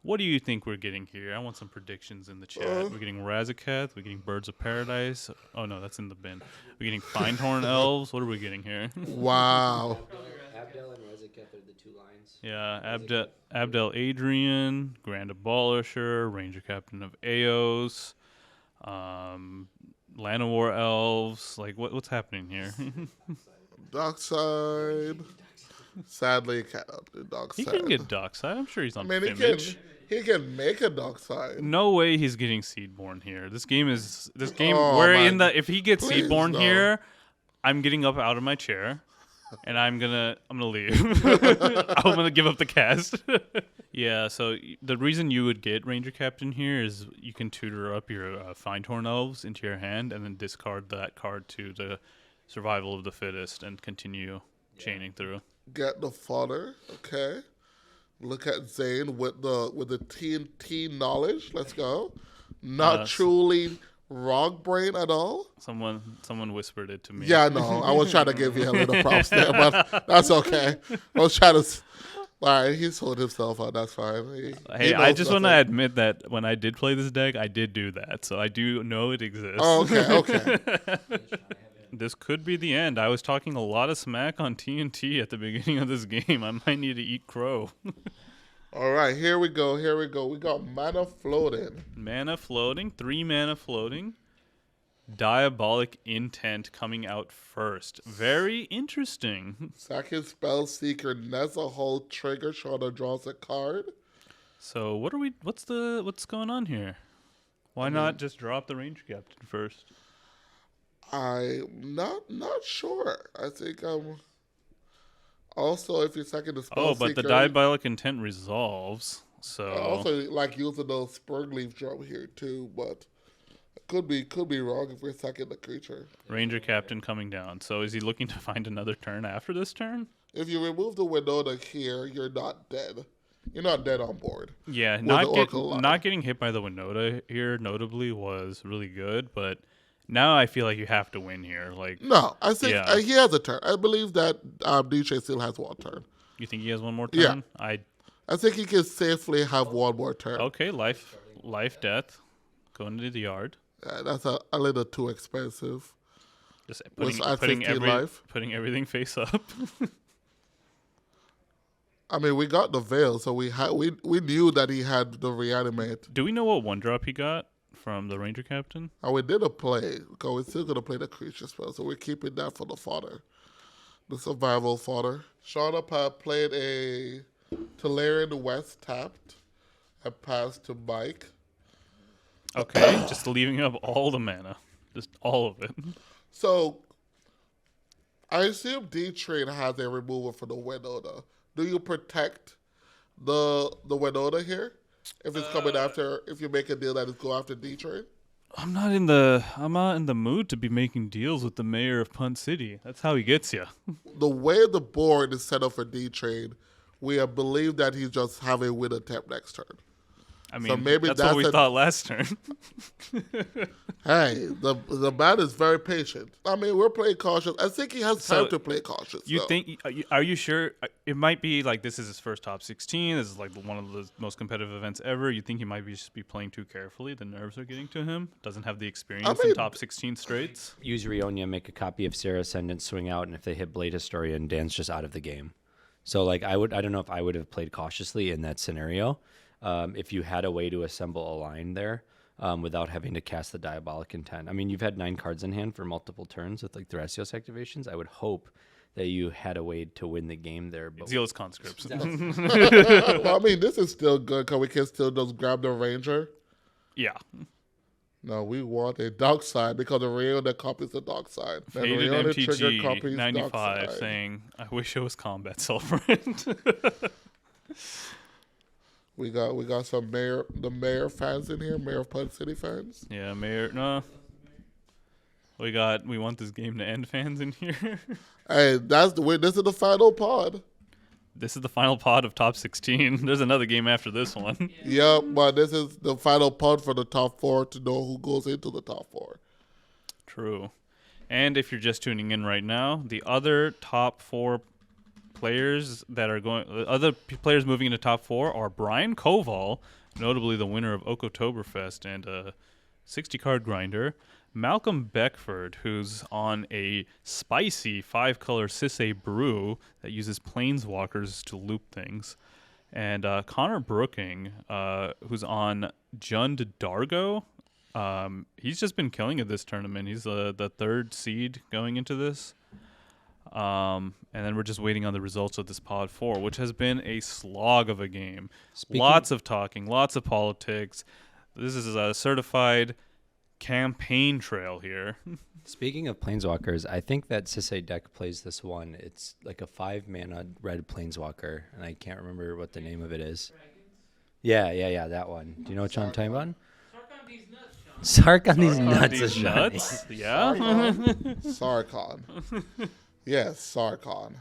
[SPEAKER 4] What do you think we're getting here? I want some predictions in the chat. We're getting Razaketh, we're getting Birds of Paradise. Oh, no, that's in the bin. We're getting Finehorn Elves. What are we getting here?
[SPEAKER 2] Wow.
[SPEAKER 3] Abdel and Razaketh are the 2 lines.
[SPEAKER 4] Yeah, Abdel Adrian, Grand Abolisher, Ranger Captain of Eos, Llanowar Elves. Like, what's happening here?
[SPEAKER 2] Dark side. Sadly, he can't do dark
[SPEAKER 4] He
[SPEAKER 2] side.
[SPEAKER 4] can get Dockside. I'm sure he's on
[SPEAKER 2] I mean,
[SPEAKER 4] Fimmage.
[SPEAKER 2] he can make a dark side.
[SPEAKER 4] No way he's getting Seedborn here. This game.
[SPEAKER 2] Oh,
[SPEAKER 4] We're
[SPEAKER 2] my-
[SPEAKER 4] in the. If he gets
[SPEAKER 2] please,
[SPEAKER 4] Seedborn
[SPEAKER 2] no.
[SPEAKER 4] here, I'm getting up out of my chair, and I'm gonna leave. I'm gonna give up the cast. Yeah. So the reason you would get Ranger Captain here is you can tutor up your Finehorn Elves into your hand, and then discard that card to the Survival of the Fittest, and continue chaining through.
[SPEAKER 2] Get the fodder. Okay. Look at Zane with the TNT knowledge. Let's go. Not truly wrong brain at all.
[SPEAKER 4] Someone whispered it to me.
[SPEAKER 2] Yeah, no, I was trying to give you a little props there, but that's okay. I was trying to. All right, he sold himself out. That's fine.
[SPEAKER 4] Hey, I just want to admit that when I did play this deck, I did do that, so I do know it exists.
[SPEAKER 2] Oh, okay.
[SPEAKER 4] This could be the end. I was talking a lot of smack on TNT at the beginning of this game. I might need to eat crow.
[SPEAKER 2] All right, here we go. We got mana floating.
[SPEAKER 4] Mana floating, 3 mana floating. Diabolic Intent coming out first. Very interesting.
[SPEAKER 2] Second spell seeker nets a whole trigger. Shauna draws a card.
[SPEAKER 4] So what's going on here? Why not just drop the Ranger Captain first?
[SPEAKER 2] I'm not sure. I think also if you're second the spell
[SPEAKER 4] Oh, but
[SPEAKER 2] seeker,
[SPEAKER 4] the Diabolic Intent resolves. So
[SPEAKER 2] I also like using those spurn leaf drum here too, but could be wrong if we're second the creature.
[SPEAKER 4] Ranger Captain coming down. So is he looking to find another turn after this turn?
[SPEAKER 2] If you remove the Winota here, you're not dead. You're not dead on board.
[SPEAKER 4] Yeah, not getting hit by the Winota here notably was really good, but now I feel like you have to win here. Like
[SPEAKER 2] No, I think he has a turn. I believe that DTrain still has one turn.
[SPEAKER 4] You think he has one more turn?
[SPEAKER 2] Yeah. I think he can safely have one more turn.
[SPEAKER 4] Okay, life, death, going into the yard.
[SPEAKER 2] That's a little too expensive.
[SPEAKER 4] Just
[SPEAKER 2] putting
[SPEAKER 4] everything face up.
[SPEAKER 2] I mean, we got the veil, so we knew that he had the reanimate.
[SPEAKER 4] Do we know what 1-drop he got from the Ranger Captain?
[SPEAKER 2] And we did a play, because we're still going to play the creature spell, so we're keeping that for the fodder. The survival fodder. Shauna played a Tolarian West tapped and passed to Mike.
[SPEAKER 4] Okay, just leaving up all the mana. Just all of it.
[SPEAKER 2] So, I assume DTrain has a removal for the Winota. Do you protect the Winota here? If it's coming after, if you make a deal that is go after DTrain?
[SPEAKER 4] I'm not in the mood to be making deals with the mayor of Punt City. That's how he gets you.
[SPEAKER 2] The way the board is set up for DTrain, we believe that he's just having a win attempt next turn.
[SPEAKER 4] I mean,
[SPEAKER 2] so maybe
[SPEAKER 4] that's what we thought last turn.
[SPEAKER 2] Hey, the man is very patient. I mean, we're playing cautious. I think he has time to play cautious.
[SPEAKER 4] You think? Are you sure? It might be like this is his first top 16. This is like one of the most competitive events ever. You think he might just be playing too carefully? The nerves are getting to him. Doesn't have the experience in top 16 straights.
[SPEAKER 5] Use Rionia, make a copy of Sarah Ascendant, swing out, and if they hit Blade Historian, Dan's just out of the game. So like I don't know if I would have played cautiously in that scenario. If you had a way to assemble a line there without having to cast the Diabolic Intent. I mean, you've had 9 cards in hand for multiple turns with like Thrasios activations. I would hope that you had a way to win the game there. But
[SPEAKER 4] Zealous Conscripts.
[SPEAKER 2] Well, I mean, this is still good because we can still just grab the Ranger.
[SPEAKER 4] Yeah.
[SPEAKER 2] No, we want a dark side because the real that copies the dark side.
[SPEAKER 4] Faded MTG 95 saying, I wish it was Combat Celebrant.
[SPEAKER 2] We got some mayor fans in here, Mayor of Punt City fans.
[SPEAKER 4] Yeah, Mayor. No, we want this game to end fans in here.
[SPEAKER 2] Hey, that's the way. This is the final pod.
[SPEAKER 4] This is the final pod of top 16. There's another game after this one.
[SPEAKER 2] Yep, but this is the final pod for the top 4 to know who goes into the top 4.
[SPEAKER 4] True. And if you're just tuning in right now, the other top 4 players players moving into top 4 are Brian Koval, notably the winner of Oktoberfest and a 60-card grinder, Malcolm Beckford, who's on a spicy 5-color Sisay brew that uses planeswalkers to loop things, and Connor Brooking, who's on Jund Dargo. He's just been killing it this tournament. He's the 3rd seed going into this. And then we're just waiting on the results of this Pod 4, which has been a slog of a game. Lots of talking, lots of politics. This is a certified campaign trail here.
[SPEAKER 5] Speaking of Planeswalkers, I think that Sisay deck plays this one. It's like a 5-mana red Planeswalker, and I can't remember what the name of it is. Yeah, that one. Do you know what I'm talking about? Sark on these nuts,
[SPEAKER 4] Ashani. Yeah.
[SPEAKER 2] Sarkon. Yes, Sarkon.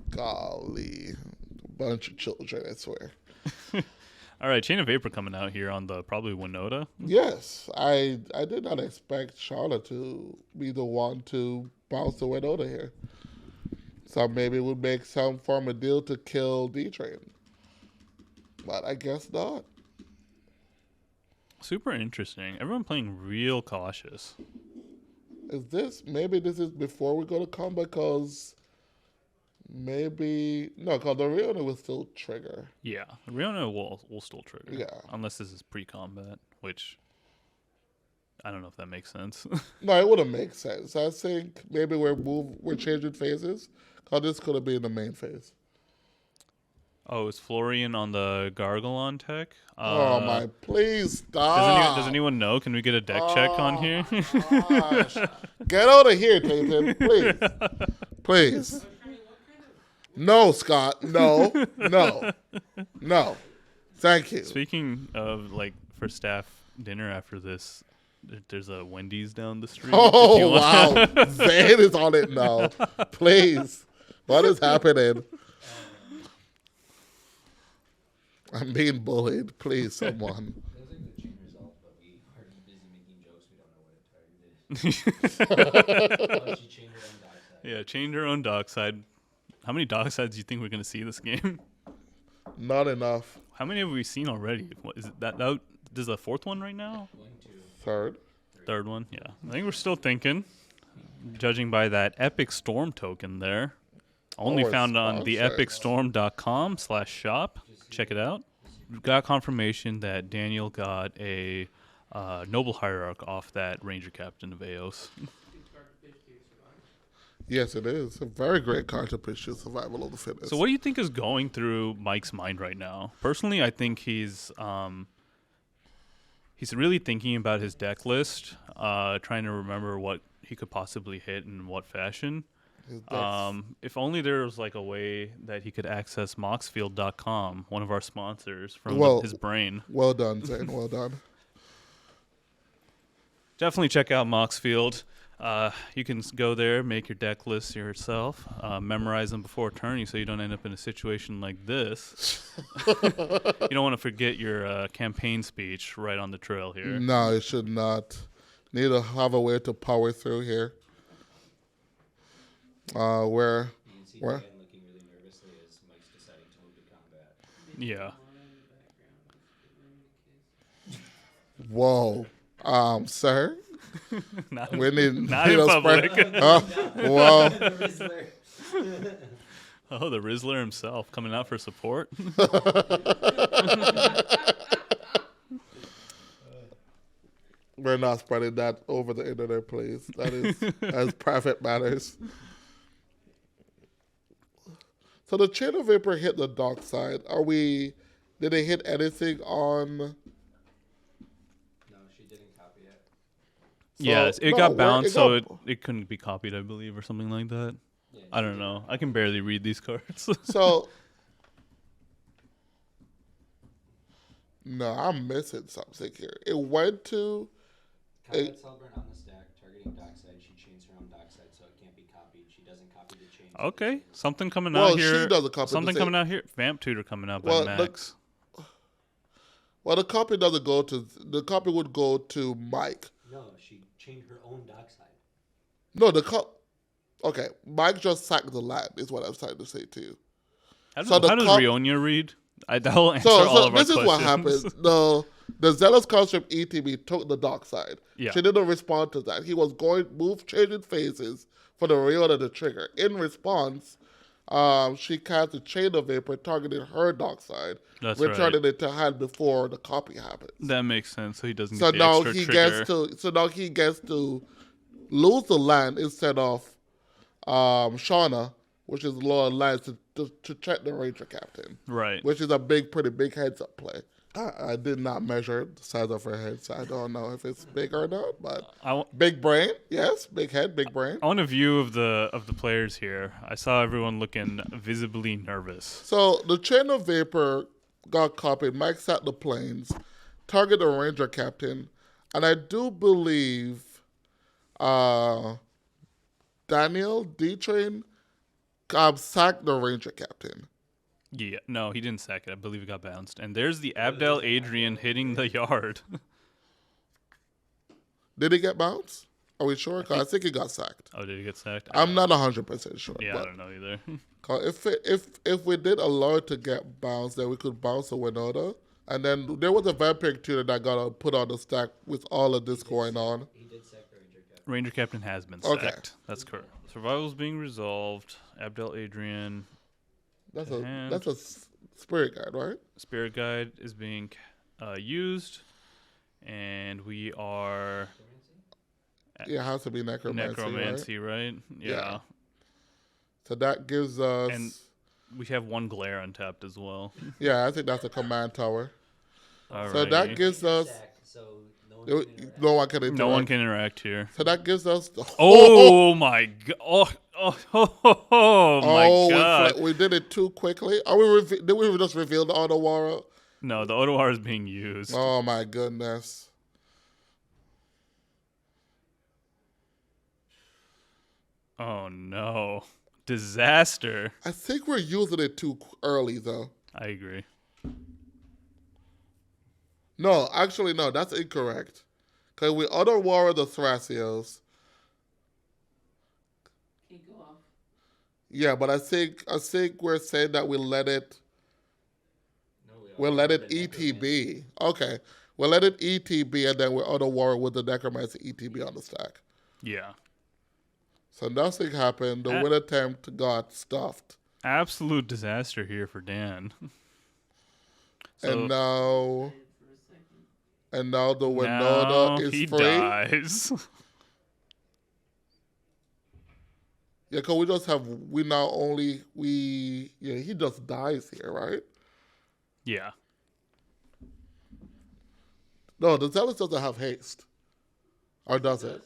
[SPEAKER 2] Golly. Bunch of children, I swear.
[SPEAKER 4] All right, Chain of Vapor coming out here on the probably Winota.
[SPEAKER 2] Yes, I did not expect Shauna to be the one to bounce the Winota here. So maybe it would make some form of deal to kill DTrain. But I guess not.
[SPEAKER 4] Super interesting. Everyone playing real cautious.
[SPEAKER 2] Maybe this is before we go to combat because maybe, no, because the Riona will still trigger.
[SPEAKER 4] Yeah, Riona will still trigger.
[SPEAKER 2] Yeah.
[SPEAKER 4] Unless this is pre-combat, which I don't know if that makes sense.
[SPEAKER 2] No, it wouldn't make sense. I think maybe we're changing phases because this could have been the main phase.
[SPEAKER 4] Oh, is Florian on the Gargalon tech?
[SPEAKER 2] Oh my! Please stop.
[SPEAKER 4] Does anyone know? Can we get a deck check on here?
[SPEAKER 2] Gosh. Get out of here, Tayton. Please. Please. No, Scott. No. Thank you.
[SPEAKER 4] Speaking of, like, for staff dinner after this, there's a Wendy's down the street.
[SPEAKER 2] Oh, wow. Zane is on it now. Please. What is happening? I'm being bullied. Please, someone.
[SPEAKER 3] It was like the chain result, but we are busy making jokes. We don't know what it targeted. Oh, she chained her own dockside.
[SPEAKER 4] Yeah, change her own dockside. How many docksides do you think we're going to see this game?
[SPEAKER 2] Not enough.
[SPEAKER 4] How many have we seen already? What is it, that this is the fourth one right now?
[SPEAKER 3] 1, 2,
[SPEAKER 2] Third
[SPEAKER 4] one, yeah. I think we're still thinking, judging by that Epic Storm token there. Only
[SPEAKER 2] it's
[SPEAKER 4] found on the
[SPEAKER 2] sponsored.
[SPEAKER 4] epicstorm.com/shop. Check it out. We got confirmation that Daniel got a Noble Hierarch off that Ranger Captain of Eos.
[SPEAKER 2] Yes, it is. A very great card to push your survival of the fittest.
[SPEAKER 4] So what do you think is going through Mike's mind right now? Personally, I think he's really thinking about his deck list, trying to remember what he could possibly hit in what fashion. If only there was like a way that he could access moxfield.com, one of our sponsors, from his brain.
[SPEAKER 2] Well done, Zane. Well done.
[SPEAKER 4] Definitely check out Moxfield. You can go there, make your deck lists yourself, memorize them before turn so you don't end up in a situation like this. You don't want to forget your campaign speech right on the trail here.
[SPEAKER 2] No, it should not. Need to have a way to power through here. Where?
[SPEAKER 3] You can see
[SPEAKER 2] Where?
[SPEAKER 3] Dan looking really nervously as Mike's deciding to move to combat.
[SPEAKER 4] Yeah.
[SPEAKER 2] Whoa. Sir?
[SPEAKER 4] Not,
[SPEAKER 2] We need
[SPEAKER 4] not in public.
[SPEAKER 2] Whoa.
[SPEAKER 3] The Rizzler.
[SPEAKER 4] Oh, the Rizzler himself coming out for support.
[SPEAKER 2] We're not spreading that over the internet, please. That is as private matters. So the Chain of Vapor hit the dark side. Did they hit anything on?
[SPEAKER 3] No, she didn't copy it.
[SPEAKER 4] Yes, it
[SPEAKER 2] no,
[SPEAKER 4] got
[SPEAKER 2] where-
[SPEAKER 4] bounced,
[SPEAKER 2] it
[SPEAKER 4] so
[SPEAKER 2] got-
[SPEAKER 4] it couldn't be copied, I believe, or something like that.
[SPEAKER 3] Yeah,
[SPEAKER 4] I don't know. I can barely read these cards.
[SPEAKER 2] So, no, I'm missing something here. It went to,
[SPEAKER 3] Combat Celebrant on the stack, targeting dockside. She chains her own dockside, so it can't be copied. She doesn't copy the chain.
[SPEAKER 4] Okay, something coming
[SPEAKER 2] Well,
[SPEAKER 4] out here.
[SPEAKER 2] she doesn't copy the
[SPEAKER 4] Something
[SPEAKER 2] same-
[SPEAKER 4] coming out here. Vamp Tutor coming out by
[SPEAKER 2] Well,
[SPEAKER 4] Max.
[SPEAKER 2] well, the copy doesn't go to, the copy would go to Mike.
[SPEAKER 3] No, she chained her own dockside.
[SPEAKER 2] No, okay, Mike just sacked the land, is what I was trying to say to you.
[SPEAKER 4] How does,
[SPEAKER 2] so the
[SPEAKER 4] how does
[SPEAKER 2] cop-
[SPEAKER 4] Rionia read? That will answer
[SPEAKER 2] So,
[SPEAKER 4] all of our
[SPEAKER 2] this is
[SPEAKER 4] questions.
[SPEAKER 2] what happened. The Zealous Conscript ETB took the dark side.
[SPEAKER 4] Yeah.
[SPEAKER 2] She didn't respond to that. He was changing phases for the Riona to trigger. In response, she cast a Chain of Vapor targeting her dark side,
[SPEAKER 4] That's
[SPEAKER 2] returning it to hand before the copy happens.
[SPEAKER 4] That makes sense. So he doesn't
[SPEAKER 2] So
[SPEAKER 4] get the
[SPEAKER 2] now
[SPEAKER 4] extra
[SPEAKER 2] he
[SPEAKER 4] trigger.
[SPEAKER 2] gets to lose the land instead of Shauna, which is lower lands to check the Ranger Captain.
[SPEAKER 4] Right.
[SPEAKER 2] Which is a pretty big heads-up play. I did not measure the size of her head, so I don't know if it's big or not. But big brain, yes, big head, big brain.
[SPEAKER 4] On a view of the players here, I saw everyone looking visibly nervous.
[SPEAKER 2] So the Chain of Vapor got copied. Mike sat the planes, target the Ranger Captain, and I do believe Daniel DTrain sacked the Ranger Captain.
[SPEAKER 4] Yeah, no, he didn't sack it. I believe it got bounced. And there's the Abdel Adrian hitting the yard.
[SPEAKER 2] Did he get bounced? Are we sure? 'Cause I think he got sacked.
[SPEAKER 4] Oh, did he get sacked?
[SPEAKER 2] I'm not 100% sure.
[SPEAKER 4] Yeah,
[SPEAKER 2] but
[SPEAKER 4] I don't know either.
[SPEAKER 2] 'cause if we did allow it to get bounced, then we could bounce a Winota. And then there was a vampire tuner that got put on the stack with all of this going on.
[SPEAKER 3] He did sack the Ranger Captain.
[SPEAKER 4] Ranger Captain has been
[SPEAKER 2] Okay.
[SPEAKER 4] sacked. That's correct. Survival's being resolved. Abdel Adrian.
[SPEAKER 2] That's
[SPEAKER 4] And-
[SPEAKER 2] a spirit guide, right?
[SPEAKER 4] Spirit Guide is being used. And we are
[SPEAKER 2] Yeah, it has to be necromancy, right?
[SPEAKER 4] right?
[SPEAKER 2] Yeah. So that gives us.
[SPEAKER 4] And we have one glare untapped as well.
[SPEAKER 2] Yeah, I think that's a command tower. So
[SPEAKER 4] Alrighty.
[SPEAKER 2] that gives us.
[SPEAKER 3] Sacked, so no one
[SPEAKER 2] No
[SPEAKER 3] can interact.
[SPEAKER 2] one can interact.
[SPEAKER 4] No one can interact here.
[SPEAKER 2] So that gives us.
[SPEAKER 4] Oh my god! Oh my god!
[SPEAKER 2] We did it too quickly. Are we? Did we just reveal the Otawara?
[SPEAKER 4] No, the Otawara is being used.
[SPEAKER 2] Oh my goodness!
[SPEAKER 4] Oh no! Disaster.
[SPEAKER 2] I think we're using it too early, though.
[SPEAKER 4] I agree.
[SPEAKER 2] No, actually, no, that's incorrect. Because we Otawara the Thrasios.
[SPEAKER 1] Can't go off.
[SPEAKER 2] Yeah, but I think we're saying that we let it.
[SPEAKER 3] No,
[SPEAKER 2] We'll let it
[SPEAKER 3] the
[SPEAKER 2] ETB. Okay. We'll let it ETB, and then we're Otawara with the Necromancy ETB on the stack.
[SPEAKER 4] Yeah.
[SPEAKER 2] So nothing happened. The win attempt got stuffed.
[SPEAKER 4] Absolute disaster here for Dan.
[SPEAKER 2] And now the
[SPEAKER 4] now
[SPEAKER 2] Winota is
[SPEAKER 4] he
[SPEAKER 2] free.
[SPEAKER 4] dies.
[SPEAKER 2] Yeah, because he just dies here, right?
[SPEAKER 4] Yeah.
[SPEAKER 2] No, the Zealous doesn't have haste. Or does it?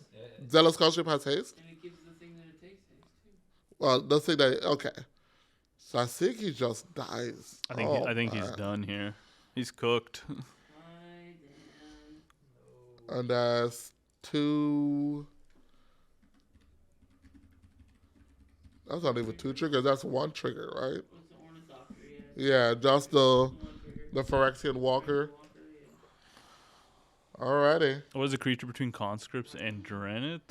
[SPEAKER 2] Zealous Scholarship has haste?
[SPEAKER 1] And it gives the thing that it takes haste too.
[SPEAKER 2] Well, the thing that, okay. So I think he just dies.
[SPEAKER 4] I think he's done here. He's cooked.
[SPEAKER 1] Hi, Dan.
[SPEAKER 2] And that's 2. That's not even 2 triggers. That's 1 trigger, right?
[SPEAKER 1] What's the Ornithopter? Yeah.
[SPEAKER 2] Yeah, just the
[SPEAKER 1] One trigger.
[SPEAKER 2] Phyrexian Walker.
[SPEAKER 1] Walker, yeah.
[SPEAKER 2] Alrighty.
[SPEAKER 4] What is a creature between conscripts and Drennet?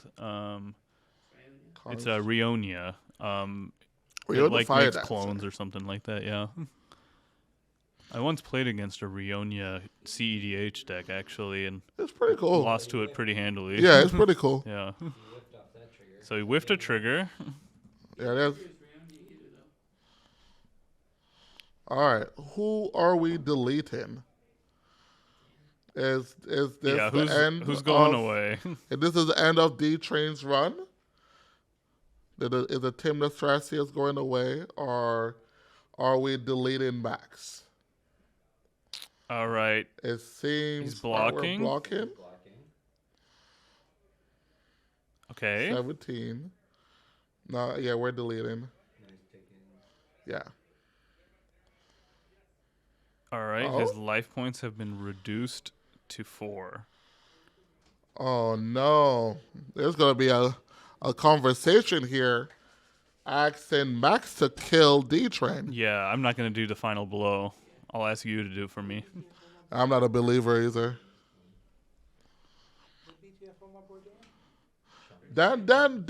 [SPEAKER 4] It's
[SPEAKER 1] Australia.
[SPEAKER 4] a Rionia.
[SPEAKER 2] We
[SPEAKER 4] It
[SPEAKER 2] would
[SPEAKER 4] like
[SPEAKER 2] fire
[SPEAKER 4] makes
[SPEAKER 2] that,
[SPEAKER 4] clones or something like that, yeah. I once played against a Rionia CEDH deck actually and
[SPEAKER 2] It's pretty cool.
[SPEAKER 4] lost to it pretty handily.
[SPEAKER 2] Yeah, it's pretty cool.
[SPEAKER 4] Yeah.
[SPEAKER 3] He whipped off that trigger.
[SPEAKER 4] So he whiffed a trigger.
[SPEAKER 2] Yeah, that's.
[SPEAKER 1] Here's round either, though.
[SPEAKER 2] Alright. Who are we deleting? Is this
[SPEAKER 4] Yeah,
[SPEAKER 2] the end?
[SPEAKER 4] who's going
[SPEAKER 2] of-
[SPEAKER 4] away?
[SPEAKER 2] If this is the end of DTrain's run? Is the Tymna Thrasios going away, or are we deleting Max?
[SPEAKER 4] All right.
[SPEAKER 2] It seems
[SPEAKER 4] He's
[SPEAKER 2] like
[SPEAKER 4] blocking?
[SPEAKER 2] we're blocking.
[SPEAKER 3] Blocking.
[SPEAKER 4] Okay.
[SPEAKER 2] 17. No, yeah, we're deleting.
[SPEAKER 3] Now he's picking.
[SPEAKER 2] Yeah.
[SPEAKER 4] All right.
[SPEAKER 2] Oh.
[SPEAKER 4] His life points have been reduced to 4.
[SPEAKER 2] Oh no. There's gonna be a conversation here asking Max to kill DTrain.
[SPEAKER 4] Yeah, I'm not going to do the final blow. I'll ask you to do it for me.
[SPEAKER 2] I'm not a believer either. Dan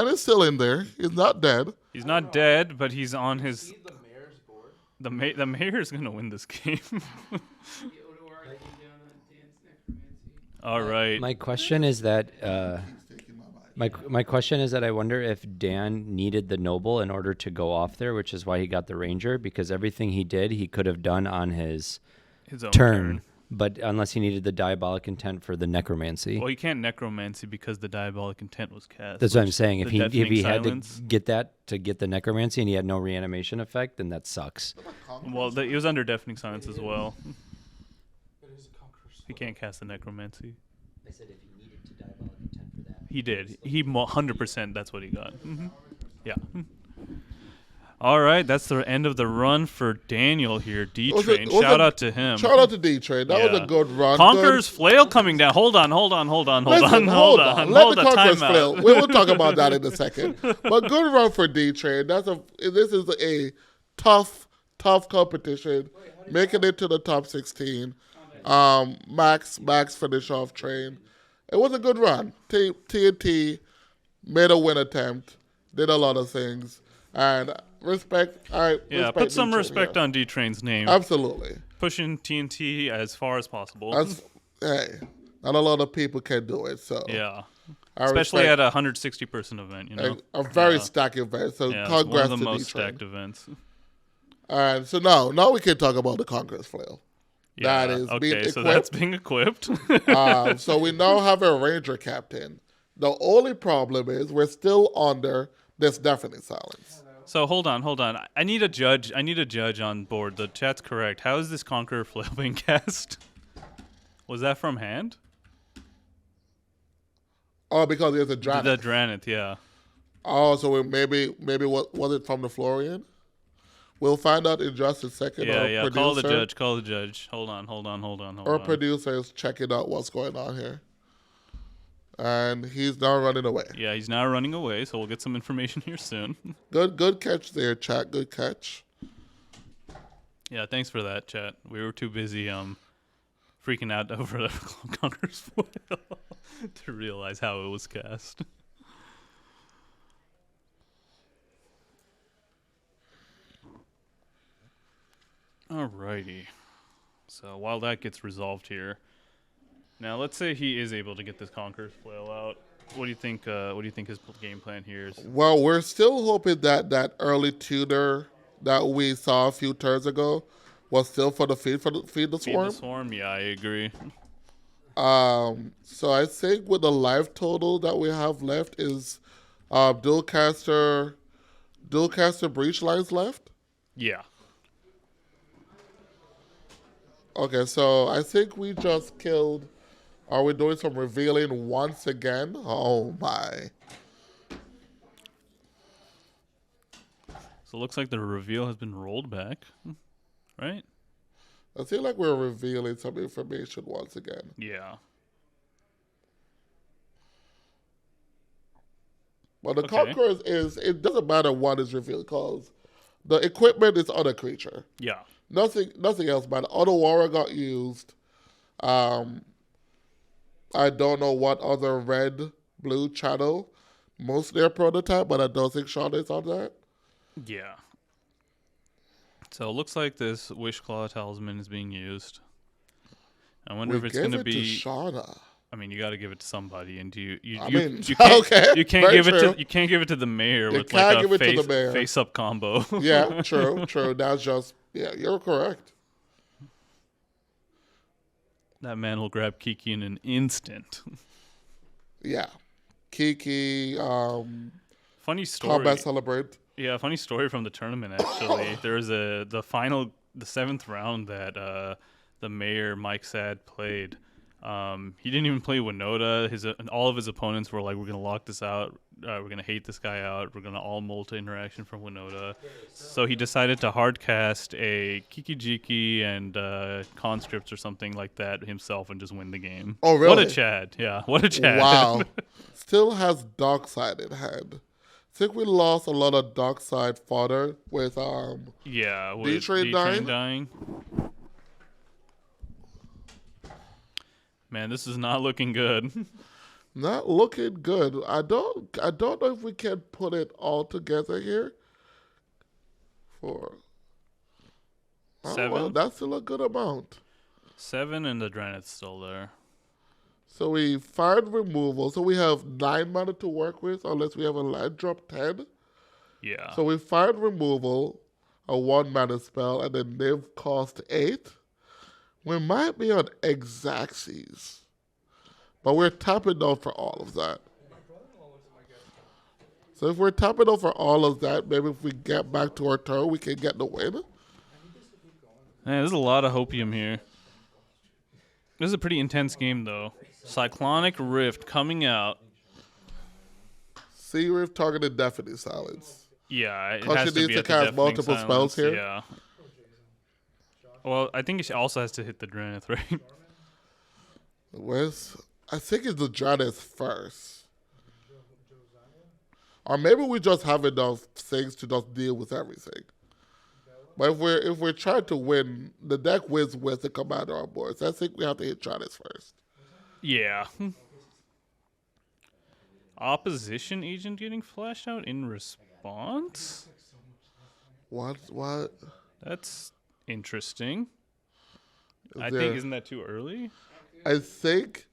[SPEAKER 2] is still in there. He's not dead.
[SPEAKER 4] He's not dead, but he's on his.
[SPEAKER 3] The mayor's board.
[SPEAKER 4] The mayor's going to win this game.
[SPEAKER 1] The Odawara came down on Dan's necromancy.
[SPEAKER 4] All right.
[SPEAKER 5] My question is that my question is that I wonder if Dan needed the noble in order to go off there, which is why he got the ranger, because everything he did he could have done on his
[SPEAKER 4] His own
[SPEAKER 5] turn, but unless he needed the diabolic intent for the necromancy.
[SPEAKER 4] Well, you can't necromancy because the diabolic intent was cast.
[SPEAKER 5] That's what I'm
[SPEAKER 4] which-
[SPEAKER 5] saying.
[SPEAKER 4] the
[SPEAKER 5] If he
[SPEAKER 4] deafening
[SPEAKER 5] had
[SPEAKER 4] silence-
[SPEAKER 5] to get that to get the necromancy and he had no reanimation effect, then that sucks.
[SPEAKER 4] Well, he was under deafening silence as well. He can't cast the necromancy.
[SPEAKER 3] I said if he needed to diabolic intent for that.
[SPEAKER 4] He did. He 100%. That's what he got. Yeah. All right, that's the end of the run for Daniel here. DTrain. Shout out to him.
[SPEAKER 2] Shout out to DTrain. That was
[SPEAKER 4] Yeah.
[SPEAKER 2] a good run.
[SPEAKER 4] Conqueror's flail coming down. Hold on.
[SPEAKER 2] Listen,
[SPEAKER 4] Hold
[SPEAKER 2] Let
[SPEAKER 4] on.
[SPEAKER 2] the Conqueror's
[SPEAKER 4] Time
[SPEAKER 2] flail.
[SPEAKER 4] out.
[SPEAKER 2] We will talk about that in a second. But good run for DTrain. This is a tough tough competition, making it to the top 16. Max finish off train. It was a good run. TNT made a win attempt, did a lot of things, and respect.
[SPEAKER 4] Yeah, put some respect on DTrain's name.
[SPEAKER 2] Absolutely.
[SPEAKER 4] Pushing TNT as far as possible.
[SPEAKER 2] Hey, not a lot of people can do it. So
[SPEAKER 4] yeah.
[SPEAKER 2] I
[SPEAKER 4] Especially
[SPEAKER 2] respect-
[SPEAKER 4] at a 160-person event, you know.
[SPEAKER 2] a very stacked event. So
[SPEAKER 4] Yeah, it's
[SPEAKER 2] congrats
[SPEAKER 4] one of the
[SPEAKER 2] to
[SPEAKER 4] most
[SPEAKER 2] DTrain.
[SPEAKER 4] stacked events.
[SPEAKER 2] And so now we can talk about the Conqueror's Flail.
[SPEAKER 4] Yeah,
[SPEAKER 2] That is being
[SPEAKER 4] okay, so
[SPEAKER 2] equipped.
[SPEAKER 4] that's being equipped.
[SPEAKER 2] So we now have a Ranger captain. The only problem is we're still under this deafening silence.
[SPEAKER 4] So hold on. I need a judge on board. The chat's correct. How is this Conqueror Flail being cast? Was that from hand?
[SPEAKER 2] Oh, because there's a dragon.
[SPEAKER 4] The Dranith, yeah.
[SPEAKER 2] Oh, so maybe what was it from the Florian? We'll find out in just a second.
[SPEAKER 4] Yeah.
[SPEAKER 2] Our
[SPEAKER 4] Call the
[SPEAKER 2] producer-
[SPEAKER 4] judge. Hold on.
[SPEAKER 2] Our producer is checking out what's going on here. And he's now running away.
[SPEAKER 4] Yeah, he's now running away, so we'll get some information here soon.
[SPEAKER 2] Good catch there, chat. Good catch.
[SPEAKER 4] Yeah, thanks for that, chat. We were too busy freaking out over the Conqueror's Foil to realize how it was cast. Alrighty. So while that gets resolved here, now let's say he is able to get this Conqueror's Flail out. What do you think? What do you think his game plan here is?
[SPEAKER 2] Well, we're still hoping that early tutor that we saw a few turns ago was still for the feed the
[SPEAKER 4] Feed
[SPEAKER 2] swarm.
[SPEAKER 4] the swarm? Yeah, I agree.
[SPEAKER 2] So I think with the life total that we have left is dual caster breach lines left.
[SPEAKER 4] Yeah.
[SPEAKER 2] Okay, so I think we just killed. Are we doing some revealing once again? Oh my.
[SPEAKER 4] So it looks like the reveal has been rolled back, right?
[SPEAKER 2] I feel like we're revealing some information once again.
[SPEAKER 4] Yeah.
[SPEAKER 2] But the
[SPEAKER 4] Okay.
[SPEAKER 2] Conquerors it doesn't matter what is revealed because the equipment is on a creature.
[SPEAKER 4] Yeah.
[SPEAKER 2] Nothing else matters. Other warrior got used. I don't know what other red, blue channel. Mostly a prototype, but I don't think Shauna is on that.
[SPEAKER 4] Yeah. So it looks like this Wish Claw Talisman is being used. I wonder
[SPEAKER 2] We
[SPEAKER 4] if it's
[SPEAKER 2] gave
[SPEAKER 4] going to
[SPEAKER 2] it
[SPEAKER 4] be.
[SPEAKER 2] to Shauna.
[SPEAKER 4] I mean, you got to give it to somebody, and you
[SPEAKER 2] I mean,
[SPEAKER 4] can't,
[SPEAKER 2] okay,
[SPEAKER 4] you can't
[SPEAKER 2] very
[SPEAKER 4] give it
[SPEAKER 2] true.
[SPEAKER 4] to you can't give it to the mayor
[SPEAKER 2] You
[SPEAKER 4] with
[SPEAKER 2] can't
[SPEAKER 4] like
[SPEAKER 2] give
[SPEAKER 4] a
[SPEAKER 2] it to the mayor.
[SPEAKER 4] face up combo.
[SPEAKER 2] Yeah, true. That's just you're correct.
[SPEAKER 4] That man will grab Kiki in an instant.
[SPEAKER 2] Yeah, Kiki,
[SPEAKER 4] Funny story.
[SPEAKER 2] combat celebrate.
[SPEAKER 4] Yeah, funny story from the tournament actually. There was the 7th round that the mayor Mike Saad played. He didn't even play Winota. All of his opponents were like, "We're gonna lock this out. We're gonna hate this guy out. We're gonna all multi interaction from Winota." So he decided to hard cast a Kiki Jiki and conscripts or something like that himself and just win the game.
[SPEAKER 2] Oh, really?
[SPEAKER 4] What a Chad! Yeah, what a Chad!
[SPEAKER 2] Wow. Still has dark side in hand. I think we lost a lot of dark side fodder with
[SPEAKER 4] Yeah, with
[SPEAKER 2] DTrain
[SPEAKER 4] dying. Man, this is not looking good.
[SPEAKER 2] not looking good. I don't know if we can put it all together here. For
[SPEAKER 4] 7?
[SPEAKER 2] well, that's still a good amount.
[SPEAKER 4] 7 and the Dranith's still there.
[SPEAKER 2] So we fired removal. So we have 9 mana to work with unless we have a land drop 10.
[SPEAKER 4] Yeah.
[SPEAKER 2] So we fired removal, a 1 mana spell, and then Niv cost 8. We might be on Exacxes. But we're tapping out for all of that. So if we're tapping out for all of that, maybe if we get back to our turn, we can get the win.
[SPEAKER 4] Man, there's a lot of hopium here. This is a pretty intense game, though. Cyclonic Rift coming out.
[SPEAKER 2] See if targeted deafening silence.
[SPEAKER 4] Yeah, it
[SPEAKER 2] Because
[SPEAKER 4] has
[SPEAKER 2] she
[SPEAKER 4] to
[SPEAKER 2] needs
[SPEAKER 4] be
[SPEAKER 2] to
[SPEAKER 4] at the
[SPEAKER 2] cast
[SPEAKER 4] deafening
[SPEAKER 2] multiple
[SPEAKER 4] silence.
[SPEAKER 2] spells here?
[SPEAKER 4] Yeah. Well, I think it also has to hit the Dranith, right?
[SPEAKER 2] I think it's the Janus first. Or maybe we just have enough things to just deal with everything. But if we're trying to win, the deck wins with the commander on board. So I think we have to hit Travis first.
[SPEAKER 4] Yeah. Opposition agent getting flashed out in response?
[SPEAKER 2] What?
[SPEAKER 4] That's interesting.
[SPEAKER 2] Is
[SPEAKER 4] Isn't that too early?
[SPEAKER 2] I think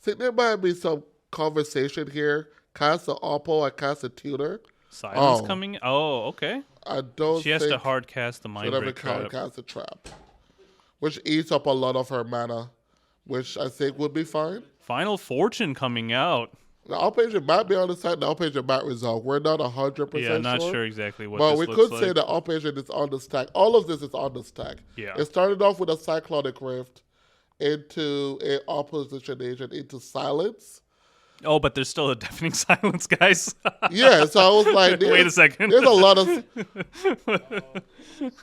[SPEAKER 2] there might be some conversation here. Cast the Oppo, I cast a tutor.
[SPEAKER 4] Silence coming? Oh, okay.
[SPEAKER 2] I don't
[SPEAKER 4] She has
[SPEAKER 2] think
[SPEAKER 4] to hard cast the Mind Break trap.
[SPEAKER 2] cast a trap. Which eats up a lot of her mana, which I think would be fine.
[SPEAKER 4] Final Fortune coming out.
[SPEAKER 2] The outpatient might be on the side, the outpatient might resolve. We're not 100%
[SPEAKER 4] Yeah, not
[SPEAKER 2] sure.
[SPEAKER 4] sure exactly what
[SPEAKER 2] But
[SPEAKER 4] this
[SPEAKER 2] we
[SPEAKER 4] looks
[SPEAKER 2] could
[SPEAKER 4] like.
[SPEAKER 2] say the outpatient is on the stack. All of this is on the stack.
[SPEAKER 4] Yeah.
[SPEAKER 2] It started off with a Cyclonic Rift into an opposition agent into Silence.
[SPEAKER 4] Oh, but there's still a deafening silence, guys.
[SPEAKER 2] Yeah, so I was like,
[SPEAKER 4] Wait a second.
[SPEAKER 2] There's a lot of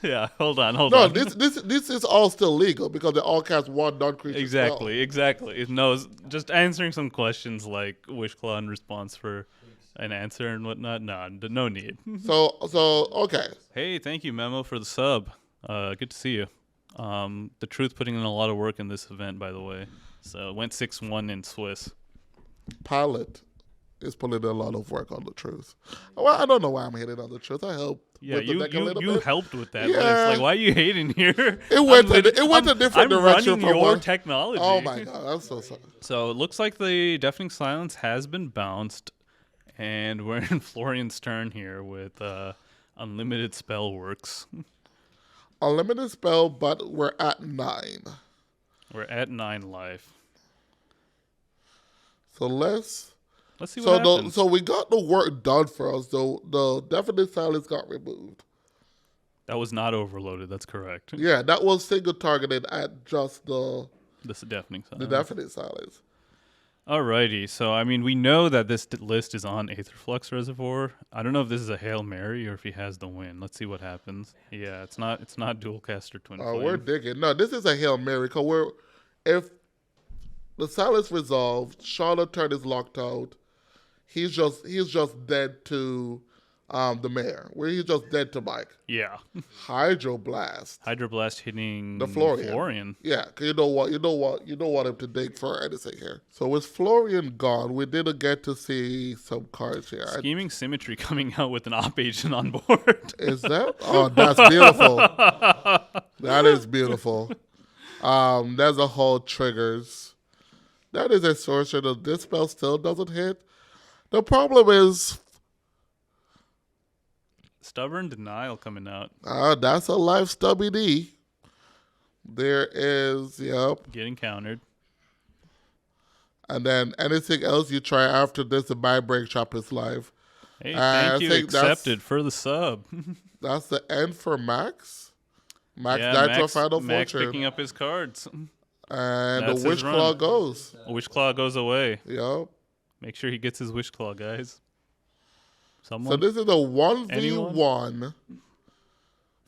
[SPEAKER 4] Yeah, hold on.
[SPEAKER 2] no. This is all still legal because they all cast one non-creature
[SPEAKER 4] Exactly. No, just answering some questions like Wishclaw in response for an answer and whatnot. No need.
[SPEAKER 2] spell. So okay.
[SPEAKER 4] Hey, thank you, Memo, for the sub. Good to see you. The Truth putting in a lot of work in this event, by the way. So it went 6-1 in Swiss.
[SPEAKER 2] Pilot is putting in a lot of work on the truth. Well, I don't know why I'm hating on the truth. I helped.
[SPEAKER 4] Yeah,
[SPEAKER 2] with the deck a little
[SPEAKER 4] you
[SPEAKER 2] bit.
[SPEAKER 4] helped with that
[SPEAKER 2] Yeah.
[SPEAKER 4] list. Like, why are you hating here?
[SPEAKER 2] It went a different direction
[SPEAKER 4] I'm running
[SPEAKER 2] from
[SPEAKER 4] your
[SPEAKER 2] what.
[SPEAKER 4] technology.
[SPEAKER 2] Oh my god, I'm so sorry.
[SPEAKER 4] So it looks like the Deafening Silence has been bounced, and we're in Florian's turn here with Unlimited Spell Works.
[SPEAKER 2] Unlimited spell, but we're at 9.
[SPEAKER 4] We're at 9 life.
[SPEAKER 2] So let's
[SPEAKER 4] see what happens.
[SPEAKER 2] So we got the work done for us. Though the definite silence got removed.
[SPEAKER 4] That was not overloaded. That's correct.
[SPEAKER 2] Yeah, that was single targeted at just the
[SPEAKER 4] Deafening Silence.
[SPEAKER 2] the definite silence.
[SPEAKER 4] Alrighty, so I mean we know that this list is on Aetherflux Reservoir. I don't know if this is a Hail Mary or if he has the win. Let's see what happens. Yeah, it's not Dualcaster Twin Flame.
[SPEAKER 2] We're digging. No, this is a Hail Mary because if the silence resolved, Shauna turn is locked out. He's just dead to the mayor. Where he's just dead to Mike.
[SPEAKER 4] Yeah.
[SPEAKER 2] Hydroblast
[SPEAKER 4] hitting
[SPEAKER 2] the Florian. Yeah, cause you don't want him to dig for anything here. So with Florian gone, we didn't get to see some cards here.
[SPEAKER 4] Scheming Symmetry coming out with an op agent on board.
[SPEAKER 2] Is that? Oh, that's beautiful. That is beautiful. There's a whole triggers. That is a sorcerer. This spell still doesn't hit. The problem is
[SPEAKER 4] Stubborn Denial coming out.
[SPEAKER 2] That's a life stubby D. There is, yep.
[SPEAKER 4] Getting countered.
[SPEAKER 2] And then anything else you try after this, the Mind Break Trap is live.
[SPEAKER 4] Hey, thank you. Accepted for the sub.
[SPEAKER 2] That's the end for Max. Max died to a Final Fortune.
[SPEAKER 4] Max picking up his cards.
[SPEAKER 2] And the Wish Claw goes.
[SPEAKER 4] Wish Claw goes away.
[SPEAKER 2] Yep.
[SPEAKER 4] Make sure he gets his Wish Claw, guys. Someone?
[SPEAKER 2] So this is a 1v1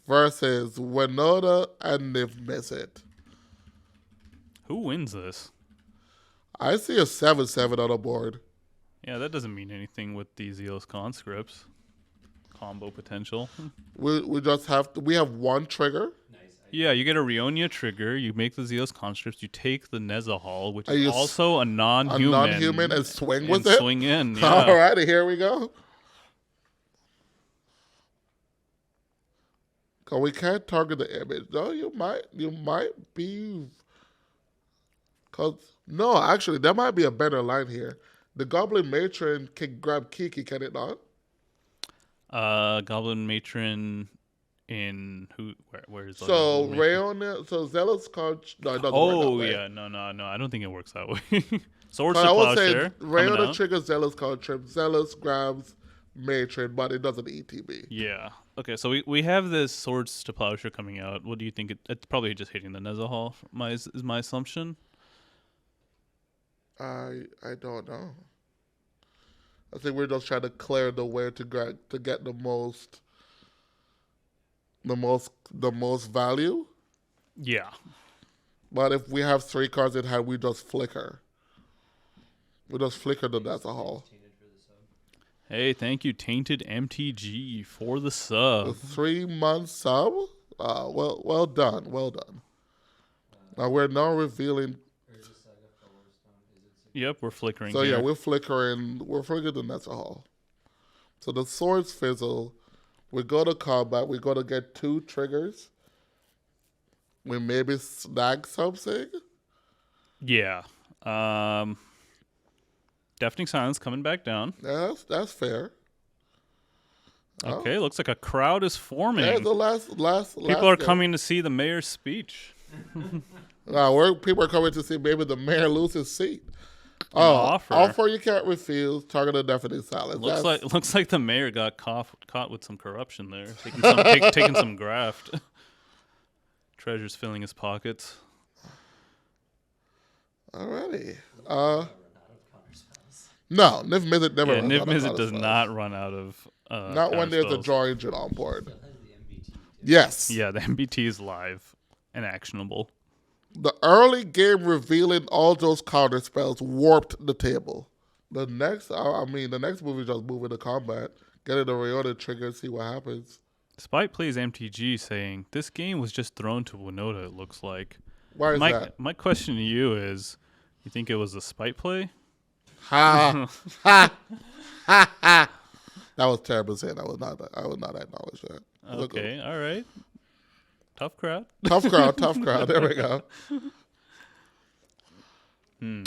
[SPEAKER 2] versus Winota and Niv-Mizzet.
[SPEAKER 4] Who wins this?
[SPEAKER 2] I see a 7-7 on the board.
[SPEAKER 4] Yeah, that doesn't mean anything with the Zealous Conscripts. Combo potential.
[SPEAKER 2] We just we have one trigger.
[SPEAKER 4] Yeah, you get a Rionia trigger, you make the Zealous Conscripts, you take the Nezahal, which is also a non-human.
[SPEAKER 2] And swing with it?
[SPEAKER 4] Swing in, yeah.
[SPEAKER 2] All righty, here we go. Cause we can't target the image. No, you might be. Cause no, actually, there might be a better line here. The Goblin Matron can grab Kiki, can it not?
[SPEAKER 4] Goblin Matron in where is
[SPEAKER 2] so Rayon? So Zealous Conch? No, it doesn't work that way.
[SPEAKER 4] Yeah, no, I don't think it works that way. Swords
[SPEAKER 2] to
[SPEAKER 4] Plowshare.
[SPEAKER 2] I would say Rayon triggers Zealous Contrib. Zealous grabs Matron, but it doesn't ETB.
[SPEAKER 4] Yeah. Okay, so we have this Swords to Plowshare coming out. What do you think? It's probably just hitting the Nezahal. Is my assumption.
[SPEAKER 2] I don't know. I think we're just trying to clear the way to get the most value.
[SPEAKER 4] Yeah.
[SPEAKER 2] But if we have 3 cards in hand, we just flicker. We just flicker the Nezahal.
[SPEAKER 4] Hey, thank you, Tainted MTG, for the sub.
[SPEAKER 2] The 3-month sub? Well done. Well done. Now we're now revealing.
[SPEAKER 4] Yep, we're flickering.
[SPEAKER 2] So
[SPEAKER 4] here.
[SPEAKER 2] yeah, we're flickering the Nessa Hall. So the swords fizzle. We go to combat. We go to get 2 triggers. We maybe snag something.
[SPEAKER 4] Yeah. Deafening Silence coming back down.
[SPEAKER 2] Yeah, that's fair.
[SPEAKER 4] Okay, looks like a crowd is forming.
[SPEAKER 2] Yeah, the last
[SPEAKER 4] People are
[SPEAKER 2] game.
[SPEAKER 4] coming to see the mayor's speech.
[SPEAKER 2] People are coming to see maybe the mayor lose his seat.
[SPEAKER 4] Offer.
[SPEAKER 2] You can't refuse. Targeted deafening silence.
[SPEAKER 4] Looks like the mayor got caught with some corruption there, taking some graft. Treasure's filling his pockets.
[SPEAKER 2] Alrighty. No, Niv-Mizzet never.
[SPEAKER 4] Yeah,
[SPEAKER 2] runs out of
[SPEAKER 4] Niv-Mizzet does
[SPEAKER 2] counterspells.
[SPEAKER 4] not run out of.
[SPEAKER 2] Not when there's a
[SPEAKER 4] counterspells.
[SPEAKER 2] draw engine on board. Yes.
[SPEAKER 4] Yeah, the MBT is live and actionable.
[SPEAKER 2] The early game revealing all those counter spells warped the table. The next move is just move into combat, get in the Winota trigger, see what happens.
[SPEAKER 4] Spite plays MTG saying, this game was just thrown to Winota, it looks like.
[SPEAKER 2] Why is that?
[SPEAKER 4] My question to you is, you think it was a Spite play?
[SPEAKER 2] Ha ha ha ha! That was terrible saying. I would not acknowledge that.
[SPEAKER 4] Okay, all right. Tough crowd.
[SPEAKER 2] Tough crowd. There we go.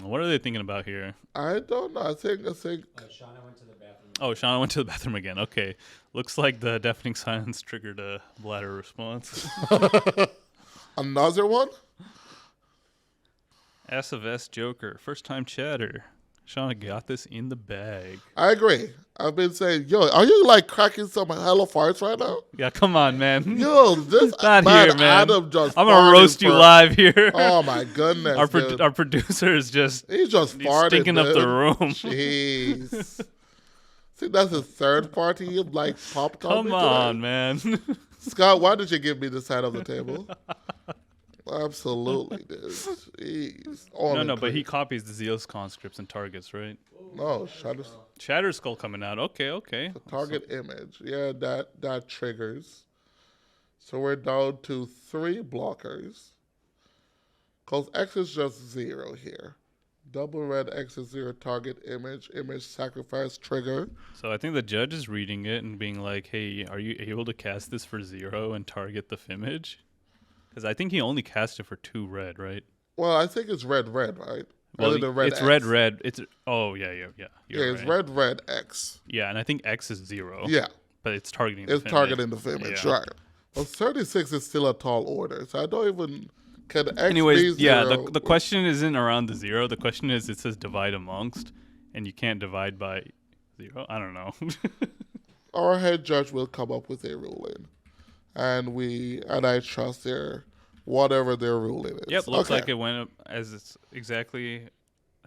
[SPEAKER 4] What are they thinking about here?
[SPEAKER 2] I don't know. I think.
[SPEAKER 3] Shauna went to the bathroom.
[SPEAKER 4] Oh, Shauna went to the bathroom again. Okay. Looks like the deafening silence triggered a bladder response.
[SPEAKER 2] Another one?
[SPEAKER 4] S of S Joker. First time chatter. Shauna got this in the bag.
[SPEAKER 2] I agree. I've been saying, yo, are you like cracking some hella farts right now?
[SPEAKER 4] Yeah, come on, man.
[SPEAKER 2] Yo, this
[SPEAKER 4] Not
[SPEAKER 2] man,
[SPEAKER 4] here, man.
[SPEAKER 2] Adam just
[SPEAKER 4] I'm going to roast you live here.
[SPEAKER 2] Oh my goodness.
[SPEAKER 4] Our producer is just
[SPEAKER 2] He's farted.
[SPEAKER 4] stinking up the room.
[SPEAKER 2] Jeez. See, that's his third party you like popped on
[SPEAKER 4] Come
[SPEAKER 2] me
[SPEAKER 4] on,
[SPEAKER 2] today.
[SPEAKER 4] man.
[SPEAKER 2] Scott, why did you give me this side of the table? Absolutely, dude. Jeez.
[SPEAKER 4] No, but he copies the Zealous conscripts and targets, right?
[SPEAKER 2] No,
[SPEAKER 4] Shatter Skull coming out. Okay.
[SPEAKER 2] target image. Yeah, that triggers. So we're down to 3 blockers. Because X is just 0 here. Double red X is 0, target image sacrifice trigger.
[SPEAKER 4] So I think the judge is reading it and being like, hey, are you able to cast this for 0 and target the image? Because I think he only cast it for 2 red, right?
[SPEAKER 2] Well, I think it's red, right?
[SPEAKER 4] Well,
[SPEAKER 2] Rather than red
[SPEAKER 4] it's
[SPEAKER 2] X.
[SPEAKER 4] red. It's yeah.
[SPEAKER 2] Yeah,
[SPEAKER 4] You're
[SPEAKER 2] it's
[SPEAKER 4] right.
[SPEAKER 2] red X.
[SPEAKER 4] Yeah, and I think X is 0.
[SPEAKER 2] Yeah,
[SPEAKER 4] But it's targeting
[SPEAKER 2] it's
[SPEAKER 4] the
[SPEAKER 2] targeting the image,
[SPEAKER 4] Yeah.
[SPEAKER 2] right? Well, 36 is still a tall order, so I don't even. Can X be
[SPEAKER 4] Anyways,
[SPEAKER 2] 0?
[SPEAKER 4] yeah, the question isn't around the 0. The question is, it says divide amongst, and you can't divide by 0. I don't know.
[SPEAKER 2] Our head judge will come up with a ruling, and I trust whatever their ruling is.
[SPEAKER 4] Yep, looks
[SPEAKER 2] Okay.
[SPEAKER 4] like it went up as it's exactly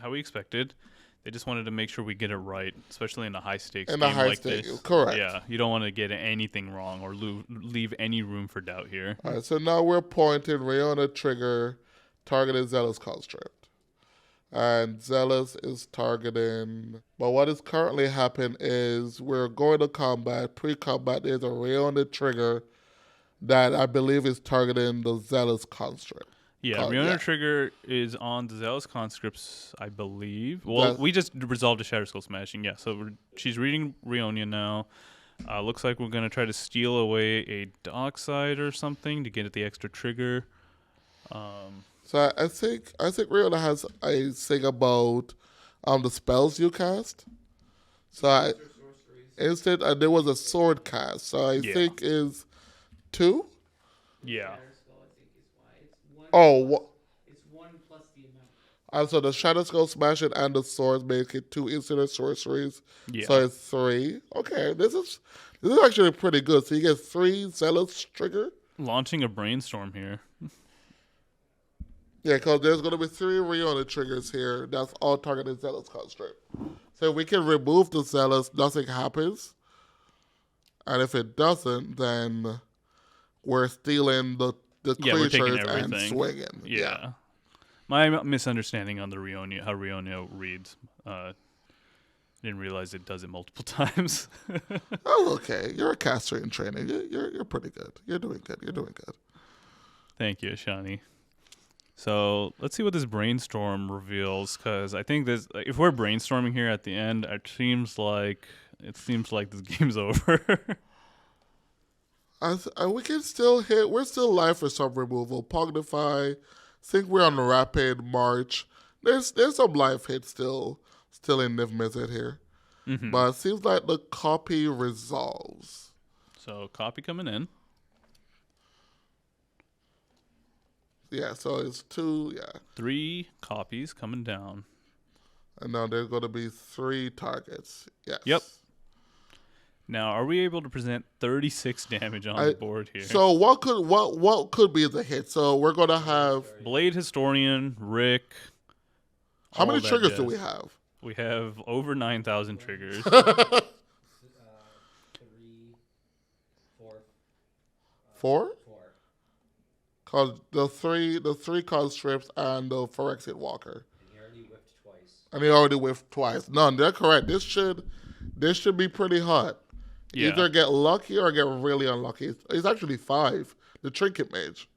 [SPEAKER 4] how we expected. They just wanted to make sure we get it right, especially in a high stakes
[SPEAKER 2] In
[SPEAKER 4] game
[SPEAKER 2] a high
[SPEAKER 4] like
[SPEAKER 2] stakes,
[SPEAKER 4] this.
[SPEAKER 2] correct.
[SPEAKER 4] Yeah, you don't want to get anything wrong or leave any room for doubt here.
[SPEAKER 2] All right, so now we're pointing Winota trigger, targeting Zealous Conscript. And Zealous is targeting. But what is currently happening is we're going to combat. Pre-combat, there's a Winota trigger that I believe is targeting the Zealous Conscript.
[SPEAKER 4] Yeah, Winota trigger is on the Zealous conscripts, I believe. Well,
[SPEAKER 2] That's-
[SPEAKER 4] we just resolved a Shatter Skull smashing. Yeah, so she's reading Rionia now. Looks like we're going to try to steal away a Dockside or something to get at the extra trigger.
[SPEAKER 2] So I think Winota has a thing about the spells you cast. So instead there was a sword cast. So I think is 2.
[SPEAKER 4] Yeah.
[SPEAKER 2] Oh,
[SPEAKER 1] It's 1 plus the amount.
[SPEAKER 2] so the Shadow Skull Smashing and the swords make it 2 instant sorceries.
[SPEAKER 4] Yeah.
[SPEAKER 2] So it's 3. Okay, this is actually pretty good. So you get 3 Zealous trigger.
[SPEAKER 4] Launching a brainstorm here.
[SPEAKER 2] Yeah, because there's going to be 3 Winota triggers here. That's all targeted Zealous Construct. So if we can remove the Zealous, nothing happens. And if it doesn't, then we're stealing the
[SPEAKER 4] We're taking
[SPEAKER 2] creatures and
[SPEAKER 4] everything.
[SPEAKER 2] swinging.
[SPEAKER 4] Yeah. My misunderstanding on the Rionia, how Rionia reads. Didn't realize it does it multiple times.
[SPEAKER 2] Oh, okay. You're a caster in training. You're pretty good. You're doing good. You're doing good.
[SPEAKER 4] Thank you, Ashani. So let's see what this brainstorm reveals, because I think this, if we're brainstorming here at the end, it seems like this game's over.
[SPEAKER 2] We can still hit. We're still live for some removal. Pugnify. Think we're on a rapid march. There's some live hits still in Niv-Mizzet here.
[SPEAKER 4] Mm-hmm.
[SPEAKER 2] But it seems like the copy resolves.
[SPEAKER 4] So copy coming in.
[SPEAKER 2] Yeah, so it's 2, yeah.
[SPEAKER 4] 3 copies coming down.
[SPEAKER 2] And now there's going to be 3 targets. Yes.
[SPEAKER 4] Yep. Now, are we able to present 36 damage on the board here?
[SPEAKER 2] So what could be the hit? So we're going to have
[SPEAKER 4] Blade Historian, Rick.
[SPEAKER 2] How many
[SPEAKER 4] all that
[SPEAKER 2] triggers
[SPEAKER 4] jazz.
[SPEAKER 2] do we have?
[SPEAKER 4] We have over 9,000 triggers.
[SPEAKER 3] 3, 4.
[SPEAKER 2] 4?
[SPEAKER 3] 4.
[SPEAKER 2] Cause the three card strips and the Phyrexian Walker.
[SPEAKER 3] And he already whiffed twice.
[SPEAKER 2] And he already whiffed twice. None, they're correct. This should be pretty hot.
[SPEAKER 4] Yeah.
[SPEAKER 2] Either get lucky or get really unlucky. It's actually 5. The Trinket Mage.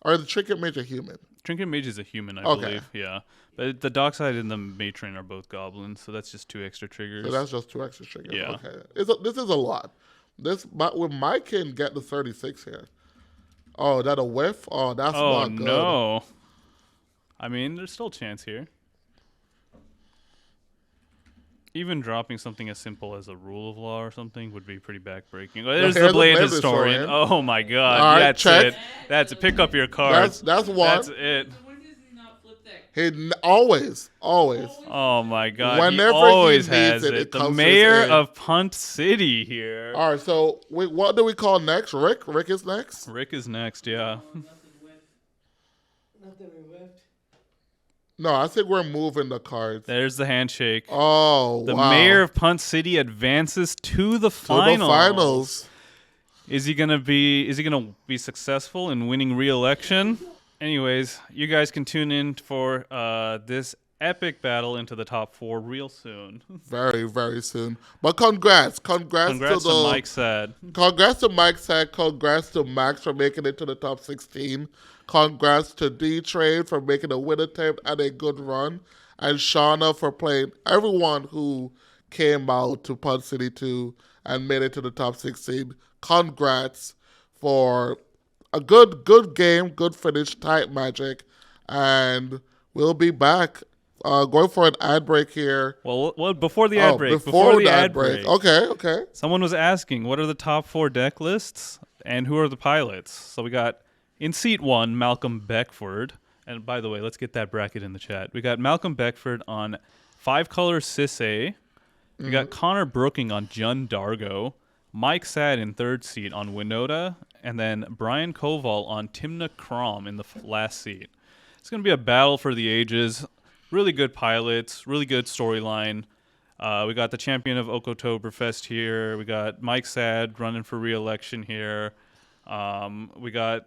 [SPEAKER 2] Or the Trinket Mage a human?
[SPEAKER 4] Trinket Mage is a human, I
[SPEAKER 2] Okay.
[SPEAKER 4] believe. Yeah. But the Dockside and the Matron are both goblins, so that's just 2 extra triggers.
[SPEAKER 2] So that's just 2 extra triggers.
[SPEAKER 4] Yeah.
[SPEAKER 2] Okay. This is a lot. But with my kin get the 36 here. Oh, that a whiff? Oh, that's not good.
[SPEAKER 4] Oh, no. I mean, there's still a chance here. Even dropping something as simple as a rule of law or something would be pretty backbreaking. There's the Blade Historian. Oh, my God.
[SPEAKER 2] All right,
[SPEAKER 4] That's
[SPEAKER 2] check.
[SPEAKER 4] it. That's it. Pick up your cards.
[SPEAKER 2] That's one.
[SPEAKER 4] That's it.
[SPEAKER 1] When does he not flip that?
[SPEAKER 2] He always.
[SPEAKER 4] Oh, my God.
[SPEAKER 2] Whenever
[SPEAKER 4] he
[SPEAKER 2] he
[SPEAKER 4] always
[SPEAKER 2] needs
[SPEAKER 4] has
[SPEAKER 2] it,
[SPEAKER 4] it.
[SPEAKER 2] it
[SPEAKER 4] The
[SPEAKER 2] comes to
[SPEAKER 4] mayor
[SPEAKER 2] his aid.
[SPEAKER 4] of Punt City here.
[SPEAKER 2] All right, so what do we call next? Rick? Rick is next?
[SPEAKER 4] Rick is next, yeah.
[SPEAKER 3] Nothing we whiffed.
[SPEAKER 2] No, I think we're moving the cards.
[SPEAKER 4] There's the handshake.
[SPEAKER 2] Oh,
[SPEAKER 4] The
[SPEAKER 2] wow.
[SPEAKER 4] mayor of Punt City advances to the
[SPEAKER 2] To
[SPEAKER 4] finals.
[SPEAKER 2] the finals.
[SPEAKER 4] Is he gonna be successful in winning re-election? Anyways, you guys can tune in for this epic battle into the top 4 real soon.
[SPEAKER 2] Very, very soon. But congrats. Congrats
[SPEAKER 4] to Mike Saad.
[SPEAKER 2] Congrats to Mike Saad. Congrats to Max for making it to the top 16. Congrats to DTrain for making a win attempt and a good run. And Shauna for playing. Everyone who came out to Punt City 2 and made it to the top 16. Congrats for a good game, good finish, tight magic. And we'll be back. Going for an ad break here.
[SPEAKER 4] Well, before the ad break.
[SPEAKER 2] Before the ad break. Okay.
[SPEAKER 4] Someone was asking, what are the top 4 deck lists and who are the pilots? So we got in seat 1, Malcolm Beckford. And by the way, let's get that bracket in the chat. We got Malcolm Beckford on 5-color Sisay. We got Connor Brooking on Jun Dargo. Mike Saad in 3rd seat on Winota. And then Brian Koval on Tymna Crom in the last seat. It's going to be a battle for the ages. Really good pilots, really good storyline. We got the champion of Oktoberfest here. We got Mike Saad running for re-election here. We got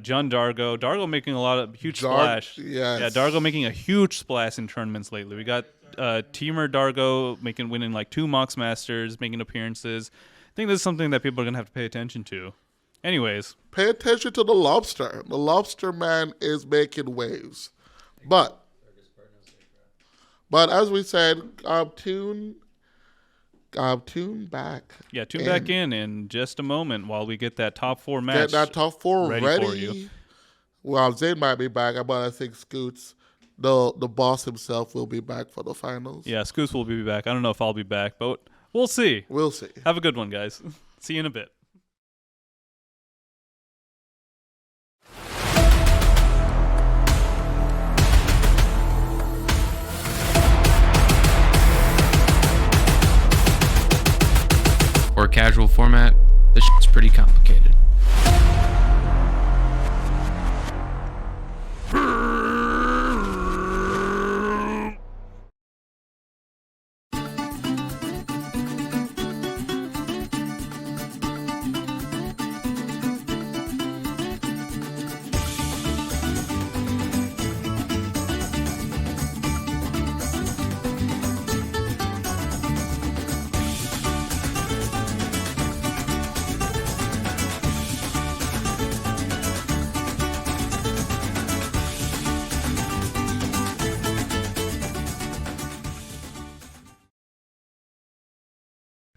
[SPEAKER 4] Jun Dargo. Dargo making a lot of huge splash.
[SPEAKER 2] Yes.
[SPEAKER 4] Yeah, Dargo making a huge splash in tournaments lately. We got Teamer Dargo winning like 2 Mox Masters, making appearances. I think this is something that people are going to have to pay attention to. Anyways.
[SPEAKER 2] Pay attention to the Lobster. The Lobster man is making waves. But as we said, tune back.
[SPEAKER 4] Yeah, tune back in just a moment while we get that top 4 match.
[SPEAKER 2] Get that top 4 ready.
[SPEAKER 4] for you.
[SPEAKER 2] Well, Zayn might be back, but I think Scoots, the boss himself, will be back for the finals.
[SPEAKER 4] Yeah, Scoots will be back. I don't know if I'll be back, but we'll see.
[SPEAKER 2] We'll see.
[SPEAKER 4] Have a good one, guys. See you in a bit.
[SPEAKER 6] Or casual format, this shit's pretty complicated.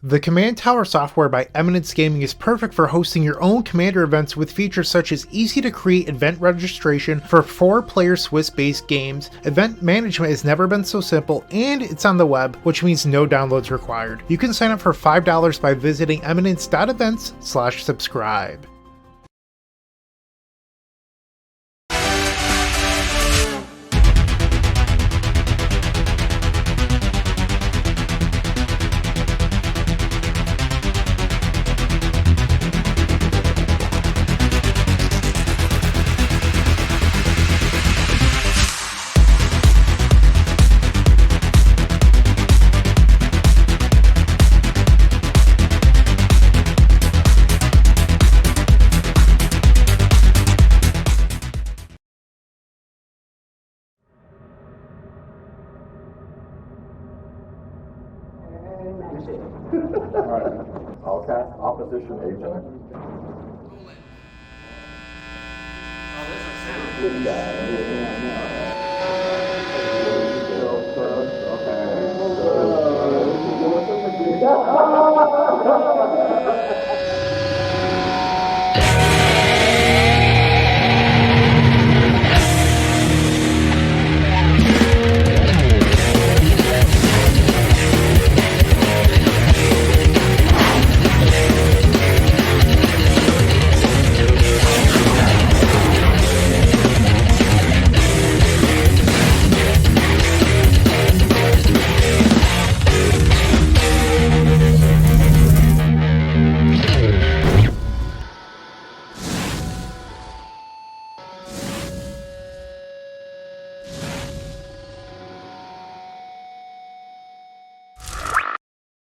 [SPEAKER 7] The Command Tower software by Eminence Gaming is perfect for hosting your own Commander events with features such as easy-to-create event registration for 4-player Swiss-based games. Event management has never been so simple, and it's on the web, which means no downloads required. You can sign up for $5 by visiting eminence.events/subscribe.
[SPEAKER 8] Alright, I'll cast opposition agent. Okay.